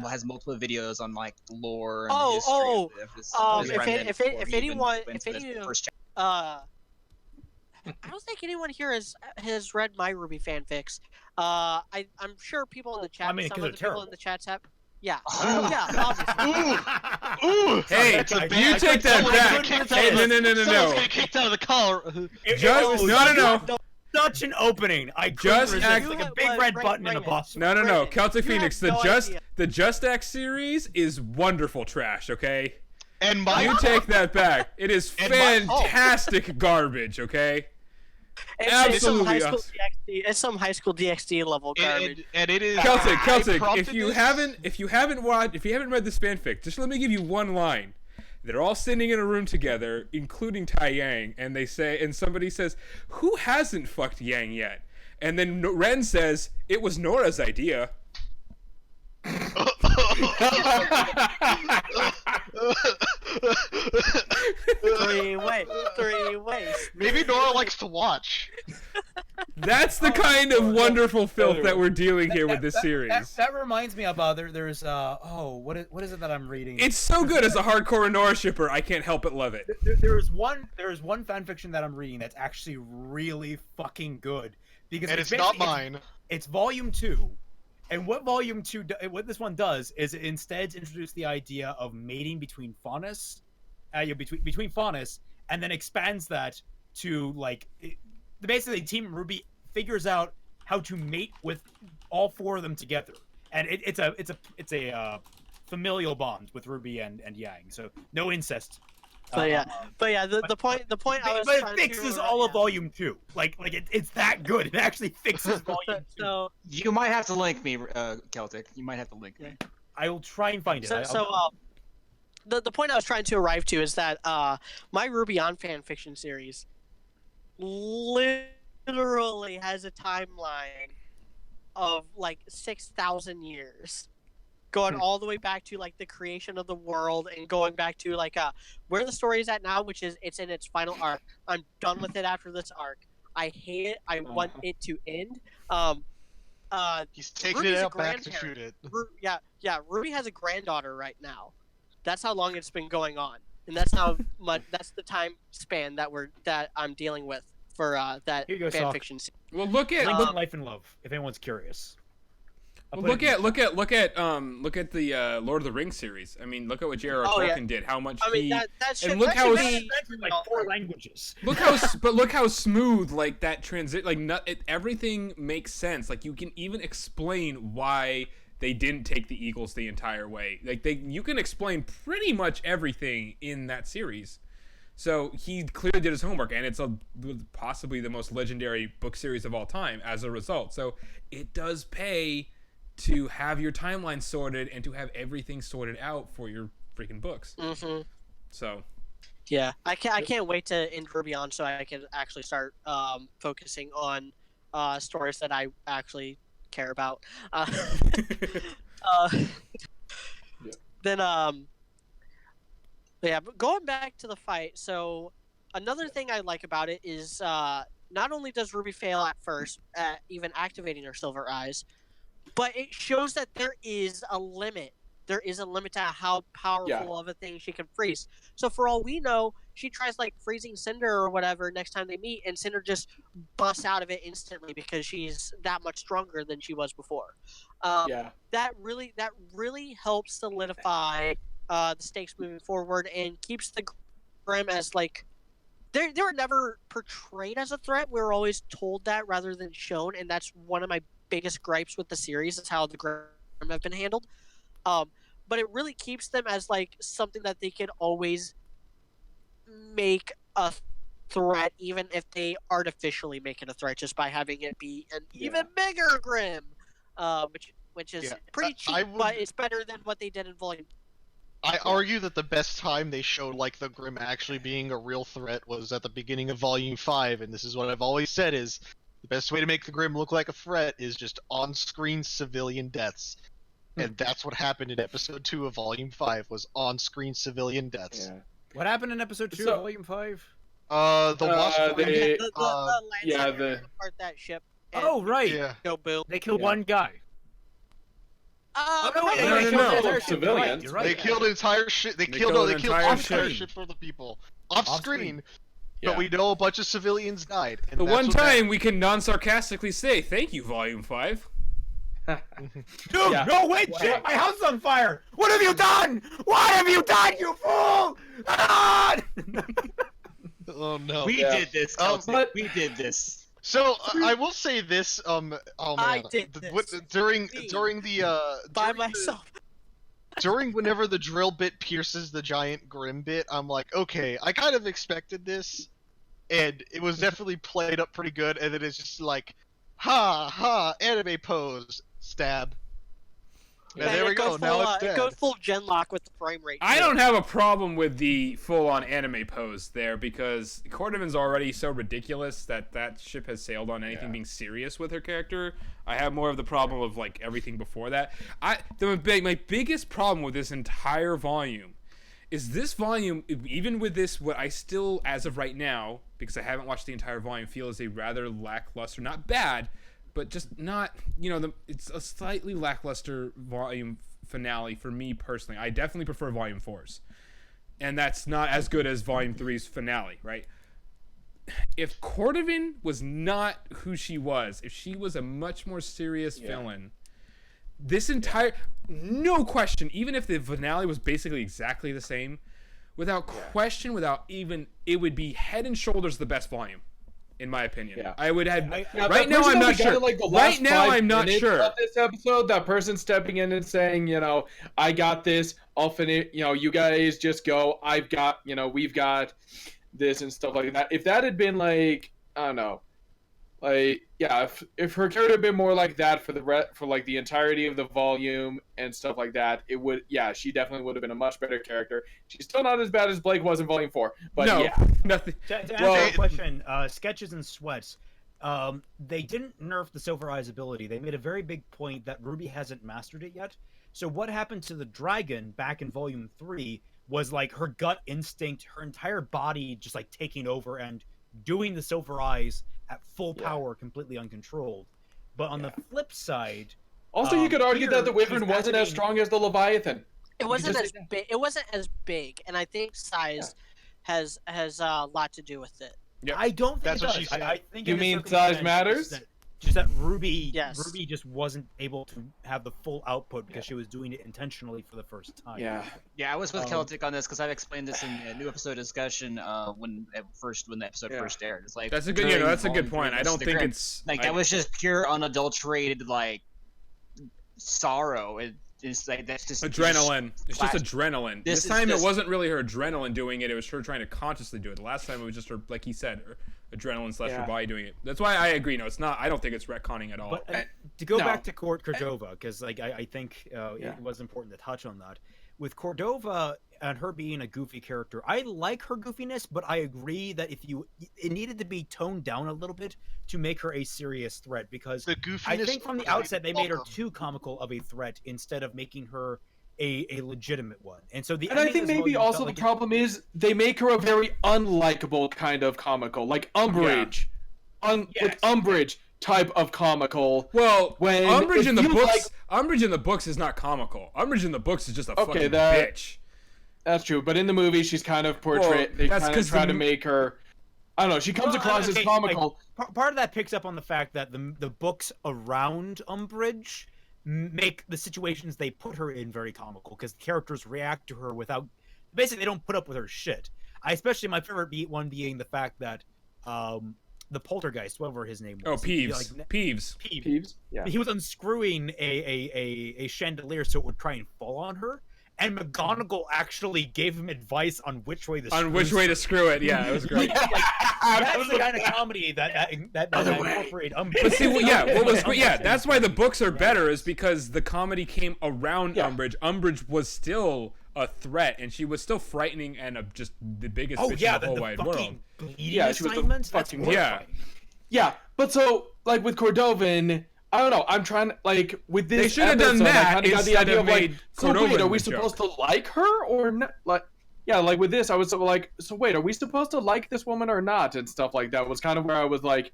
has multiple videdos on like lore and Oh, history oh, of his if remnant if before he even anyone went if to the any first chapter. I don't think anyone here has read my RWBY fanfics. I'm sure people in the chat. I mean, some 'cause of the they're people in the chats have. Yeah, Oh. yeah, obviously. Ooh! Hey, That's a you bad- take that someone back. got kicked Hey, out no, of no, no, no, Someone's no. getting kicked out of the collar. Just no. Such an opening. I couldn't Just resist, act- like a big red button in a bus. No. Brandon, Celtic you have Phoenix. no idea. The Just X series is wonderful trash. Okay, And my you take that back. It is And my- fantastic garbage. Okay. It's some Absolutely high school awesome. DxD. It's some high school DxD level garbage. And it is Celtic. If you promptedness. haven't read this fanfic, just let me give you one line. They're all sitting in a room together, including Tai Yang, and somebody says, "Who hasn't fucked Yang yet?" And then Ren says, "It was Nora's idea." Three ways. Maybe Nora likes to watch. That's the kind of wonderful filth that we're dealing here with this series. That reminds me of there's what is it that I'm reading? It's so good as a hardcore Nora shipper, I can't help but love it. There's one fanfiction that I'm reading that's actually really fucking good because And it's not mine. It's volume 2. And what what this one does is it instead introduce the idea of mating between Faunus, between Faunus, and then expands that to basically Team RWBY figures out how to mate with all 4 of them together, and it's a familial bond with RWBY and Yang, so no incest. But yeah, the point I was but trying it fixes to, all of volume 2. It's that good. It actually fixes volume 2. So You might have to link me, Celtic. You might have to link me. I will try and find it. the point I was trying to arrive to is that my Ruby on fan fiction series literally has a timeline of 6,000 years, going all the way back to the creation of the world and going back to where the story is at now, which is it's in its final arc. I'm done with it after this arc. I hate it. I want it to end. He's taking Ruby's it a out back to grandparent. shoot it. Yeah. Ruby has a granddaughter right now. That's how long it's been going on, and that's how much. That's the time span that I'm dealing with for that Here you go, fan Sock. fiction series. Well, look at Life and Love, if anyone's curious. look at the Lord of the Rings series. I mean, look at what J.R.R. Tolkien did. How much I mean, he that shit. and look that how should it's- be- in 4 languages. look how smooth that transit. Everything makes sense. You can even explain why they didn't take the Eagles the entire way. You can explain pretty much everything in that series. So he clearly did his homework, and it's possibly the most legendary book series of all time as a result. So it does pay to have your timeline sorted and to have everything sorted out for your freaking books. Mhm. So Yeah, I can't wait to end Ruby on so I can actually start focusing on stories that I actually care about. Then yeah, but going back to the fight, so another thing I like about it is not only does Ruby fail at first at even activating her silver eyes, but it shows that there is a limit. There is a limit to how powerful of a thing she can freeze. So for all we know, she tries freezing Cinder or whatever next time they meet, and Cinder just busts out of it instantly because she's that much stronger than she was before. That really helps solidify the stakes moving forward and keeps the Grimm as they were never portrayed as a threat. We were always told that rather than shown, and that's one of my biggest gripes with the series is how the Grimm have been handled. But it really keeps them as something that they can always make a threat, even if they artificially make it a threat just by having it be an even bigger Grimm, which is pretty cheap, but it's better than what they did in Volume. I argue that the best time they showed the Grimm actually being a real threat was at the beginning of Volume 5, and this is what I've always said is the best way to make the Grimm look like a threat is just on-screen civilian deaths. And that's what happened in episode 2 of Volume 5 was on-screen civilian deaths. Yeah. What happened in episode 2 of Volume 5? The Wasp The yeah, Lancer apart that ship. and Oh, right. yeah. Go boom. They killed one guy. Oh, no, wait, no, they no, killed no. the entire ship. Civilians. You're right. They killed an entire ship. They killed killed an an entire entire ship. ship full of people off screen. Yeah. But we know a bunch of civilians died. And the that's one what time we can non-sarcastically say thank you, Volume 5. Dude, no, wait, shit, my house is on fire! What have you done? What have you done, you fool? Ah! Oh no. We did this, Celtic. but- We did this. So I will say this. Oh man. I did during Me. the by during myself. during whenever the drill bit pierces the giant Grim bit, I'm like, okay, I kind of expected this. and it was definitely played up pretty good. And then it's just like, ha ha, anime pose, stab. And Man, there we it go. goes Now full, it's it dead. goes full genlock with the frame rate. I too. don't have a problem with the full-on anime pose there because Cordovan's already so ridiculous that that ship has sailed on anything being serious with her character. I have more of the problem of like everything before that. My biggest problem with this entire volume is this volume, even with this, what I still, as of right now, because I haven't watched the entire volume, feel is a rather lackluster, not bad, but just not, it's a slightly lackluster volume finale for me personally. I definitely prefer volume 4's. And that's not as good as volume 3's finale, right? If Cordovan was not who she was, if she was a much more serious villain, this entire, no question, even if the finale was basically exactly the same, without question, without even, it would be head and shoulders the best volume. In my opinion, I would have. Right now, I'm not sure. Right now, I'm not sure. Of this episode, that person stepping in and saying, I got this. I'll finish. You guys just go. I've got. We've got this and stuff like that. If that had been like, I don't know, like if her character had been more like that for the entirety of the volume and stuff like that, it would. Yeah, she definitely would have been a much better character. She's still not as bad as Blake was in volume 4, but no, nothing. To answer your question, Sketches and Sweats, they didn't nerf the Silver Eyes ability. They made a very big point that Ruby hasn't mastered it yet. So what happened to the dragon back in volume 3 was like her gut instinct, her entire body just like taking over and doing the Silver Eyes at full power, completely uncontrolled. But on the flip side, also you could argue that the Wyvern she's wasn't as strong as the Leviathan. It wasn't as big. It wasn't as big, and I think size has a lot to do with it. Yep. I don't think That's it what does. she said. I think You in mean this size circumstance, matters? Just that Ruby just wasn't able to have the full output because she was doing it intentionally for the first time. Yeah, I was with Celtic on this because I've explained this in a new episode discussion when the episode first aired. It's like that's a good, that's a good point. I don't think it's like that was just pure unadulterated like sorrow. It's like that's just adrenaline. It's just adrenaline. This time it wasn't really her adrenaline doing it. It was her trying to consciously do it. The last time it was just her, like he said, her adrenaline / her body doing it. That's why I agree. No, it's not. I don't think it's retconning at all. But to go back to Cordova, because like I think it was important to touch on that. With Cordova and her being a goofy character, I like her goofiness, but I agree that it needed to be toned down a little bit to make her a serious threat, because I think from the outset they made her too comical of a threat instead of making her a legitimate one. And so I think maybe also the problem is they make her a very unlikable kind of comical, like Umbridge, like Umbridge type of comical. Well, when Umbridge in the books, Umbridge in the books is not comical. Umbridge in the books is just a fucking bitch. That's true, but in the movie she's kind of portrayed. They kind of try to make her. I don't know. She comes across as comical. Like, part of that picks up on the fact that the books around Umbridge make the situations they put her in very comical, because the characters react to her without. Basically, they don't put up with her shit. Especially my favorite one being the fact that the poltergeist, whatever his name was. Oh, Peeves. Peeves. Yeah. He was unscrewing a chandelier so it would try and fall on her. And McGonagall actually gave him advice on which way to screw it. Yeah, it was great. That's the kind of comedy that incorporated. But see, what was great? Yeah, that's why the books are better, is because the comedy came around Umbridge. Umbridge was still a threat, and she was still frightening and just the biggest bitch in the whole wide world. Yeah, she was the fucking yeah. But so like with Cordovan, I don't know. I'm trying to, like, with this. They should have done that. I kind of got the idea of like, so wait, are we supposed to like her or not? Like, yeah, like with this, I was like, so wait, are we supposed to like this woman or not? And stuff like that was kind of where I was like,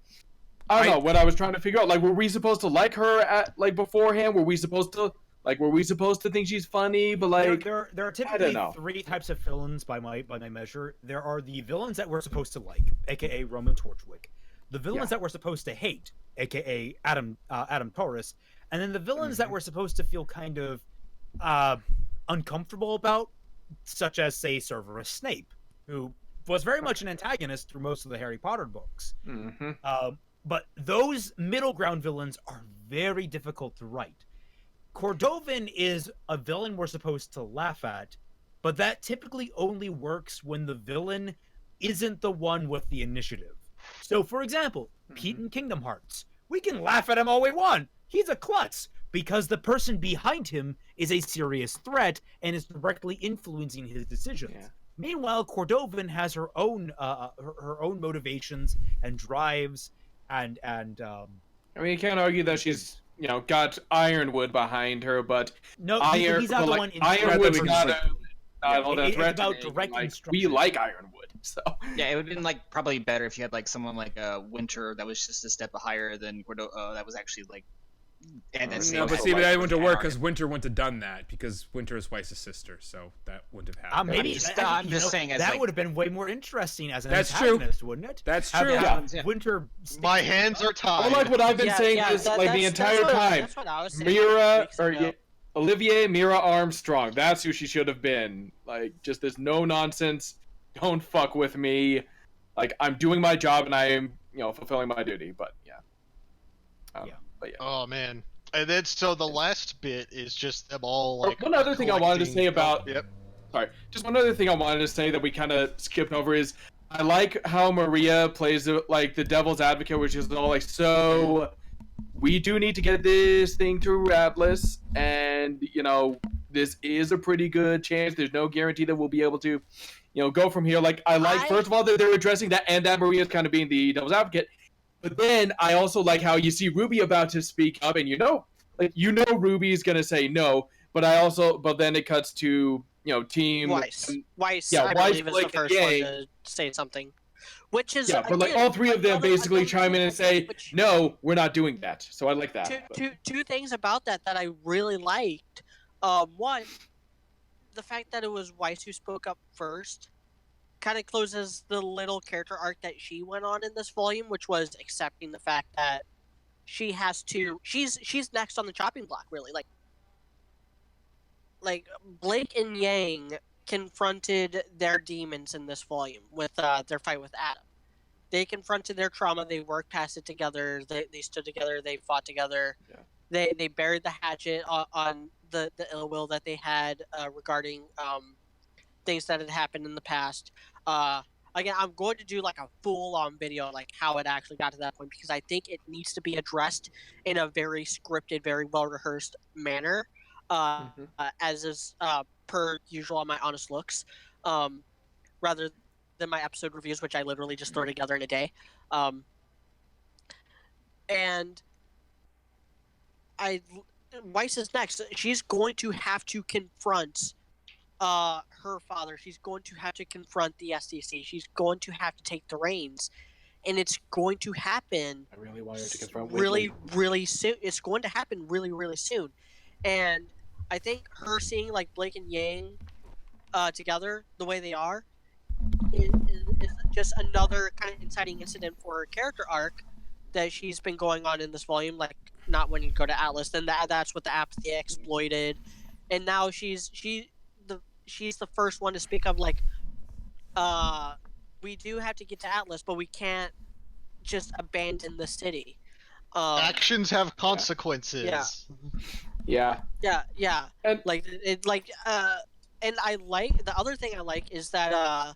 I don't know what I was trying to figure out. Like, were we supposed to like her at like beforehand? Were we supposed to think she's funny? But like, there are typically three types of villains by my measure. There are the villains that we're supposed to like, aka Roman Torchwick. The villains that we're supposed to hate, aka Adam Taurus, and then the villains that we're supposed to feel kind of uncomfortable about, such as, say, Severus Snape, who was very much an antagonist through most of the Harry Potter books. But those middle ground villains are very difficult to write. Cordovan is a villain we're supposed to laugh at, but that typically only works when the villain isn't the one with the initiative. So, for example, Pete in Kingdom Hearts. We can laugh at him all we want. He's a klutz because the person behind him is a serious threat and is directly influencing his decisions. Yeah. Meanwhile, Cordovan has her own motivations and drives, and I mean, you can't argue that she's got Ironwood behind her, but no, Iron, he's not the one. Ironwood's not all that it's threat. about direct We instruction. like Ironwood, so Yeah, it would have been like probably better if you had like someone like Winter that was just a step higher than Gordo. That was actually like. And that No, but see, but that wouldn't work because Winter wouldn't have done that because Winter is Weiss's sister, so that wouldn't have happened. Maybe I'm just saying as that like, would have been way more interesting as an That's true. antagonist, wouldn't it? That's Have true. Winter. My hands are tied. well, like what I've been saying is like the entire time. That's what I was saying Mira weeks or ago. Olivier Mira Armstrong. That's who she should have been. Like, just this no nonsense. Don't fuck with me. Like, I'm doing my job and I am, fulfilling my duty. But yeah. But yeah. Oh man. And then so the last bit is just them all like. One other thing I wanted to say about. Yep. Sorry, just one other thing I wanted to say that we kind of skipped over is I like how Maria plays like the devil's advocate, which is all like, so we do need to get this thing to Atlas, and this is a pretty good chance. There's no guarantee that we'll be able to, go from here. Like first of all that they're addressing that, and that Maria's kind of being the devil's advocate. But then I also like how you see Ruby about to speak up, and Ruby's gonna say no. But then it cuts to team Weiss. Weiss, yeah, I Weiss, believe, is the Blake, and first one Yang. to say something. Which is but like all three of them basically chime in and say, which- no, we're not doing that. So I like that. Two things about that I really liked. One, the fact that it was Weiss who spoke up first kind of closes the little character arc that she went on in this volume, which was accepting the fact that she has to. She's next on the chopping block, really. Like Blake and Yang confronted their demons in this volume with their fight with Adam. They confronted their trauma. They worked past it together. They stood together. They fought together. Yeah. They buried the hatchet on the ill will that they had regarding things that had happened in the past. Again, I'm going to do like a full-on video like how it actually got to that point because I think it needs to be addressed in a very scripted, very well-rehearsed manner, as is per usual on my honest looks, rather than my episode reviews, which I literally just throw together in a day. And Weiss is next. She's going to have to confront her father. She's going to have to confront the SDC. She's going to have to take the reins, and it's going to happen. I really want her to confront really, really soon. It's going to happen really, really soon, and I think her seeing like Blake and Yang together the way they are is just another kind of inciting incident for her character arc that she's been going on in this volume. Like not wanting to go to Atlas, then that's what the apathy exploited, and now she's the first one to speak of like, we do have to get to Atlas, but we can't just abandon the city. Actions have consequences. Yeah. Yeah. And and I like the other thing I like is that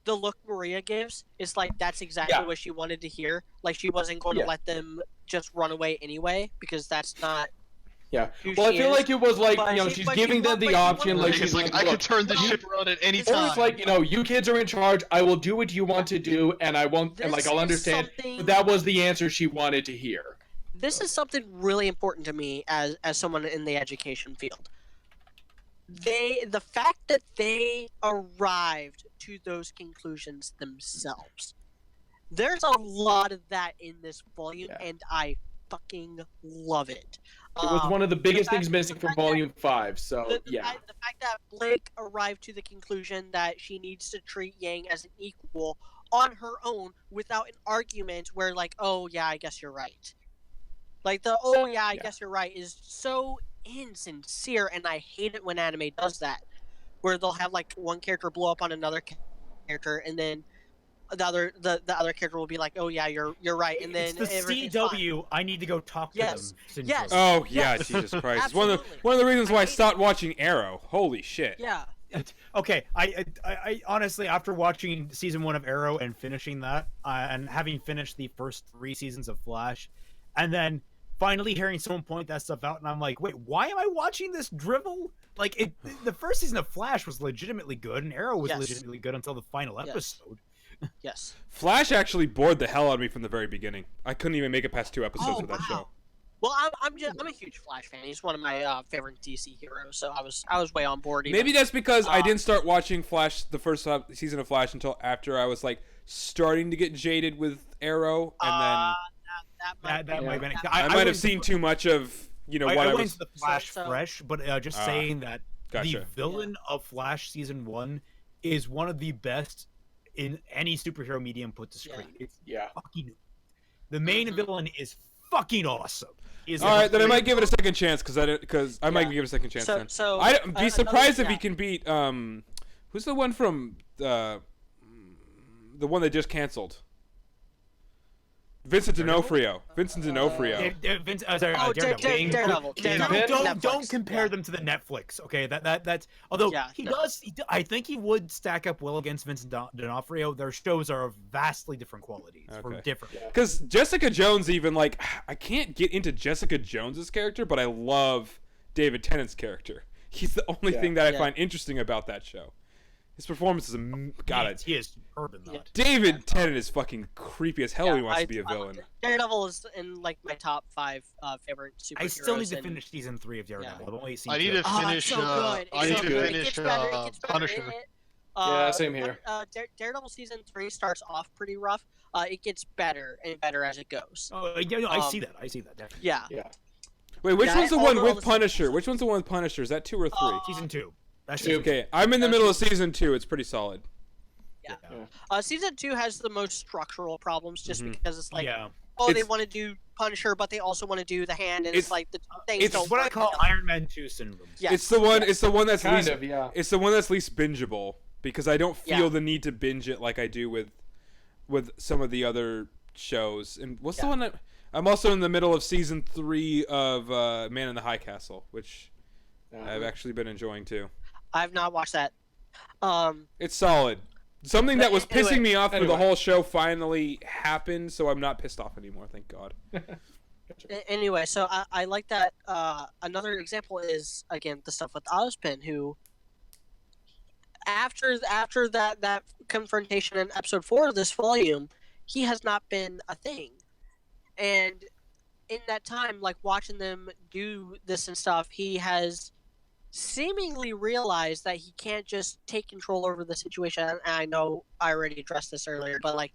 the look Maria gives is like that's exactly what she wanted to hear. Like she wasn't going to let them just run away anyway because that's not. Yeah. Well, I feel like it was like she's giving them the option. Like she's like, I can turn this ship around at any time. It's like you kids are in charge. I will do what you want to do, and I won't. And like I'll understand. But that was the answer she wanted to hear. This is something really important to me as someone in the education field. The fact that they arrived to those conclusions themselves. There's a lot of that in this volume, and I fucking love it. It was one of the biggest things missing from Volume 5, so the fact that Blake arrived to the conclusion that she needs to treat Yang as an equal on her own without an argument where like, oh yeah, I guess you're right. Like I guess you're right is so insincere, and I hate it when anime does that. Where they'll have like one character blow up on another character, and then the other character will be like, "Oh yeah, you're right," and then it's the CW. I need to go talk to them. Yes. Oh yeah, Jesus Christ! One of the reasons why I stopped watching Arrow. Holy shit. Yeah. Okay, I honestly, after watching season 1 of Arrow and finishing that, and having finished the first 3 seasons of Flash, and then finally hearing someone point that stuff out, and I'm like, wait, why am I watching this drivel? Like, the first season of Flash was legitimately good, and Arrow was legitimately good until the final episode. Yes. Flash actually bored the hell out of me from the very beginning. I couldn't even make it past 2 episodes of that show. Well, I'm a huge Flash fan. He's one of my favorite DC heroes, so I was way on board. Even. Maybe that's because I didn't start watching Flash, the first season of Flash, until after I was like starting to get jaded with Arrow, and then that might have been. I might have seen too much of what I went was. to the Flash fresh, but just saying that gotcha. The villain of Flash season 1 is one of the best in any superhero medium put to screen. It's fucking. The main villain is fucking awesome. All right, then I might give it a second chance because I might give it a second chance. So I'd be surprised if he can beat who's the one from the one they just canceled? Vincent D'Onofrio. Daredevil. Don't compare them to the Netflix. Okay, that's although he does. I think he would stack up well against Vincent D'Onofrio. Their shows are of vastly different qualities. For different. Because Jessica Jones, even like I can't get into Jessica Jones's character, but I love David Tennant's character. He's the only thing that I find interesting about that show. His performance is he is superb in that. David Tennant is fucking creepy as hell. He wants to be a villain. Daredevil is in like my top 5 favorite superheroes. I still need to finish season 3 of Daredevil. I've only seen I need to finish. I need to finish Punisher. Same here. Daredevil season 3 starts off pretty rough. It gets better and better as it goes. Oh, yeah, no, I see that. Definitely. Yeah. Wait, which one's the one with Punisher? Which one's the one with Punisher? Is that 2 or 3? Season 2. That's okay. I'm in the middle of season 2. It's pretty solid. Yeah. Season 2 has the most structural problems just because it's like, they want to do Punisher, but they also want to do the Hand, and it's like the things it's don't. What I call Iron Man 2 syndrome. Yes. It's the one. It's the one that's kind least. Of, yeah. It's the one that's least bingeable because I don't feel the need to binge it like I do with some of the other shows. And what's the one that I'm also in the middle of season 3 of Man in the High Castle, which I've actually been enjoying too. I've not watched that. It's solid. Something that was pissing me off for the Anyway. whole show finally happened, so I'm not pissed off anymore. Thank God. Anyway, so I like that. Another example is again the stuff with Ozpin, who after that confrontation in episode 4 of this volume, he has not been a thing, and in that time, like watching them do this and stuff, he has seemingly realized that he can't just take control over the situation. And I know I already addressed this earlier, but like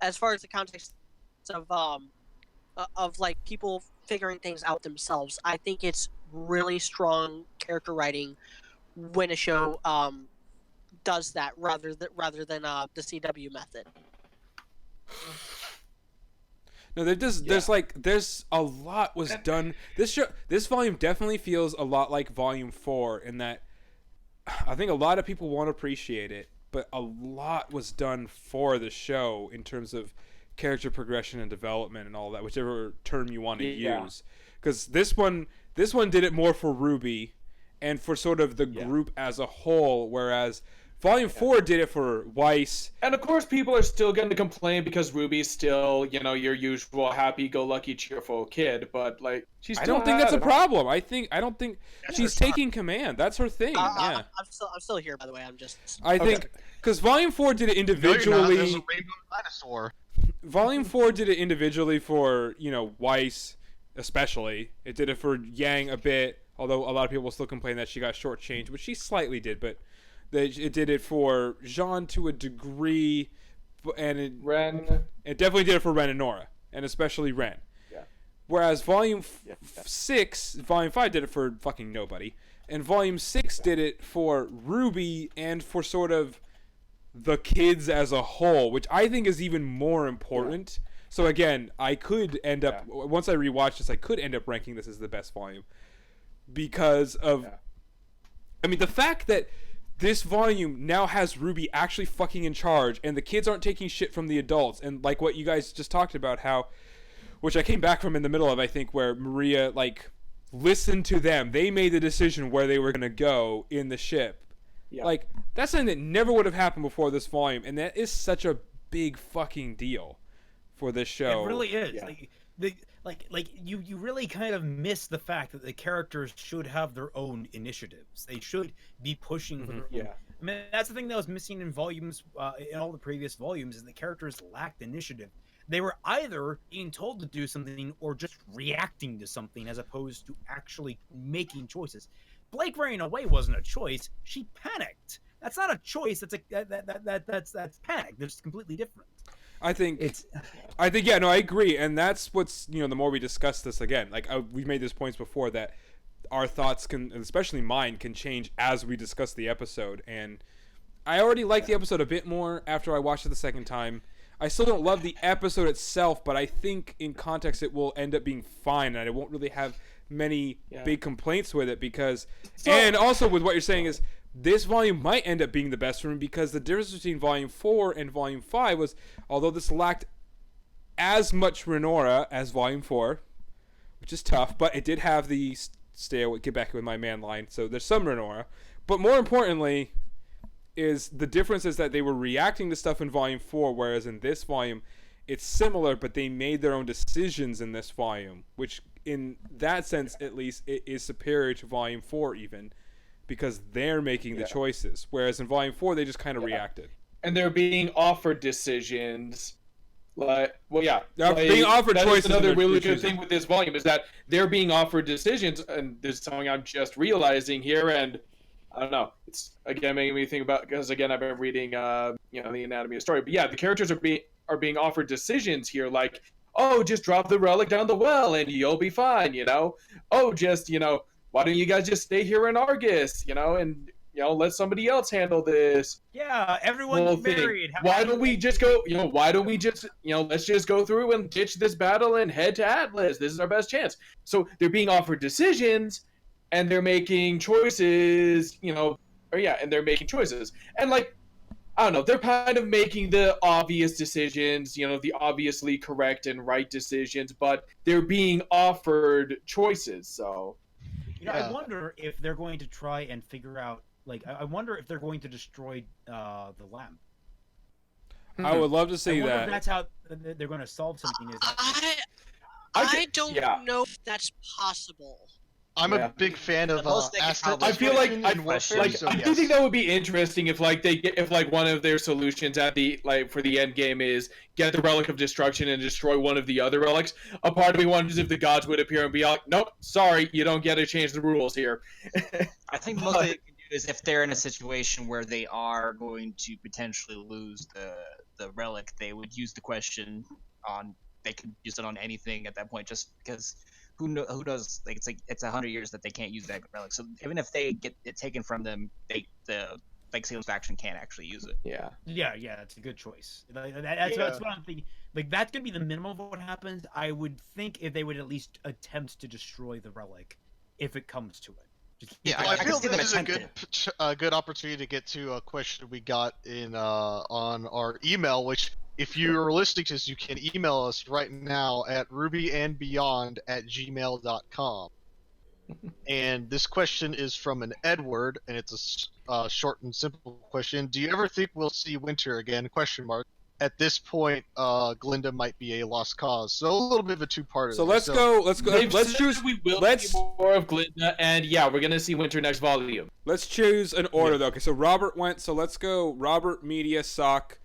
as far as the context of like people figuring things out themselves, I think it's really strong character writing when a show does that rather than the CW method. No, there's a lot was done. This volume definitely feels a lot like volume 4 in that I think a lot of people won't appreciate it, but a lot was done for the show in terms of character progression and development and all that, whichever term you want to use. Because this one did it more for RWBY and for sort of the group as a whole, whereas Volume 4 did it for Weiss. And of course, people are still going to complain because Ruby's still, your usual happy-go-lucky, cheerful kid. But like, she's. I don't think that's a problem. I don't think she's taking command. That's her thing. I'm still here, by the way. I'm just. I think because Volume 4 did it individually. No, there's a rainbow dinosaur. Volume 4 did it individually for Weiss, especially. It did it for Yang a bit, although a lot of people will still complain that she got shortchanged, which she slightly did, but. It did it for Jean to a degree, and it definitely did it for Ren and Nora, and especially Ren. Yeah. Whereas Volume 6, Volume 5 did it for fucking nobody, and Volume 6 did it for RWBY and for sort of the kids as a whole, which I think is even more important. Yeah. So again, I could end up, once I rewatch this, I could end up ranking this as the best volume. Because of, I mean, the fact that this volume now has RWBY actually fucking in charge, and the kids aren't taking shit from the adults, and like what you guys just talked about, how, which I came back from in the middle of, I think, where Maria, like, listened to them. They made the decision where they were going to go in the ship. Like, that's something that never would have happened before this volume, and that is such a big fucking deal for this show. It really is. Yeah. Like you really kind of miss the fact that the characters should have their own initiatives. They should be pushing for their own. Yeah. I mean, that's the thing that was missing in volumes, in all the previous volumes, is the characters lacked initiative. They were either being told to do something or just reacting to something, as opposed to actually making choices. Blake running away wasn't a choice. She panicked. That's not a choice. That's that's panic. That's completely different. I think yeah, no, I agree, and that's what's, the more we discuss this again, like we've made these points before, that our thoughts can, and especially mine, can change as we discuss the episode. And I already liked the episode a bit more after I watched it the second time. I still don't love the episode itself, but I think in context it will end up being fine, and I won't really have many big complaints with it, because and also with what you're saying is this volume might end up being the best for me, because the difference between volume 4 and volume 5 was, although this lacked as much Renora as volume 4, which is tough, but it did have the get back with my man line, so there's some Renora. But more importantly is the difference is that they were reacting to stuff in volume 4, whereas in this volume it's similar, but they made their own decisions in this volume, which in that sense at least it is superior to volume 4 even, because they're making the choices, whereas in volume 4 they just kind of reacted, and they're being offered decisions. Being offered choices. That's another really good thing with this volume, is that they're being offered decisions, and there's something I'm just realizing here, and I don't know, it's again making me think about, because again I've been reading the Anatomy of Story, but yeah, the characters are being offered decisions here, like, oh, just drop the relic down the well and you'll be fine, oh, just why don't you guys just stay here in Argus, and let somebody else handle this. Yeah, everyone's married. Why don't we just go, let's just go through and ditch this battle and head to Atlas. This is our best chance. So they're being offered decisions, and they're making choices, and they're making choices. And, like, I don't know, they're kind of making the obvious decisions, the obviously correct and right decisions, but they're being offered choices, so... I wonder if they're going to try and figure out, I wonder if they're going to destroy the lamp. I would love to see I wonder that. if that's how they're going to solve something. Is that I don't know if that's possible. I'm a big fan of asset. I feel like I do think that would be interesting if one of their solutions at the for the end game is get the Relic of Destruction and destroy one of the other relics. A part of me wonders if the gods would appear and be like, nope, sorry, you don't get to change the rules here. I think most they can do is if they're in a situation where they are going to potentially lose the relic, they would use the question on. They could use it on anything at that point, just because. Who knows? It's 100 years that they can't use that relic. So even if they get it taken from them, the Salem's faction can't actually use it. Yeah, that's a good choice. That's what I'm thinking. Like, that's gonna be the minimum of what happens. I would think if they would at least attempt to destroy the relic, if it comes to it. I feel this is a good opportunity to get to a question we got in on our email, which. If you're listening to this, you can email us right now at rubyandbeyond@gmail.com. And this question is from an Edward, and it's a short and simple question. Do you ever think we'll see Winter again? At this point, Glinda might be a lost cause. So a little bit of a two-parter. So let's go. Let's choose. We will see more of Glinda, and we're gonna see Winter next volume. Let's choose an order though. Okay, so Robert went. So let's go. Robert, Media, Sock,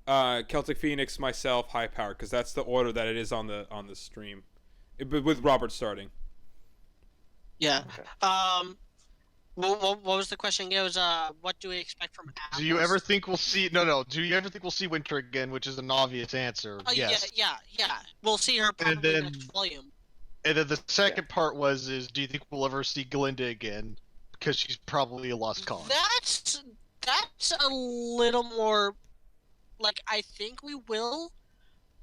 Celtic Phoenix, myself, High Power, because that's the order that it is on the stream, with Robert starting. Yeah. Okay. What was the question? It was, what do we expect from Atlas? Do you ever think we'll see... No. Do you ever think we'll see Winter again, which is an obvious answer? Oh, yes. Yeah. We'll see her probably next volume. And then the second part was, do you think we'll ever see Glinda again? Because she's probably a lost cause. That's a little more... I think we will,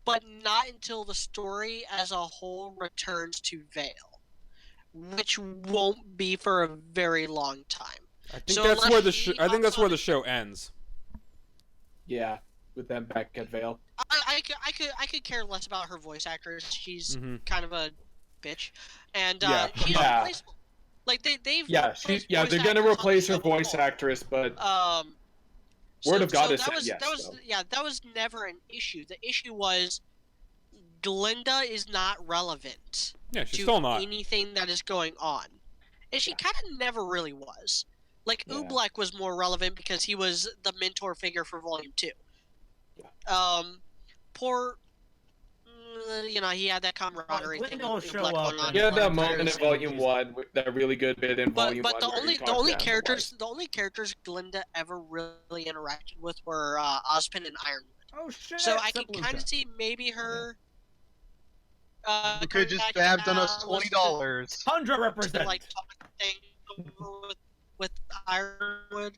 but not until the story as a whole returns to Vale. Which won't be for a very long time. I think that's where the show ends. Yeah, with them back at Vale. I could care less about her voice actress. She's kind of a bitch, and she's replaceable. Like they've Yeah, they're gonna replace her voice actress, but Word of God is said yes. That was never an issue. The issue was Glinda is not relevant Yeah, she's to still not. anything that is going on, and she kind of never really was. Like Yeah. Oobleck was more relevant because he was the mentor figure for Volume 2. Yeah. Poor, he had that camaraderie thing. Glinda will with show Oobleck up going on You had for that entire moment in series. Volume 1, that really good bit in Volume 1. But the where he only talked down to the only characters Glinda ever really interacted with were Ozpin and Ironwood. Oh shit! So I can except kind of Luca. see maybe her. You could just have done us $20. Tundra To represent. like talk things over with Ironwood,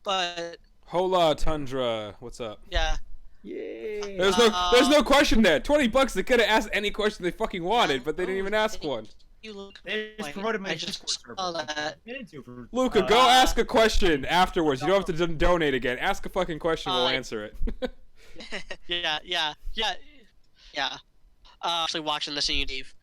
but Hola, Tundra. What's up? yeah. Yay. There's no question there. $20. They could have asked any question they fucking wanted, but they didn't even ask one. You look. They just like, promoted my I just Discord saw server. that. Luca, go ask a question afterwards. You don't have to donate again. Ask a fucking question. We'll answer it. Yeah. Actually watching this in Eve.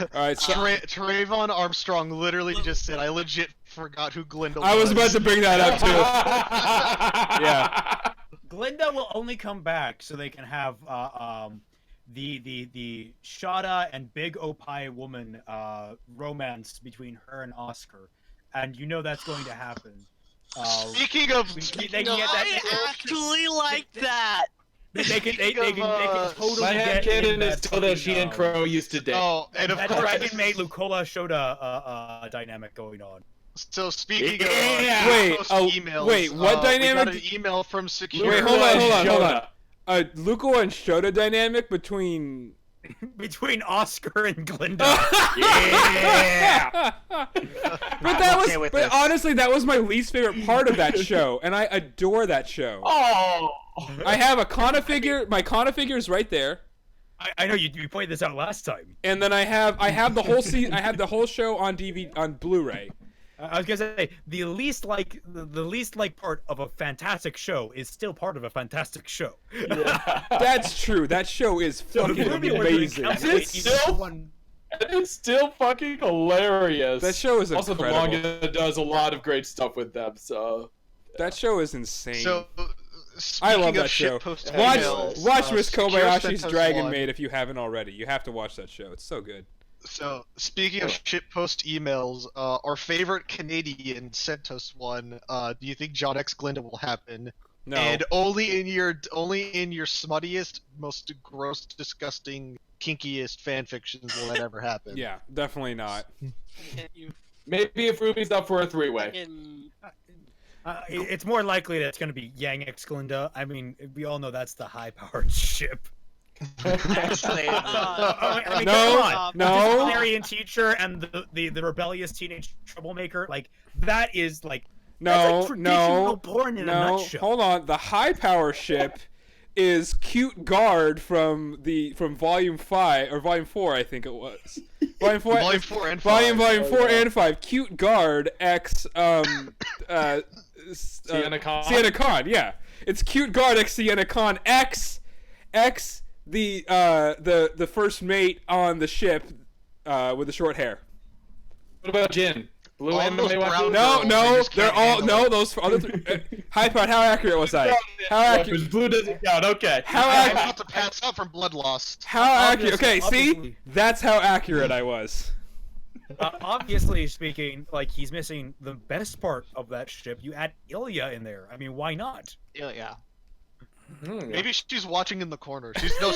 All right. So Trayvon Armstrong literally just said, "I legit forgot who Glinda was." I was about to bring that up too. Yeah. Glinda will only come back so they can have the Shada and Big Opie woman romance between her and Oscar, and you know that's going to happen. Speaking of, I actually like that. They can totally My get headcanon in is that still that she and fucking, Crow used to date. oh, and of that course, Dragon Maid Lucola showed a dynamic going on. so speaking Yeah. of Wait, emails, wait, what We dynamic? got an email from security. Wait, hold on. Shota. Luca and Shota dynamic between. Between Oscar and Glinda. Yeah. But that I'm was. okay with But this. honestly, that was my least favorite part of that show, and I adore that show. Oh. I have a Kana figure. My Kana figure is right there, I know you pointed this out last time. and then I have the whole I have the whole show on DVD on Blu-ray. I was gonna say the least like part of a fantastic show is still part of a fantastic show. That's true. That show is fucking amazing. It's still fucking hilarious. That show is also incredible. the manga does a lot of great stuff with them. So That show is insane. So, I love speaking of that show. shitpost Watch emails, Miss Secure Kobayashi's sent us Dragon one. Maid if you haven't already. You have to watch that show. It's so good. So, speaking of shitpost emails, our favorite Canadian sent us one. Do you think John X Glinda will happen? No. And only in your smuttiest, most gross, disgusting, kinkiest fan fictions will that ever happen. Yeah, definitely not. You maybe if Ruby's up for a three-way. fucking- It's more likely that it's gonna be Yang X Glinda. I mean, we all know that's the high-powered ship. Actually, I mean, No, come on. no. The disciplinarian teacher and the rebellious teenage troublemaker, like that is like that's like traditional porn in a nutshell. Hold on. The high power ship is Cute Guard from Volume 5 or Volume 4, I think it was. Volume 4. Volume 4 and 5. Volume 4 and 5. Cute Guard X Sienna Khan. Sienna Khan, yeah. It's Cute Guard X Sienna Khan X the first mate on the ship with the short hair. What about Jin? Blue All anime those waifu? brown No, girls, no, they just they're can't all handle it. those other high powered. How accurate was I? How accurate? Blue doesn't count. Okay. How I'm accurate? about to pass out from blood loss. How accurate? Okay, see, Obviously. that's how accurate I was. Obviously speaking, like he's missing the best part of that ship. You add Ilya in there. I mean, why not? yeah. Maybe she's watching in the corner. She's the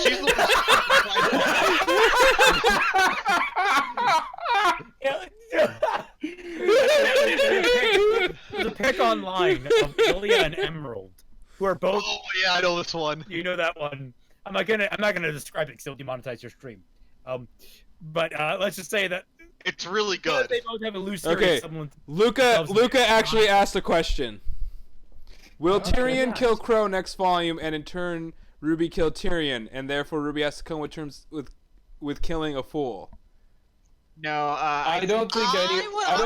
There's a pic online of Ilya and Emerald, who are both. Oh yeah, I know this one. You know that one. I'm not gonna describe it. 'Cause it'll demonetize your stream. But let's just say that It's really good. they both have a loose Okay. someone. Luca actually asked a question. Will Tyrion yes. kill Crow next volume, and in turn, Ruby kill Tyrion, and therefore Ruby has to come with terms with killing a fool? No, I don't think any. I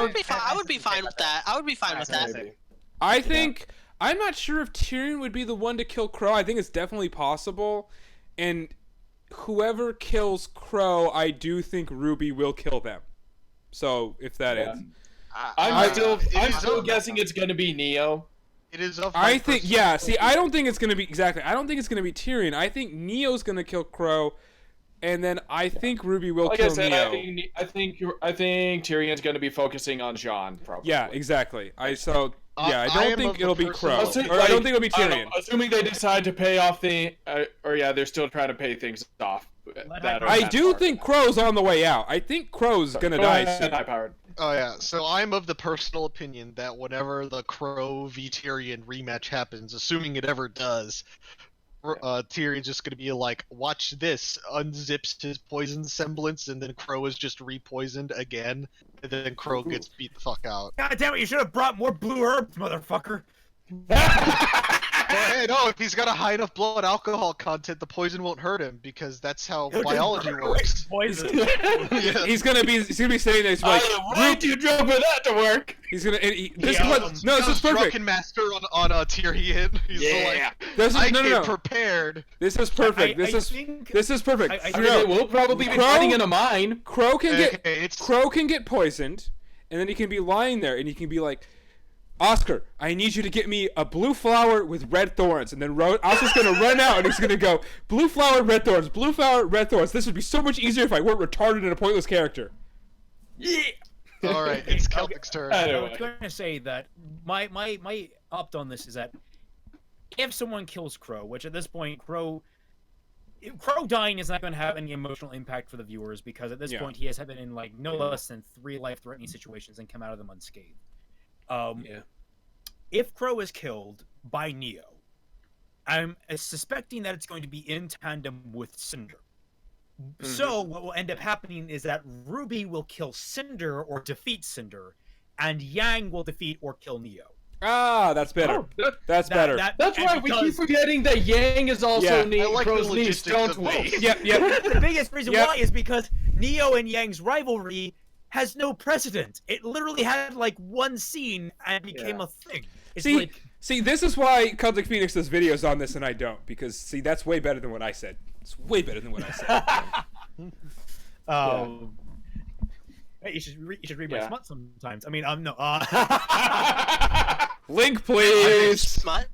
would be fine with that. I would be fine with that. Maybe. I think I'm not sure if Tyrion would be the one to kill Crow. I think it's definitely possible, and whoever kills Crow, I do think Ruby will kill them. So if that is, I'm It is still of- guessing it's gonna be Neo. It is of. I my think personal See, I don't think it's gonna be exactly. I don't think it's gonna be Tyrion. I think Neo's gonna kill Crow, and then I think Ruby will Like kill I said, Neo. I think Tyrion's gonna be focusing on Jean, probably. Yeah, exactly. I don't I am think of the it'll be personal- Crow, or I don't think it'll be I don't Tyrion. know, assuming they decide to pay off the, or yeah, they're still trying to pay things off. I do think Crow's on the way out. I think Crow's gonna die soon. High powered. Oh yeah, so I'm of the personal opinion that whenever the Crow v Tyrion rematch happens, assuming it ever does, Tyrion's just gonna be like, "Watch this!" Unzips his poison semblance, and then Crow is just re-poisoned again, and then Crow gets beat the fuck out. God damn it! You should have brought more blue herbs, motherfucker. Well, hey, no, if he's got a high enough blood alcohol content, the poison won't hurt him because that's how biology works. Poison. Yeah. He's gonna be sitting there. He's like, Why do you drove for that to work? he's gonna. This Yeah. is this is perfect. Drunken master on Tyrion. He's like, This is I no, came no, no. This This is perfect. I This think- is perfect. I mean, they will probably be Crow- fighting in a mine. Crow can get it's Crow can get poisoned, and then he can be lying there, and he can be like, Oscar, I need you to get me a blue flower with red thorns. And then Oscar's going to run out and he's going to go, blue flower, red thorns, blue flower, red thorns. This would be so much easier if I weren't retarded and a pointless character. Yeah. all right. It's Celtic's turn. Okay. I was going to say that my opt on this is that if someone kills Crow, which at this point Crow dying is not going to have any emotional impact for the viewers because at this Yeah. point he has been in like no less than 3 life-threatening situations and come out of them unscathed. Yeah. If Crow is killed by Neo, I'm suspecting that it's going to be in tandem with Cinder. So what will end up happening is that Ruby will kill Cinder or defeat Cinder, and Yang will defeat or kill Neo. Ah, that's better. Oh, That's better. that's and right. We keep because- forgetting that Yang is also Yeah. I like the Crow's niece, logistics don't of we? this. Yep, yep. The biggest reason Yep. why is because Neo and Yang's rivalry has no precedent. It literally had like one scene and became a thing. It's See, like see, this is why Celtic Phoenix does videos on this and I don't. Because, see, that's way better than what I said. It's way better than what I said. hey, you should read my Yeah. smut sometimes. I mean, no. Link, please. Smut.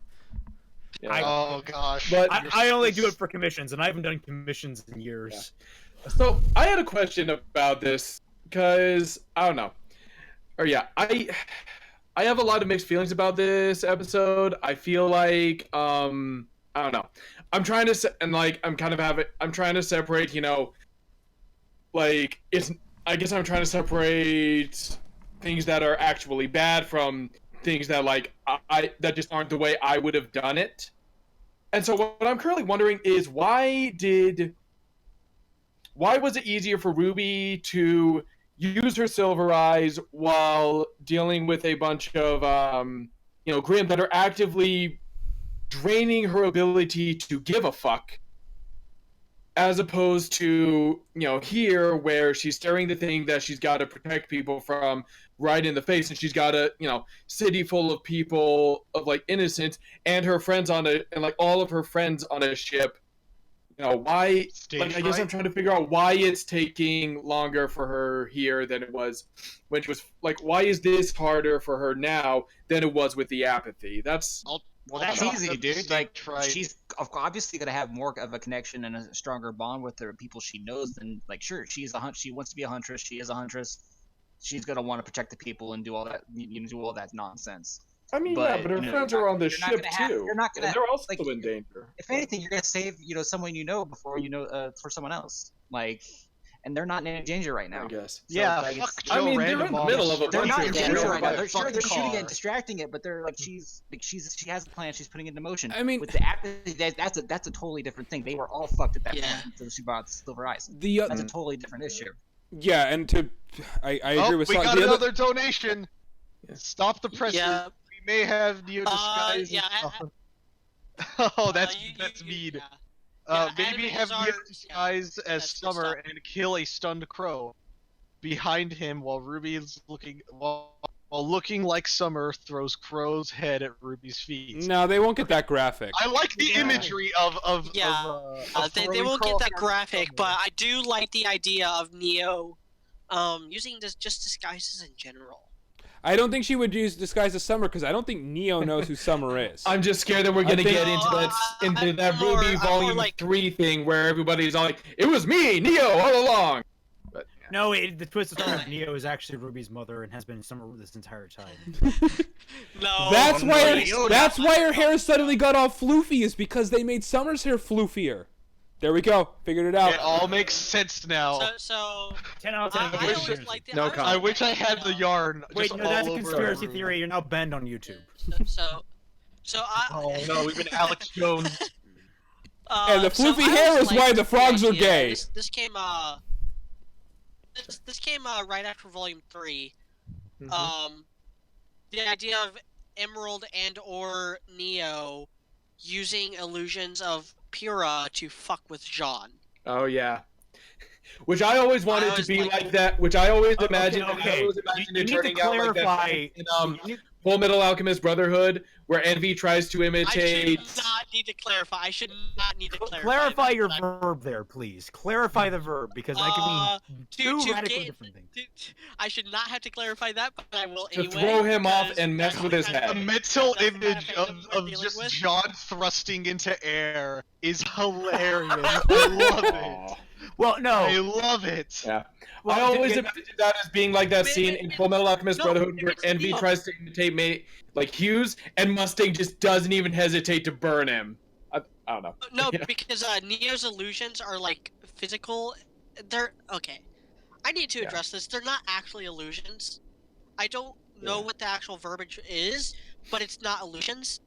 Yeah. Oh gosh. But I only do it for commissions, and I haven't done commissions in years. so I had a question about this because I don't know, or yeah, I have a lot of mixed feelings about this episode. I feel like I don't know. I'm trying to I'm trying to separate. You know, like I guess I'm trying to separate things that are actually bad from things that like I that just aren't the way I would have done it. And so what I'm currently wondering is why was it easier for Ruby to use her silver eyes while dealing with a bunch of Grimm that are actively draining her ability to give a fuck, as opposed to here where she's staring the thing that she's got to protect people from right in the face, and she's got a city full of people of like innocents and her friends and like all of her friends on a ship. Why? Stage I guess I'm fright? trying to figure out why it's taking longer for her here than it was when she was like. Why is this harder for her now than it was with the apathy? That's Well, that's I'll easy, have dude. stage Like, fright. she's obviously gonna have more of a connection and a stronger bond with the people she knows than like. Sure, she's a hunt. She wants to be a huntress. She is a huntress. She's gonna want to protect the people and do all that. Do all that nonsense. I mean, But, yeah, but her you know, friends you're are not- on the you're not ship gonna have- too. you're not gonna- and they're also like, in danger. If anything, you're gonna save someone before for someone else. Like, and they're not in danger right now. I guess. So, Yeah, like, fuck it's- Joe I mean, they're Random in the on middle of a They're bunch not of in danger danger by right now. a They're sure fucking they're shooting car. and distracting it, but they're like she has a plan. She's putting it into motion. I mean- with the apathy, that's a totally different thing. They were all fucked at that Yeah. point until she brought the silver eyes. The That's a totally different issue. yeah, and I agree with we Sly. got The other- another donation. Stop the presses. Yeah. We may have Neo disguise. yeah, Oh, that's you- mean. yeah. Yeah, Maybe animes have are- Neo disguise as that's good Summer stuff. and kill a stunned Crow behind him while Ruby is looking like Summer throws Crow's head at Ruby's feet. No, they won't get that graphic. I like the imagery of Yeah. of They throwing won't Crow get that at graphic, Summer. but I do like the idea of Neo using this just disguises in general. I don't think she would use disguise as Summer because I don't think Neo knows who Summer is. I'm just scared that we're gonna get into that I'm more- RWBY I'm more Volume like- 3 thing where everybody's all like, "It was me, Neo, all along." But No, the twist of Neo is actually Ruby's mother and has been Summer this entire time. No. That's why no, that's why her hair suddenly got all floofy is because they made Summer's hair floofier. There we go. Figured it out. It all makes sense now. So 10 out of 10. I always liked it. No I always comment. I liked wish it, I had the yarn. Wait, just no, that's a all over conspiracy everywhere. theory. You're now banned on YouTube. So I. Oh no, we've been Alex Jones. And the so floofy I hair always is why liked the frogs are idea- gay. This came this came right after Volume 3. The idea of Emerald and or Neo using illusions of Pura to fuck with Jean. oh yeah, which I always wanted to always be liked- like that. Which I always imagined. Okay. I always imagined You it need to turning out like clarify. that in Full Metal Alchemist Brotherhood, where Envy tries to I imitate. should not need to clarify. I should not need to clarify. Clarify that, your but I'm- verb there, please. Clarify the verb because I can mean two to radically get- different things. I should not have to clarify that, but I will To anyway. throw him off because and mess that's with the his kind of- head. The mental That's the kind of image fandom we're of dealing just with. John thrusting into air is hilarious. I love it. Aw. Well, no. I love it. Yeah. Well, I always did- imagined that as being like that scene in Full Metal Alchemist No, Brotherhood where it's- Envy no. tries to imitate like Hughes, and Mustang just doesn't even hesitate to burn him. I don't know. No, Yeah. because Neo's illusions are like physical. They're okay. I need to Yeah. address this. They're not actually illusions. I don't know Yeah. what the actual verbiage is, but it's not illusions.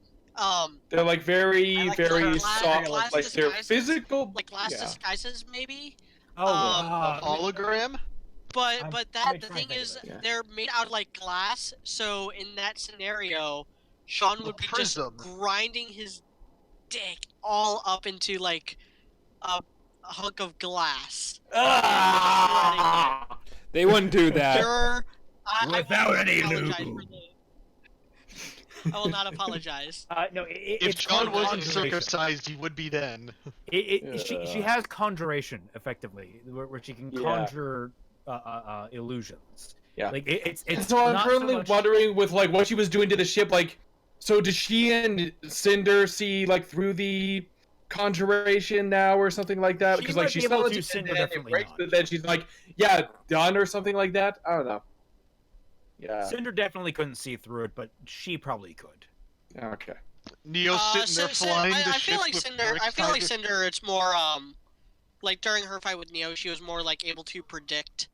They're like very, I like very glass- soft, glass like they're disguises, physical. like glass yeah. disguises, maybe. Oh, Hologram? But I'm but probably that the trying thing to think is, of it. Yeah. they're made out of like glass. So in that scenario, Sean would be just prism. grinding his dick all up into like a hunk of glass. Ah! They wouldn't do that. Sure, I Without will any apologize lube. for I will not apologize. no. If It's John wasn't conjuration. circumcised, he would be then. She has conjuration effectively, where she can Yeah. conjure illusions. Yeah. Like it's. So I'm not currently much- wondering with like what she was doing to the ship, like, so does she and Cinder see like through the conjuration now or something like that? She Because might like she be able sells to, it and Cinder then it definitely breaks, not. but then she's like, yeah, done or something like that. I don't know. Yeah. Cinder definitely couldn't see through it, but she probably could. Okay. Neo sitting there flying the I ship feel like with Cinder. bricks I feel like tied to- Cinder. It's more like during her fight with Neo, she was more like able to predict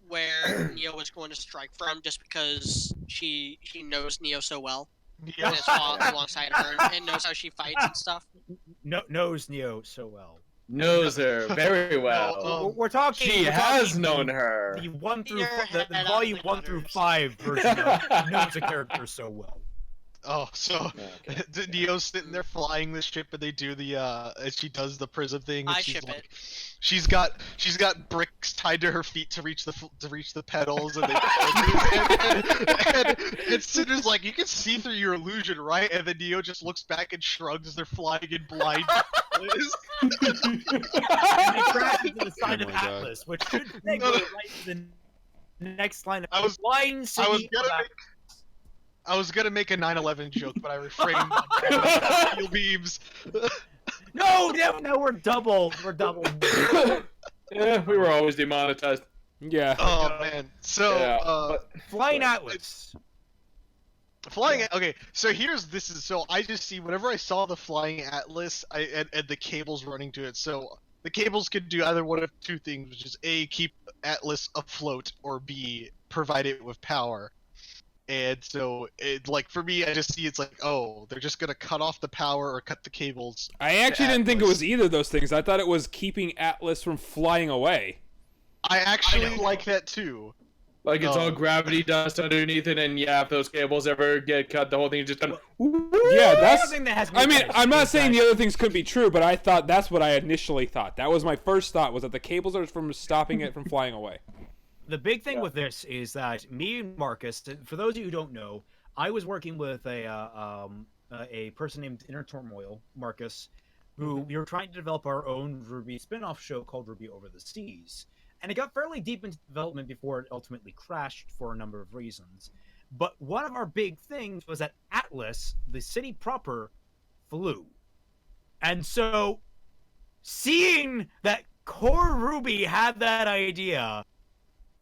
where Neo was going to strike from, just because she knows Neo so well Yeah. and is alongside her and knows how she fights and stuff. Knows Neo so well. Knows her very well. No, We're talking. She we're has talking known her. The one through Your the head volume on the 1 through waters. 5 version of knows a character so well. Oh, so Okay. Neo's sitting there flying the ship, and they do the and she does the prism thing. And I she's ship like, it. she's got bricks tied to her feet to reach the pedals, and and Cinder's like, you can see through your illusion, right? And then Neo just looks back and shrugs as they're flying in blind. And they crash into the sign Oh of my God. Atlas, which should segue right to the next line of I was- flying I was city gonna of make, I was gonna make a 9/11 joke, but I refrained. Steel beams. No, we're double. Yeah, we were always demonetized. Yeah. Oh man. So Yeah, but- Flying Atlas. flying. Okay, so so I just see whenever I saw the flying Atlas, and the cables running to it. So the cables could do either one of two things, which is A, keep Atlas afloat, or B, provide it with power. And so, like for me, I just see it's like, oh, they're just gonna cut off the power or cut the cables. I actually didn't think it Atlas. was either of those things. I thought it was keeping Atlas from flying away. I actually like that too. Like it's Oh. all gravity dust underneath it, and yeah, if those cables ever get cut, the whole thing is just done. Yeah, that's. Something that has I mean, I'm not saying the other. other things couldn't be true, but I thought that's what I initially thought. That was my first thought, was that the cables are from stopping it from flying away. The big thing with this is that me and Marcus, for those of you who don't know, I was working with a person named Inner Turmoil, Marcus, who we were trying to develop our own RWBY spin-off show called RWBY Over the Seas. and it got fairly deep into development before it ultimately crashed for a number of reasons. But one of our big things was that Atlas, the city proper, flew. And so, seeing that Core RWBY had that idea,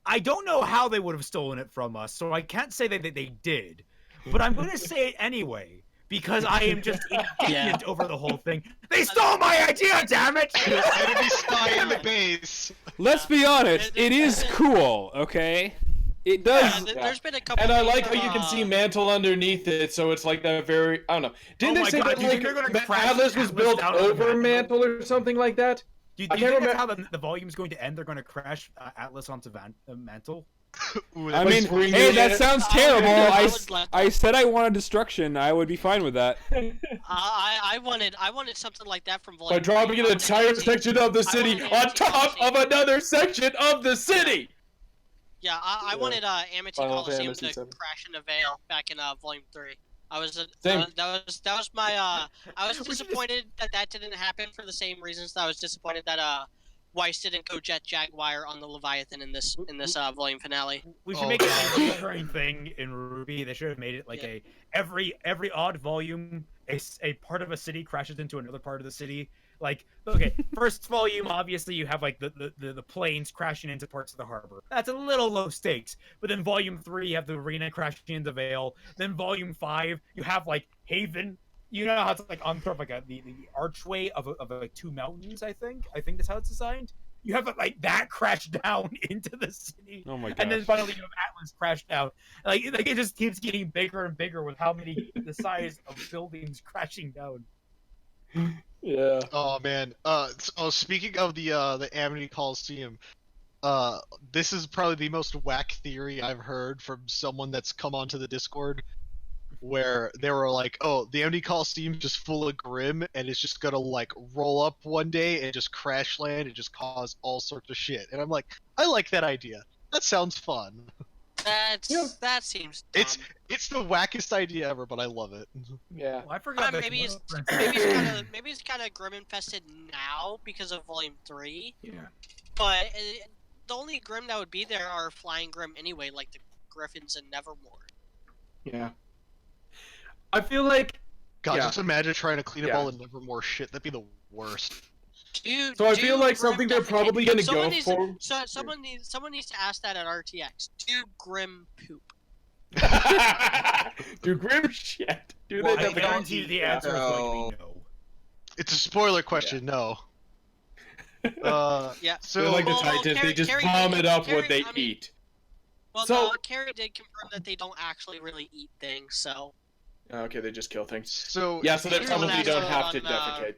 I don't know how they would have stolen it from us, so I can't say that they did. But I'm going to say it anyway, because I am just indignant over the whole thing. They stole my idea, damn it! Enemy spy in the base. Let's be honest, it is cool, okay? It does. Yeah, there's been a couple. And I like things, how you can see Mantle underneath it, so it's like that very. I don't know. Didn't Oh they my say God, that you think they're gonna like crash Atlas was Atlas built down on over Mantle? Mantle or something like that? Do you I think can't that's how remember. the volume's going to end? They're going to crash Atlas onto Mantle? Ooh, I that mean, was bring hey, it that in. sounds I terrible. would like I said I wanted destruction. I would be fine with that. I wanted something like that from By Volume. dropping 3. an I wanted entire anti- section of the I city wanted on top anti-Coliseum. of another section of the city! Yeah, I Yeah. wanted Amity Final Coliseum Fantasy to 7. crash into Vale back in Volume 3. I was Same. that was my I was We should just- disappointed that didn't happen for the same reasons that I was disappointed that Weiss didn't go Jet Jaguar on the Leviathan in this volume finale. We should Oh, make it God. a recurring thing in RWBY. They should have made it like Yeah. every odd volume, a part of a city crashes into another part of the city. Like, okay, first volume, obviously you have like the planes crashing into parts of the harbor. That's a little low stakes. But then volume 3, you have the arena crashing into Vale. Then volume 5, you have like Haven. You know how it's like on top of like the archway of like 2 mountains. I think that's how it's designed. You have like that crash down into the city. Oh my god. And then finally you have Atlas crash down. Like it just keeps getting bigger and bigger with how many the size of buildings crashing down. Yeah. Oh man. Speaking of the Amity Coliseum, this is probably the most whack theory I've heard from someone that's come onto the Discord, where they were like, "Oh, the Amity Coliseum just full of Grim, and it's just gonna like roll up one day and just crash land and just cause all sorts of shit." And I'm like, I like that idea. That sounds fun. That seems dumb. It's the wackest idea ever, but I love it. Yeah. Well, I forgot that maybe it's kind of Grim infested now because of Volume 3. Yeah. But the only Grim that would be there are Flying Grim anyway, like the Griffins in Nevermore. Yeah. I feel like. God, Yeah. just imagine trying to clean up Yeah. all the Nevermore shit. That'd be the worst. So I feel like something they're probably gonna go for. Someone needs to ask that at RTX. Do Grim poop? Do Grim shit. Do Well, they I definitely- guarantee you the answer is No. likely no. It's a spoiler question, no. Yeah. So They're like the Well, Titans, they just Carrie vomit did- up Carrie- what they I mean- eat. Well, So- no, Carrie did confirm that they don't actually really eat things, so. Okay, they just kill things. So Yeah, so they Here's probably what I don't saw have to on, defecate.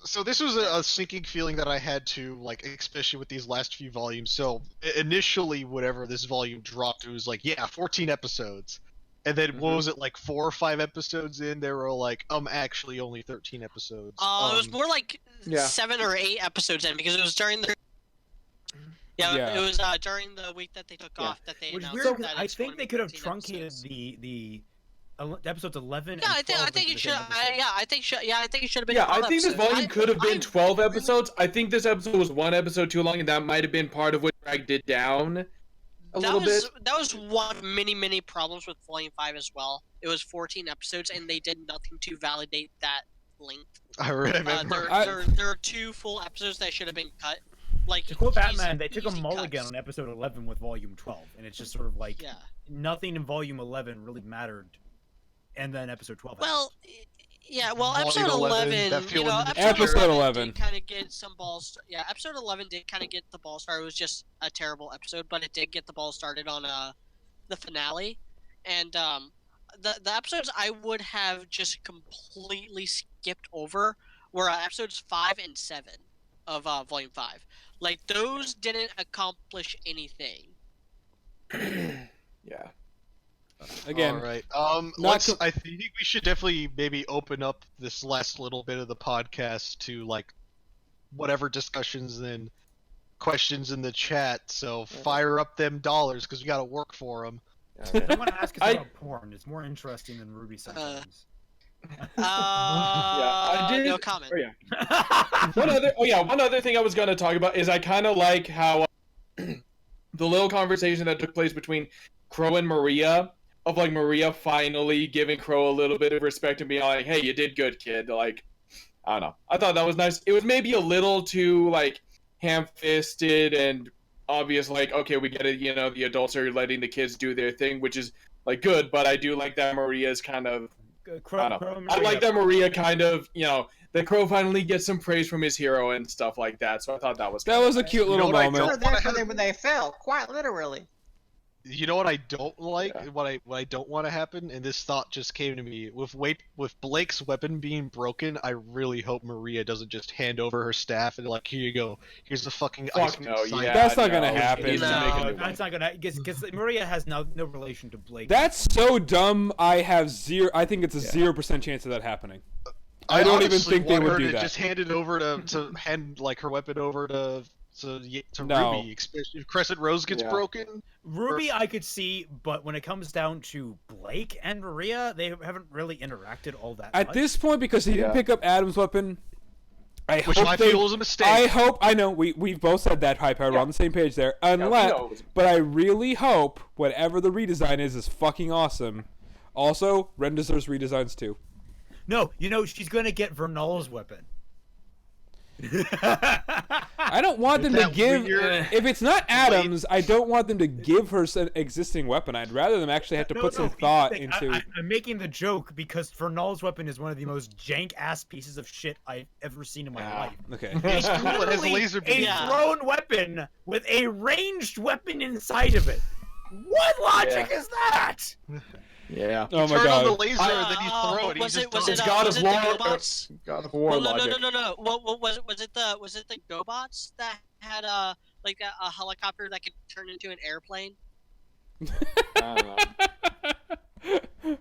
So this was a sinking feeling that I had to, like, especially with these last few volumes. So initially, whatever this volume dropped, it was like, yeah, 14 episodes. And then what was it, like 4 or 5 episodes in? They were like, actually only 13 episodes. It was more like yeah. 7 or 8 episodes in because it was during the. Yeah, Yeah. it was during the week that they took Yeah. off that they Which is announced weird because that I it's think going they to be could have 13 truncated episodes. the episodes 11 Yeah, and 12 I think into it the should. same episode. I think it should have been. Yeah, 12 I think this episodes. volume could have been I 12 really- episodes. I think this episode was 1 episode too long, and that might have been part of what dragged it down a little bit. That was one of many problems with Volume 5 as well. It was 14 episodes, and they did nothing to validate that length. I remember. There are 2 full episodes that should have been cut. Like To quote easy- Batman, they took a easy mulligan cuts. on episode 11 with volume 12, and it's just sort of like Yeah. nothing in volume 11 really mattered, and then episode 12. Well, yeah. Well, Volume episode 11, 11, that feeling in the Episode future. 11. did kind of get some balls. Yeah, episode 11 did kind of get the ball started. It was just a terrible episode, but it did get the ball started on the finale, and the episodes I would have just completely skipped over were episodes 5 and 7 of Volume 5. Like those didn't accomplish anything. Yeah. Again, All right. not I think we should definitely maybe open up this last little bit of the podcast to like whatever discussions and questions in the chat. So fire up them dollars because we got to work for them. Okay. Someone ask us I- about porn. It's more interesting than Ruby sometimes. I did- No comment. Oh yeah. One other thing I was gonna talk about is I kind of like how the little conversation that took place between Crow and Maria, of like Maria finally giving Crow a little bit of respect and being like, "Hey, you did good, kid." Like, I don't know. I thought that was nice. It was maybe a little too like ham-fisted and obvious. Like, okay, we get it. You know, the adults are letting the kids do their thing, which is like good. But I do like that Maria's kind of. I don't know. I like that Maria kind of, that Crow finally gets some praise from his hero and stuff like that. So I thought that was a cute You know little what I moment. don't- There for them when they fell, quite literally. You know what I don't like? Yeah. What I don't want to happen, and this thought just came to me with Blake's weapon being broken. I really hope Maria doesn't just hand over her staff and like, here you go, here's the fucking ice Fuck no, cream sign." yeah. That's not no, gonna he happen. needs to No, make a new That's one. not gonna because Maria has no relation to Blake. That's so dumb. I think it's a 0% chance of that happening. I don't even honestly think they want would her do to that. Just hand it over to hand like her weapon over to No. Ruby, especially if Crescent Rose gets Yeah. broken. Ruby, I could see, but when it comes down to Blake and Maria, they haven't really interacted all that At much. this point, because he didn't Yeah. pick up Adam's weapon, Which I feel was a mistake. I know, we've both said that, High Power, we're on the same page there. we Unless, know it was- but I really hope whatever the redesign is fucking awesome. Also, Ren deserves redesigns too. No, she's gonna get Vernal's weapon. I don't want them to That give. weird- If it's not Adams, I don't want them to give her an existing weapon. I'd rather them actually have to put some thought into. I'm making the joke because Vernal's weapon is one of the most jank-ass pieces of shit I've ever seen in my Yeah. life. Okay. It's Cool, it has literally laser a beams. Yeah. thrown weapon with a ranged weapon inside of it. What logic is that? Yeah. Oh my Turn on the god. laser and then you throw it. Was He's it just It's was God it of the War. GoBots? God of War Well, logic. no. What was it the GoBots that had like a helicopter that could turn into an airplane? I don't know.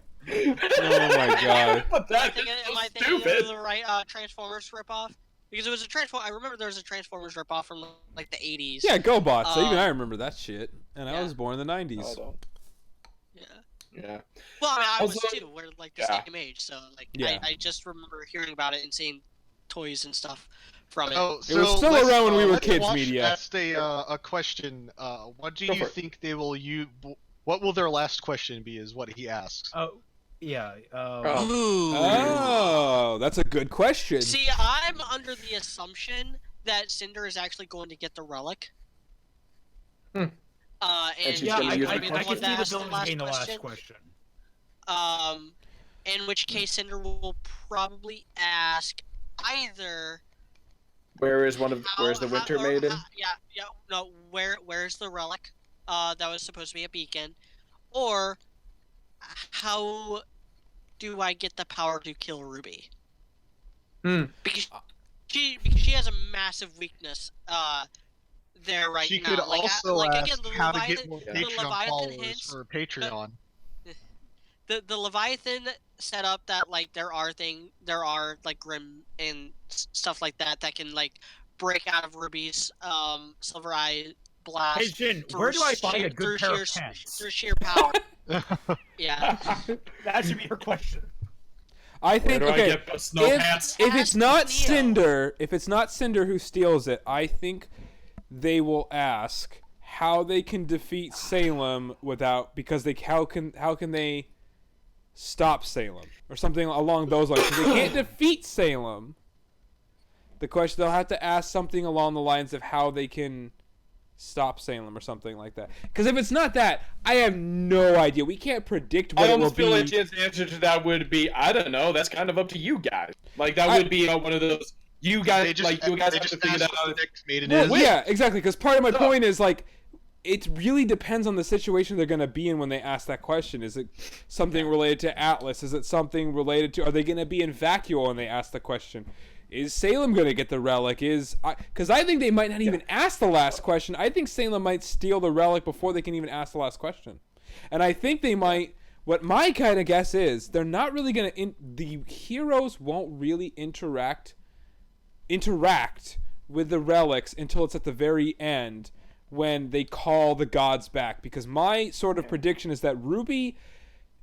Oh my god. But that Am I is so thinking stupid. of the right Transformers ripoff? Because it was a Transform. I remember there was a Transformers ripoff from like the 80s. Yeah, GoBots. Even I Um, remember that shit. And I yeah. was born in the No, I 90s. don't. Yeah. Yeah. Well, I mean, I was Also- too. We're like the Yeah. same age, so like Yeah. I just remember hearing about it and seeing toys and stuff from it. Oh, It was still let's, around when we were let's kids watch media. asked a question. What do Go you for it. think they will use? What will their last question be? Is what he asks. Oh, yeah. Oh. Ooh. Oh, that's a good question. See, I'm under the assumption that Cinder is actually going to get the relic. Hmm. And she's Yeah, gonna I, use I, the I one can see that the asked villains getting the last question. In which case Cinder will probably ask either Where's the Winter Maiden? where's the relic that was supposed to be a beacon, or how do I get the power to kill Ruby? Hmm. Because she has a massive weakness there right She now. could Like, also like ask again, the how to Leviathan, get more the Patreon Leviathan followers hints- for Patreon. the Leviathan set up that like there are like Grim and stuff like that can like break out of Ruby's Silver Eye blast. Hey, Jin, through where do I find a sheer- good through pair sheer, of pants? through sheer power? Yeah. That should be your question. I Where think do I okay. get those snow pants? If it's Ask not Neo. Cinder who steals it, I think they will ask how they can defeat Salem because how can they stop Salem or something along those lines. 'Cause they can't defeat Salem. The question they'll have to ask something along the lines of how they can stop Salem or something like that. Because if it's not that, I have no idea. We can't predict what I it will almost feel like be. Jin's answer to that would be, I don't know. That's kind of up to you guys. Like that would be one of those. You guys, They just like you guys they have to just figure ask that what out. the next maiden Well, is. yeah, exactly. Because part of my No. point is like, it really depends on the situation they're going to be in when they ask that question. Is it something related to Atlas? Is it something related to? Are they going to be in Vacuole when they ask the question? Is Salem going to get the relic? Because I think they might not even ask the last question. I think Salem might steal the relic before they can even ask the last question. And I think they might. What my kind of guess is, they're not really going to. The heroes won't really interact with the relics until it's at the very end when they call the gods back. Because my sort of prediction is that RWBY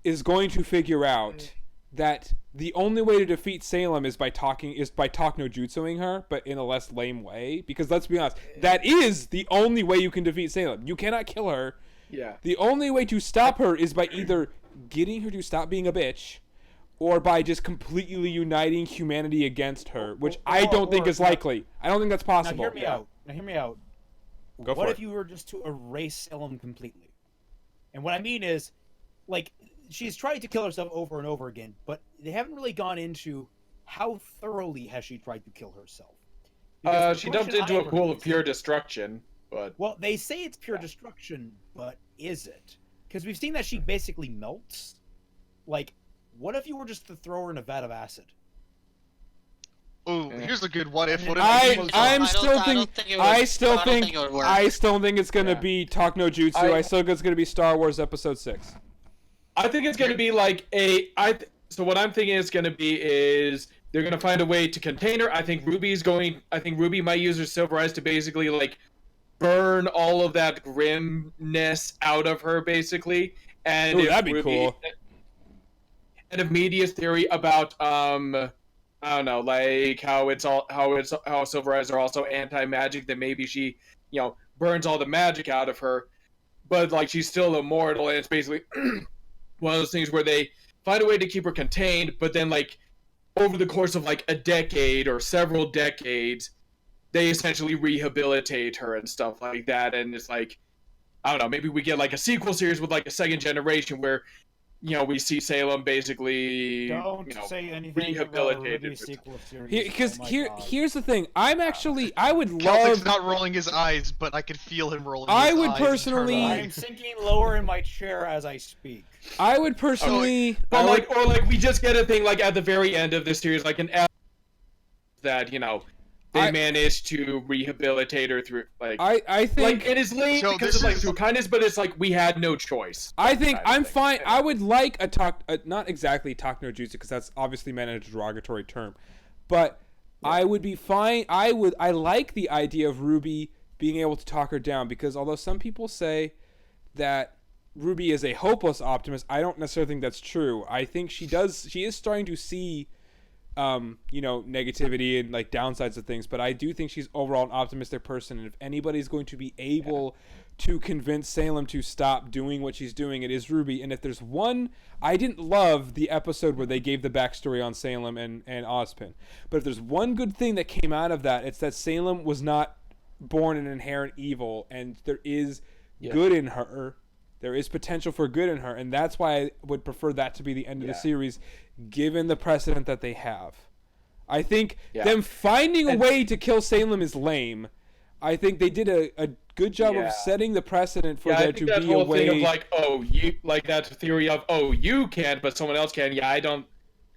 is going to figure out that the only way to defeat Salem is by talk no jutsuing her, but in a less lame way. Because let's be honest, that is the only way you can defeat Salem. You cannot kill her. Yeah. The only way to stop her is by either getting her to stop being a bitch, or by just completely uniting humanity against her, which I don't think is likely. I don't think that's possible. Now hear me out. Go for what it. if you were just to erase Salem completely? And what I mean is, like, she's tried to kill herself over and over again, but they haven't really gone into how thoroughly has she tried to kill herself. She dumped into a pool of pure destruction, but... Well, they say it's pure destruction, but is it? Because we've seen that she basically melts. Like, what if you were just to throw her in a vat of acid? Oh, here's a good what if. What if I still think it's gonna Yeah. be Talk No Jutsu. I still think it's gonna be Star Wars Episode 6. I think it's going to be like so what I'm thinking it's going to be is they're going to find a way to contain her. I think RWBY might use her silver eyes to basically like burn all of that grimness out of her basically. And Ooh, that'd be cool. And of media's theory about I don't know, like how silver eyes are also anti-magic, that maybe she, burns all the magic out of her, but like she's still immortal, and it's basically one of those things where they find a way to keep her contained, but then like over the course of like a decade or several decades, they essentially rehabilitate her and stuff like that. And it's like, I don't know, maybe we get like a sequel series with like a second generation where, we see Salem basically say anything rehabilitated. about sequel series. Because God. here's the thing. I would Celtic's love. not rolling his eyes, but I can feel him rolling I his would eyes personally- I internally. am sinking lower in my chair as I speak. I would personally. Or like we just get a thing like at the very end of this series, like an that they managed to rehabilitate her through like I think like it is lame So because this it's like is- through kindness, but it's like we had no choice. I think kind of I'm thing. fine. I would like not exactly Talk No Jutsu, because that's obviously meant in a derogatory term, but I would be fine. I like the idea of RWBY being able to talk her down, because although some people say that RWBY is a hopeless optimist, I don't necessarily think that's true. I think she is starting to see negativity and like downsides of things, but I do think she's overall an optimistic person, and if anybody's going to be able to convince Salem to stop doing what she's doing, it is RWBY. And if there's one, I didn't love the episode where they gave the backstory on Salem and Ozpin, but if there's one good thing that came out of that, it's that Salem was not born an inherent evil, and there is good in her. There is potential for good in her, and that's why I would prefer that to be the end of the series, given the precedent that they have. I think them finding a way to kill Salem is lame. I think they did a good job of setting the precedent for there to be a way. Thing of like, like that theory of you can, but someone else can. Yeah,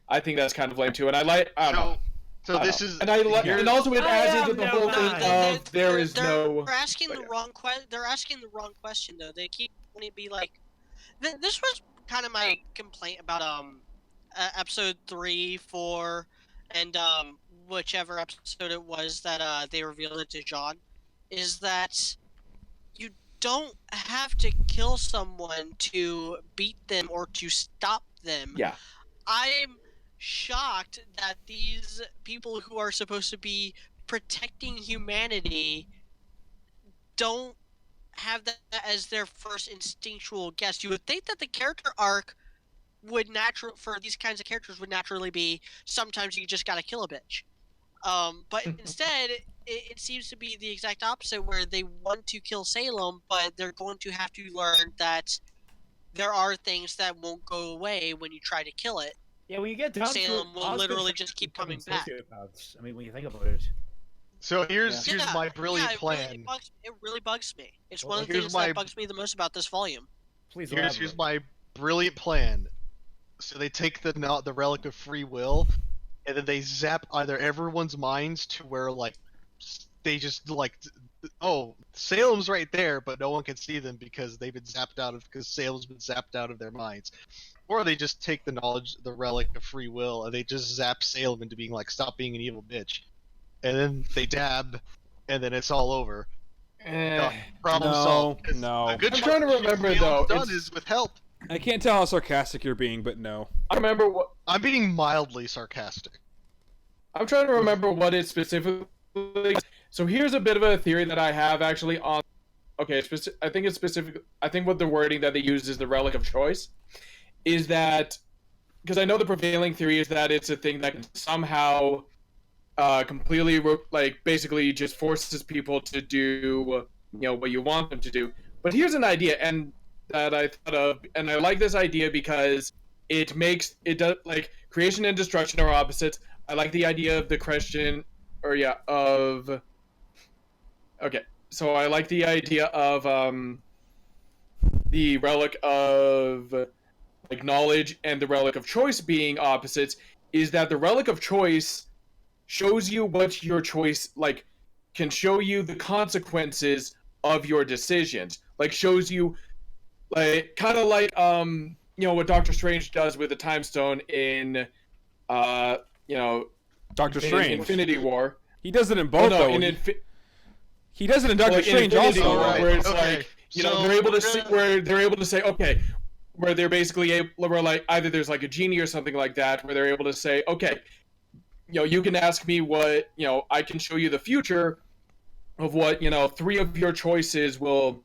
I think that's kind of lame too, and I don't know. So this is and and also it adds into the whole thing of there is no. They're asking the wrong question. They're asking the wrong question though. They keep wanting to be like. This was kind of my complaint about episode 3, 4, and whichever episode it was that they revealed it to John, is that you don't have to kill someone to beat them or to stop them. Yeah. I'm shocked that these people who are supposed to be protecting humanity don't have that as their first instinctual guess. You would think that the character arc would for these kinds of characters would naturally be sometimes you just gotta kill a bitch. But instead, it seems to be the exact opposite, where they want to kill Salem, but they're going to have to learn that there are things that won't go away when you try to kill it. Yeah, when you get down Salem to will literally just keep coming back. Sociopaths. I mean, when you think about it. So here's my brilliant it plan. It really bugs me. It's Well, one of the here's things my- that bugs me the most about this volume. Please Here's elaborate. my brilliant plan. So they take the relic of free will, and then they zap either everyone's minds to where like they just like, oh, Salem's right there, but no one can see them because they've been zapped out of because Salem's been zapped out of their minds. Or they just take the relic of free will, and they just zap Salem into being like, stop being an evil bitch, and then they dab, and then it's all over. Problem solved. 'Cause no. a good I'm chunk trying to of remember, Salem's though, done it's- is with help. I can't tell how sarcastic you're being, but no. I remember what I'm being mildly sarcastic. I'm trying to remember what it specifically. So here's a bit of a theory that I have actually on. Okay, I think it's specific. I think what the wording that they use is the relic of choice. Is that because I know the prevailing theory is that it's a thing that can somehow completely basically just forces people to do what you want them to do. But here's an idea, and that I thought of, and I like this idea because it does like creation and destruction are opposites. I like the idea of the question, okay. So I like the idea of the relic of like knowledge and the relic of choice being opposites. Is that the relic of choice shows you what your choice can show you the consequences of your decisions. Like shows you kind of like what Doctor Strange does with the Time Stone in Doctor Strange. Infinity War. He does it in both though. He does it in Doctor Strange also. War, where it's okay. they're able to see where they're able to say okay, where they're basically able, where like either there's like a genie or something like that, where they're able to say okay, you can ask me what I can show you the future of what 3 of your choices will,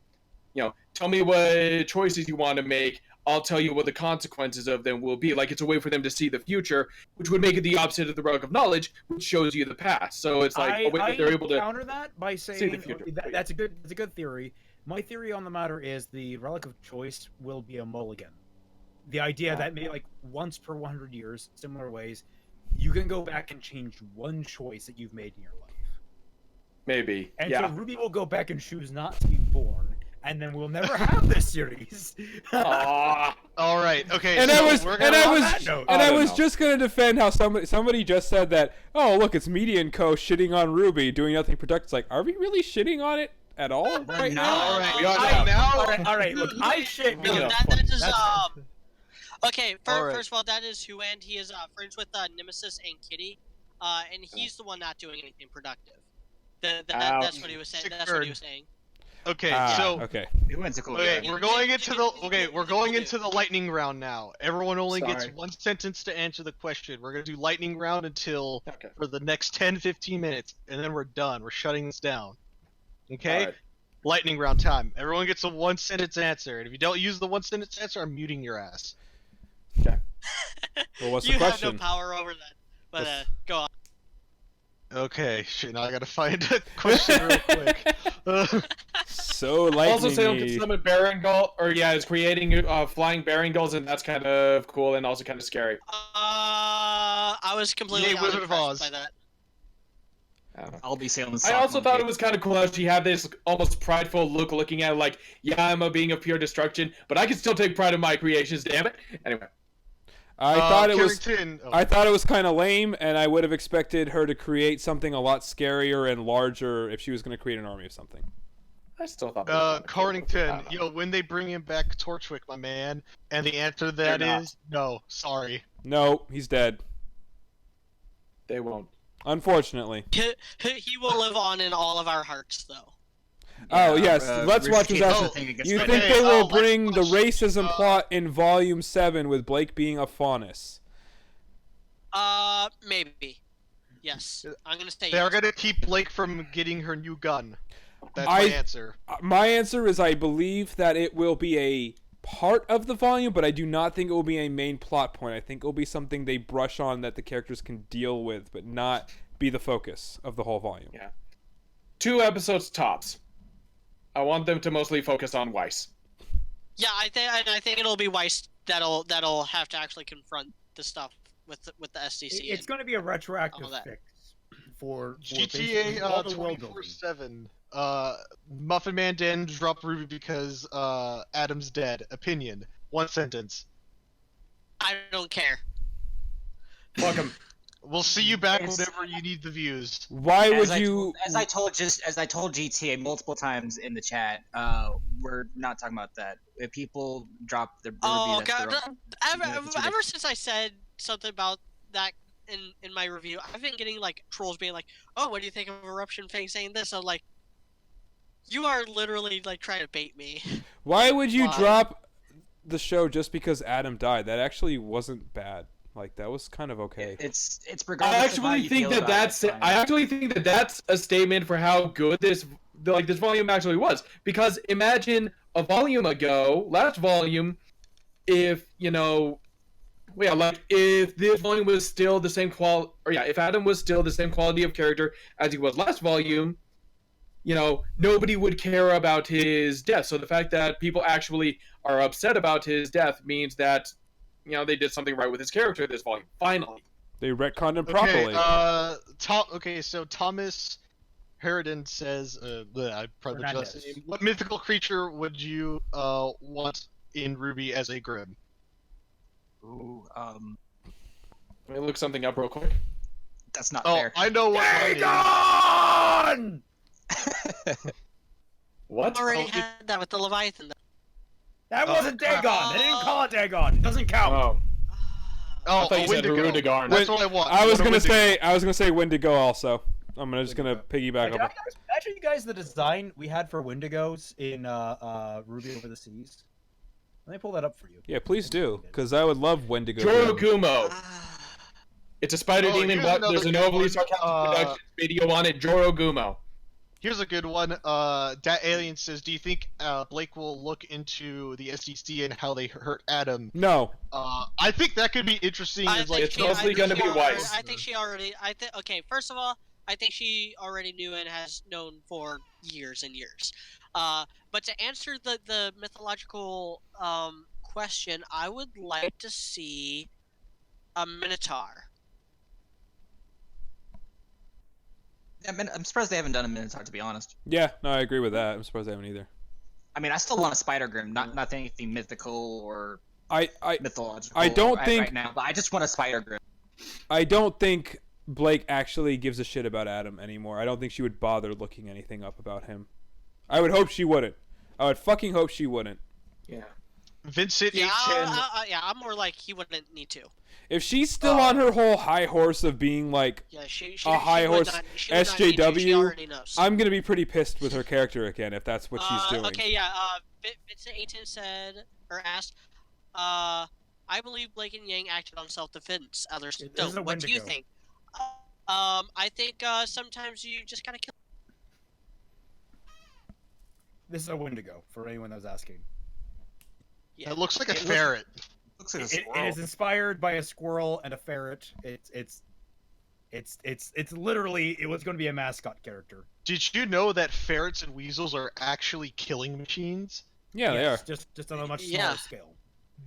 tell me what choices you want to make. I'll tell you what the consequences of them will be. Like it's a way for them to see the future, which would make it the opposite of the relic of knowledge, which shows you the past. So it's like a way that they're able to counter that by saying that's a good theory. My theory on the matter is the relic of choice will be a mulligan. The idea that maybe like once per 100 years, similar ways, you can go back and change one choice that you've made in your life. Maybe. And yeah. so Ruby will go back and choose not to be born, and then we'll never have this series. All right. Okay. And so I was just gonna defend how somebody just said that. Oh, look, it's Media and Co. shitting on RWBY, doing nothing productive. It's like, are we really shitting on it at all right now? All right. We are now. All right. Look, I shit. No, that is okay. Alright. First of all, that is Huand. He is friends with Nemesis and Kitty, and he's the one not doing anything productive. That's what he was saying. That's what he was saying. Okay. Okay. It went to cool. Okay, Yeah. we're going into the lightning round now. Everyone only gets Sorry. one sentence to answer the question. We're gonna do lightning round until Okay. for the next 10-15 minutes, and then we're done. We're shutting this down. Okay? Alright. Lightning round time. Everyone gets a 1-sentence answer, and if you don't use the 1-sentence answer, I'm muting your ass. Well, what's You the have question? no power over that. But go on. Okay, shit. Now I gotta find a question real quick. So lightning. Also, Salem can summon Baron Gull, or is creating flying Baron Gulls, and that's kind of cool and also kind of scary. I was completely Yay, Wizard of unimpressed Oz. by that. I don't know. I'll be sailing. I also thought it was kind of cool how she had this almost prideful look, looking at it like, yeah, I'm a being of pure destruction, but I can still take pride in my creations. Damn it. Anyway. I thought it was. Carrington. Oh. I thought it was kind of lame, and I would have expected her to create something a lot scarier and larger if she was going to create an army of something. I still thought. That was kinda cool. Carrington, when they bring him back Torchwick, my man, and the answer to that They're not. is no. Sorry. No, he's dead. They won't. Unfortunately. He will live on in all of our hearts, though. Oh yes, let's watch his ass. ass. You think they will bring the racism plot in Volume 7 with Blake being a faunus? Maybe. Yes. I'm gonna say They're yes. gonna keep Blake from getting her new gun. That's my answer. My answer is I believe that it will be a part of the volume, but I do not think it will be a main plot point. I think it will be something they brush on that the characters can deal with, but not be the focus of the whole volume. Yeah. 2 episodes tops. I want them to mostly focus on Weiss. Yeah, I think it'll be Weiss that'll have to actually confront the stuff with the SDC. It's going to be a retroactive all that. fix for GTA basically all the world building. 24/7. Muffin Man didn't drop Ruby because Adam's dead. Opinion. 1 sentence. I don't care. Fuck him. We'll see you back whenever you need the views. Why would you? As I told GTA multiple times in the chat, we're not talking about that. If people drop their Oh Ruby, that's god! their own- Ever since I said something about that in my review, I've been getting like trolls being like, "Oh, what do you think of Eruption Fang saying this?" I'm like, "You are literally like trying to bait me." Why would you Why? drop the show just because Adam died. That actually wasn't bad. Like that was kind of okay. It's I regardless of how actually you think feel that about that's it, I actually think that that's a statement for how good this volume actually was. Because imagine a volume ago, last volume, if if this volume was still the same if Adam was still the same quality of character as he was last volume, nobody would care about his death. So the fact that people actually are upset about his death means that, they did something right with his character this volume. Finally. They retconned him Okay, properly. so Thomas Harridan says, I probably butchered his Hernandez. name. What mythical creature would you want in RWBY as a Grim? Ooh, Let me look something up real quick. that's not Oh, fair. I know what mine is. Dagon! What? Already Oh, had that with the Leviathan. That Oh, wasn't crap. Dagon. They didn't call it Dagon. It doesn't count. Oh, Oh, I thought you said Wendigo. Rudigarn. That's what I want. I was want a gonna say Wendigo also. I'm just gonna piggyback Did up. I show you guys the design we had for Wendigos in RWBY Over the Seas? Let me pull that up for you. Yeah, please do, because I would love Wendigo. Jorogumo. Ah. It's a spider Oh, demon, here's but another there's an good overly one. sarcastic production video on it. Jorogumo. Here's a good one. Dat Alien says, do you think Blake will look into the SDC and how they hurt Adam? No, I think that could be interesting. I As, think like, it's mostly gonna be Weiss. I think she already. Okay. First of all, I think she already knew and has known for years and years. But to answer the mythological question, I would like to see a Minotaur. I'm surprised they haven't done a Minotaur, to be honest. yeah, no, I agree with that. I'm surprised I haven't either. I mean, I still want a Spider Grim, not anything mythical or I mythological. I don't right, think- right now, but I just want a Spider Grim. I don't think Blake actually gives a shit about Adam anymore. I don't think she would bother looking anything up about him. I would hope she wouldn't. I would fucking hope she wouldn't. Yeah. Vincent Yeah, 810. yeah. I'm more like he wouldn't need to. If she's still on her whole high horse of being like Yeah, she a high she horse would not, she would not need to. She SJW, already knows. I'm gonna be pretty pissed with her character again if that's what she's doing. Okay, yeah. Vincent Aiton said or asked, I believe Blake and Yang acted on self-defense. Others It don't. is a What do you Wendigo. think? I think sometimes you just gotta kill. This is a Wendigo, for anyone that was asking. Yeah. It looks like a It looks- ferret. Looks like a It squirrel. is inspired by a squirrel and a ferret. It's literally, it was going to be a mascot character. Did you know that ferrets and weasels are actually killing machines? Yeah, they are. Yes, just on a much Yeah. smaller scale.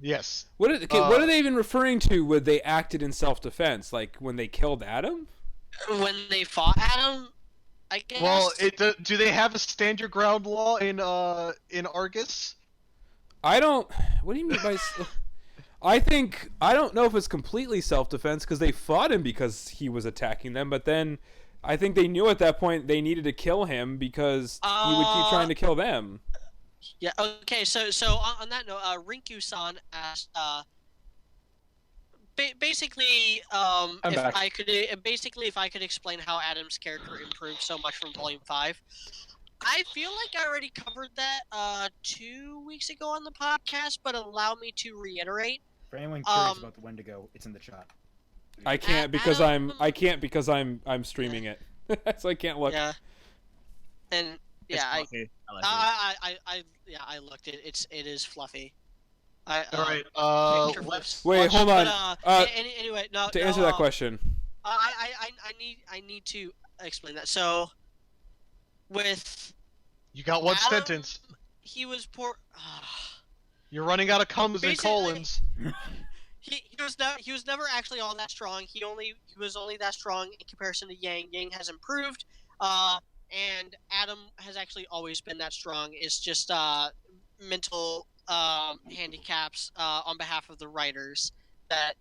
Yes. What are they even referring to when they acted in self-defense? Like when they killed Adam? When they fought Adam, I guess. Well, do they have a stand your ground law in Argus? I don't. What do you mean by? I don't know if it's completely self-defense because they fought him because he was attacking them, but then I think they knew at that point they needed to kill him because he would keep trying to kill them. Yeah. Okay. So on that note, Rinku-san asked, basically, I'm back. if I could explain how Adam's character improved so much from Volume 5. I feel like I already covered that 2 weeks ago on the podcast, but allow me to reiterate. For anyone curious about the Wendigo, it's in the chat. I can't because Adam- I'm streaming it, so I can't look. Yeah. And It's yeah, fluffy. I like it. I looked. It is fluffy. All right. picture Let's Wait, watch- hold on. But, anyway, no. To no, answer that question, I need to explain that. So, with You got one Adam, sentence. he was poor. You're running out of commas and Basically- colons. He was never actually all that strong. He was only that strong in comparison to Yang. Yang has improved, and Adam has actually always been that strong. It's just mental handicaps on behalf of the writers that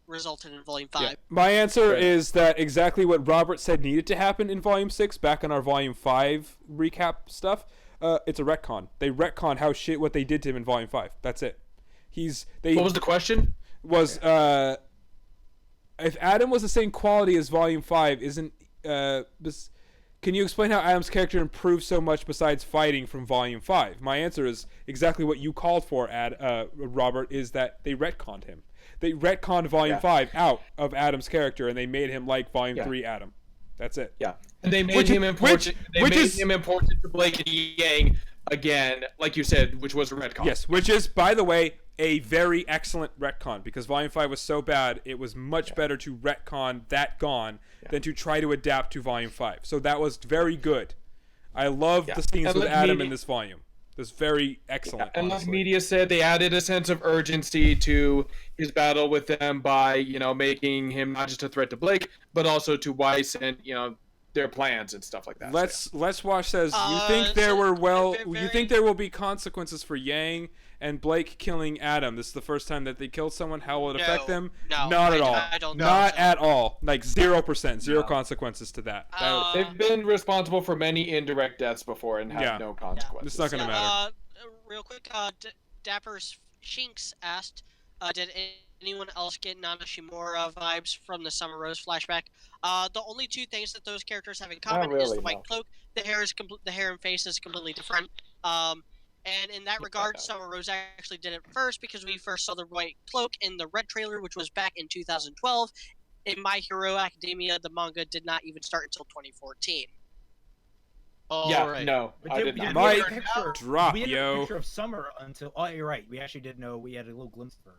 resulted in Volume 5. yeah. My answer Right. is that exactly what Robert said needed to happen in Volume 6 back on our Volume 5 recap stuff. It's a retcon. They retcon what they did to him in Volume 5. That's it. What was the question? If Adam was the same quality as Volume 5, isn't can you explain how Adam's character improved so much besides fighting from Volume 5? My answer is exactly what you called for, Robert, is that they retconned him. They retconned Volume 5 out of Adam's character, and they made him like Volume 3 Adam. That's it. Yeah. And they made him important. They made him important to Blake and Yang again, like you said, which was a retcon. Yes, which is, by the way, a very excellent retcon, because Volume 5 was so bad, it was much better to retcon that gone than to try to adapt to Volume 5. So that was very good. I love the scenes with Adam in this volume. It was very excellent. And like media said, they added a sense of urgency to his battle with them by, you know, making him not just a threat to Blake, but also to Weiss and, you know, their plans and stuff like that. Let's Wash says, you think there you think there will be consequences for Yang and Blake killing Adam? This is the first time that they killed someone. How will it affect them? No, not at all. I don't not think so. at all. Like 0%, zero consequences to that. They've been responsible for many indirect deaths before and have no consequences. It's not gonna matter. Real quick, Dapper Shinks asked, did anyone else get Nana Shimura vibes from the Summer Rose flashback? The only two things that those characters have in common is the white cloak. The hair and face is completely different. And in that regard, Summer Rose actually did it first because we first saw the white cloak in the Red trailer, which was back in 2012. In My Hero Academia, the manga did not even start until 2014. Right. No, I did not. Mic drop, we had yo. a picture of Summer until. Oh, you're right. We actually did know. We had a little glimpse of her.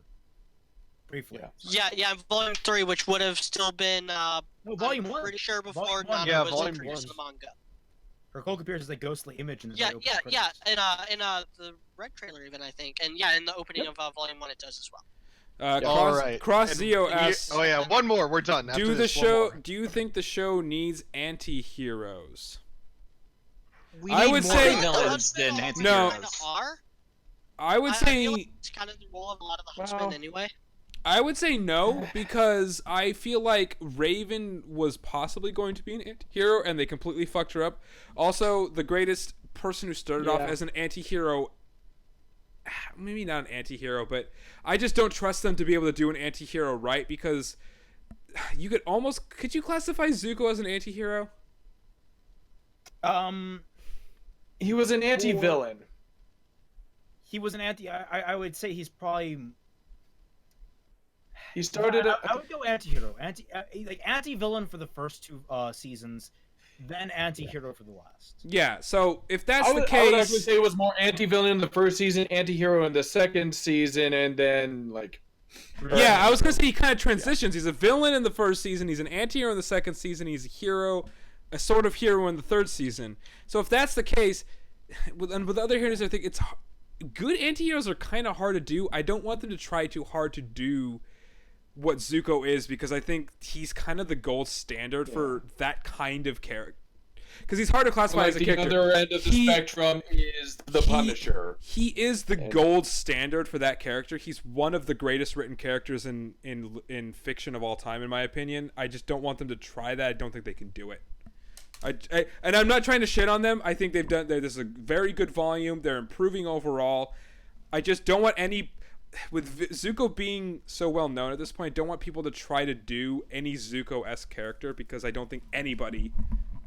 Briefly. Yeah, Volume 3, which would have still been. No, Volume 1. Pretty sure before Volume Nana was Volume introduced 1. in the manga. Her cloak appears as a ghostly image in the Yeah. credits. In the Red trailer, even I think, and in the opening of Volume 1, it does as well. Cross Zeo asks. Oh yeah, one more. We're done. After Do the this, one show? more. Do you think the show needs anti-heroes? We I need would more say- villains than No. anti-heroes. I would I say. feel like it's kind of the role of a lot of the Huntsmen anyway. I would say no, because I feel like Raven was possibly going to be an anti-hero, and they completely fucked her up. Also, the greatest person who started off as an anti-hero, maybe not an anti-hero, but I just don't trust them to be able to do an anti-hero right, because you could you classify Zuko as an anti-hero? He was an anti-villain. He was an anti. I would say he's probably. He started. I would go anti-hero, anti-villain for the first two seasons, then anti-hero for the last. Yeah. So if that's I would the actually case, say it was more anti-villain in the first season, anti-hero in the second season, and then yeah, I was gonna say he kind of transitions. He's a villain in the first season. He's an anti-hero in the second season. He's a hero, a sort of hero in the third season. So if that's the case, with other heroes, I think it's good. Anti-heroes are kind of hard to do. I don't want them to try too hard to do what Zuko is, because I think he's kind of the gold standard for that kind of character. Because he's hard to classify as a character. The other end of the spectrum is the Punisher. He is the gold standard for that character. He's one of the greatest written characters in fiction of all time, in my opinion. I just don't want them to try that. I don't think they can do it. And I'm not trying to shit on them. I think they've done. This is a very good volume. They're improving overall. I just don't want any. With Zuko being so well known at this point, I don't want people to try to do any Zuko-esque character, because I don't think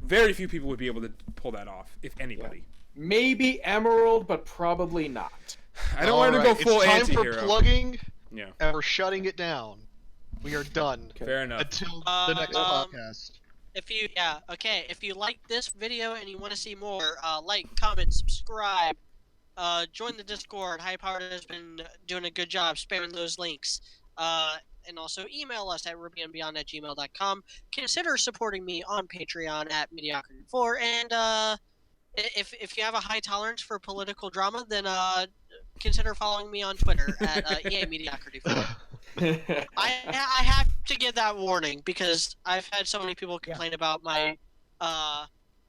very few people would be able to pull that off, if anybody. Maybe Emerald, but probably not. I don't want to go full It's time anti-hero. for plugging, Yeah. and we're shutting it down. We are done. Fair enough. Until the next podcast. If you like this video and you want to see more, like, comment, subscribe, join the Discord. High Powered has been doing a good job spamming those links. And also email us at rubyandbeyond@gmail.com. Consider supporting me on Patreon at Mediocrity4. And if you have a high tolerance for political drama, then consider following me on Twitter at Mediocrity4. I have to give that warning because I've had so many people complain about my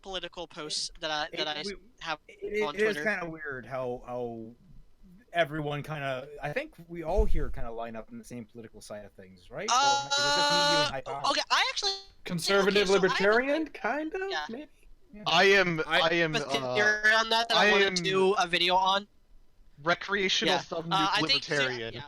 political posts that I have on Twitter. It is kind of weird how everyone kind of. I think we all here kind of line up in the same political side of things, right? Or is it just me, you, and High Power? Okay, I actually Conservative, so libertarian, kind of, Yeah. maybe. Yeah. I am. But you're on that I I wanted am- to do a video on. Recreational Yeah. thumb I nuke think libertarian. yeah.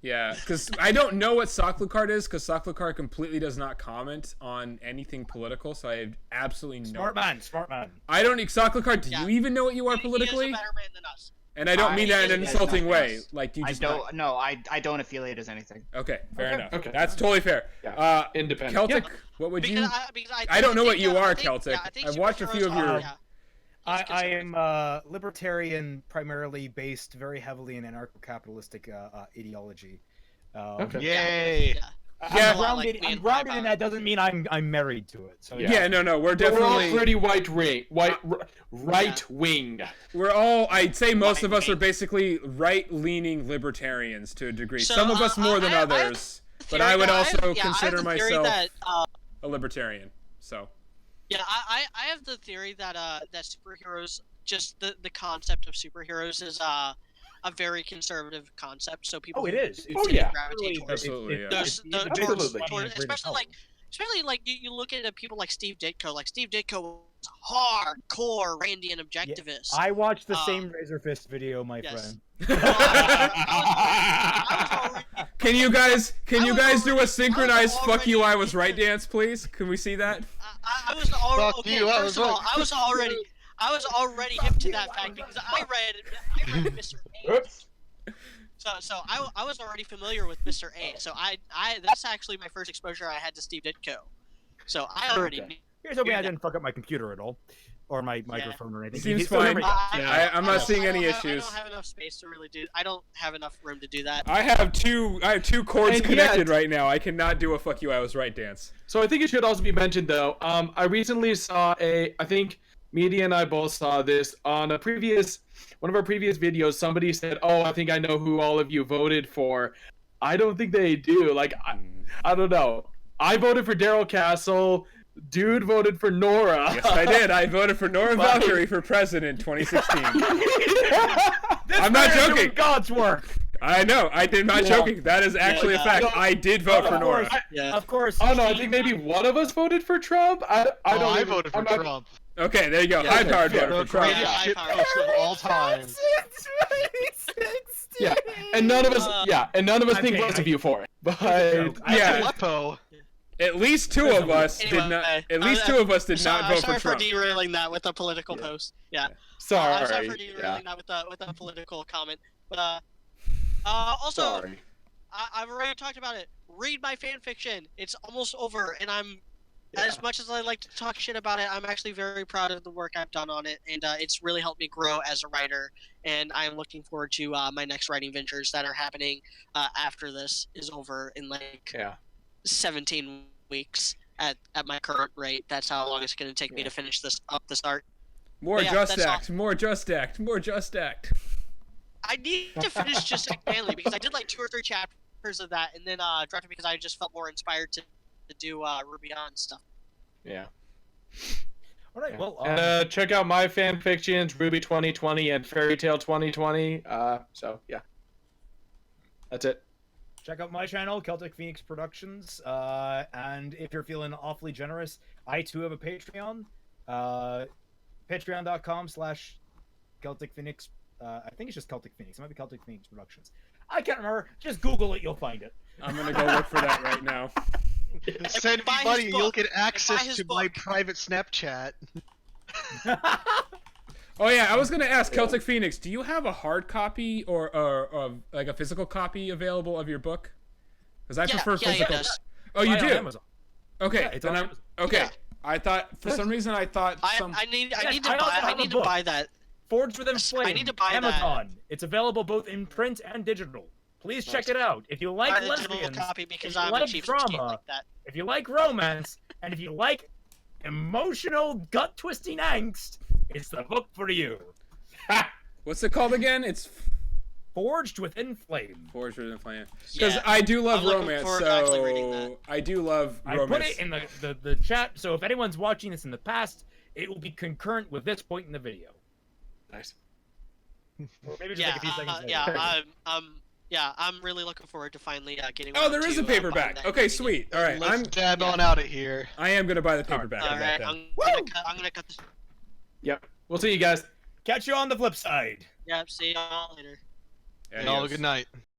Yeah, because I don't know what Socklocard is, because Socklocard completely does not comment on anything political, so I have absolutely no... Smart man. I don't... Socklocard, do Yeah. you even know what you are He politically? is a better man than us. And I don't mean that in an he is insulting not way. us. Like, you I just... don't. No, I don't affiliate as anything. Okay, fair enough. Okay. That's totally fair. Yeah. Independent. Celtic, what would you... Because I don't know what think, you I are, think- Celtic. yeah, I think I've watched a few of superheroes your... are- yeah. I am libertarian, primarily based very heavily in anarcho-capitalistic ideology. Okay. Yay! Yeah. I'm a lot like I'm me grounded and in that. Doesn't mean I'm married to it. So Yeah, no, we're But we're all definitely... pretty right wing. We're all, I'd say most of us are Right-wing. basically right-leaning libertarians to a degree. So, Some of us more than I have others, but theory I would that- also I have consider the theory myself that, a libertarian. So, yeah, I have the theory that that superheroes, just the concept of superheroes is a very conservative concept. So people Oh, it is. Oh, It's yeah. gravitate towards absolutely, yeah. those, it's towards, Absolutely. towards, especially like you look at people like Steve Ditko. Like Steve Ditko was hardcore Randian objectivist. I watched the same Razor Fist video, my yes. friend. I was already, can you guys do a already- synchronized I was "fuck you, already- I was right" dance, please? Can we see that? I was already Fuck okay. you, I First was of all, right. I was already hip to that fact because I read Mr. A. Oops. So I was already familiar with Mr. A. So I that's actually my first exposure I had to Steve Ditko. So I already Okay. knew. Here's hoping I didn't fuck up my computer at all, or my microphone or anything. Seems So there fine. we go. I'm not seeing any I issues. don't have enough space to really do. I don't have enough room to do that. I have two cords And connected yet- right now. I cannot do a "fuck you, I was right" dance. So I think it should also be mentioned though. I recently saw I think Media and I both saw this on one of our previous videos. Somebody said, "Oh, I think I know who all of you voted for." I don't think they do. Like, I don't know. I voted for Daryl Castle. Dude voted for Nora. Yes, I did. I voted for Nora Right. Valkyrie for president 2016. This I'm not man is joking. doing God's work. I know. I did not Yeah. joking. That is actually a Yeah. fact. No. I did vote for Of Nora. course. Yeah. Of course. Oh no, I think maybe one of us voted for Trump. I voted for I'm not- Trump. Okay, there you go. Yeah, High okay, powered fair. voter The for Trump. Yeah, greatest I shit powered post of all time. Yeah, and none of us. And none of us think Okay, both of you for it. But Yeah. Aleppo. At least two of us did Anyway, not. At I'm- least two of us did not I'm vote sorry for Trump. derailing that with a political post. Yeah. sorry. I'm sorry for yeah. derailing that with a political comment. But also, Sorry. I've already talked about it. Read my fan fiction. It's almost over, and I'm Yeah. as much as I like to talk shit about it, I'm actually very proud of the work I've done on it, and it's really helped me grow as a writer. And I'm looking forward to my next writing ventures that are happening after this is over in like Yeah. 17 weeks at my current rate. That's how long it's going to take me to finish this art. More But yeah, Just that's all. Act. More Just Act. More Just Act. I need to finish Just Act Manly because I did like 2 or 3 chapters of that, and then dropped it because I just felt more inspired to do RWBY on stuff. Yeah. All right. Well, Check out my fan fictions, Ruby 2020 and Fairy Tale 2020. So yeah. That's it. check out my channel, Celtic Phoenix Productions. And if you're feeling awfully generous, I too have a Patreon. Patreon.com/Celtic Phoenix. I think it's just Celtic Phoenix. It might be Celtic Phoenix Productions. I can't remember. Just Google it, you'll find it. I'm gonna go look for that right now. Send me buy his money, you'll book. get access his to my book. private Snapchat. Oh yeah, I was gonna ask Celtic Phoenix. Do you have a hard copy or like a physical copy available of your book? Because I prefer yeah, physical. yes. Oh, you Buy it on do. Amazon. Okay, Yeah, it's then on I'm Amazon. okay. Yeah. I thought for some reason I thought some. I need Yes, to I also buy have a book. that. Forged Within Yes, Flame. I need to buy that. Amazon. It's available both in print and digital. Please check it out. If you like Buy the digital lesbians, copy because if you I'm like a cheap drama, like that. if you like romance, and if you like emotional, gut-twisting angst, it's the book for you. What's it called again? It's Forged Within Flame. Forged Within Flame. Because Yeah. I do love I'm looking romance, forward to actually reading so that. I do love I romance. put it in the chat, so if anyone's watching this in the past, it will be concurrent with this point in the video. Nice. Or maybe just like a few seconds later. I'm really looking forward to finally getting. Oh, around there is to, a buying paperback. that Okay, reading. sweet. All right, Let's dab on out of here. I am gonna buy the paperback. All of that right, then. I'm gonna cut this. Yep. We'll see you guys. Catch you on the flip side. Yeah, see y'all later. And all Adios. good night.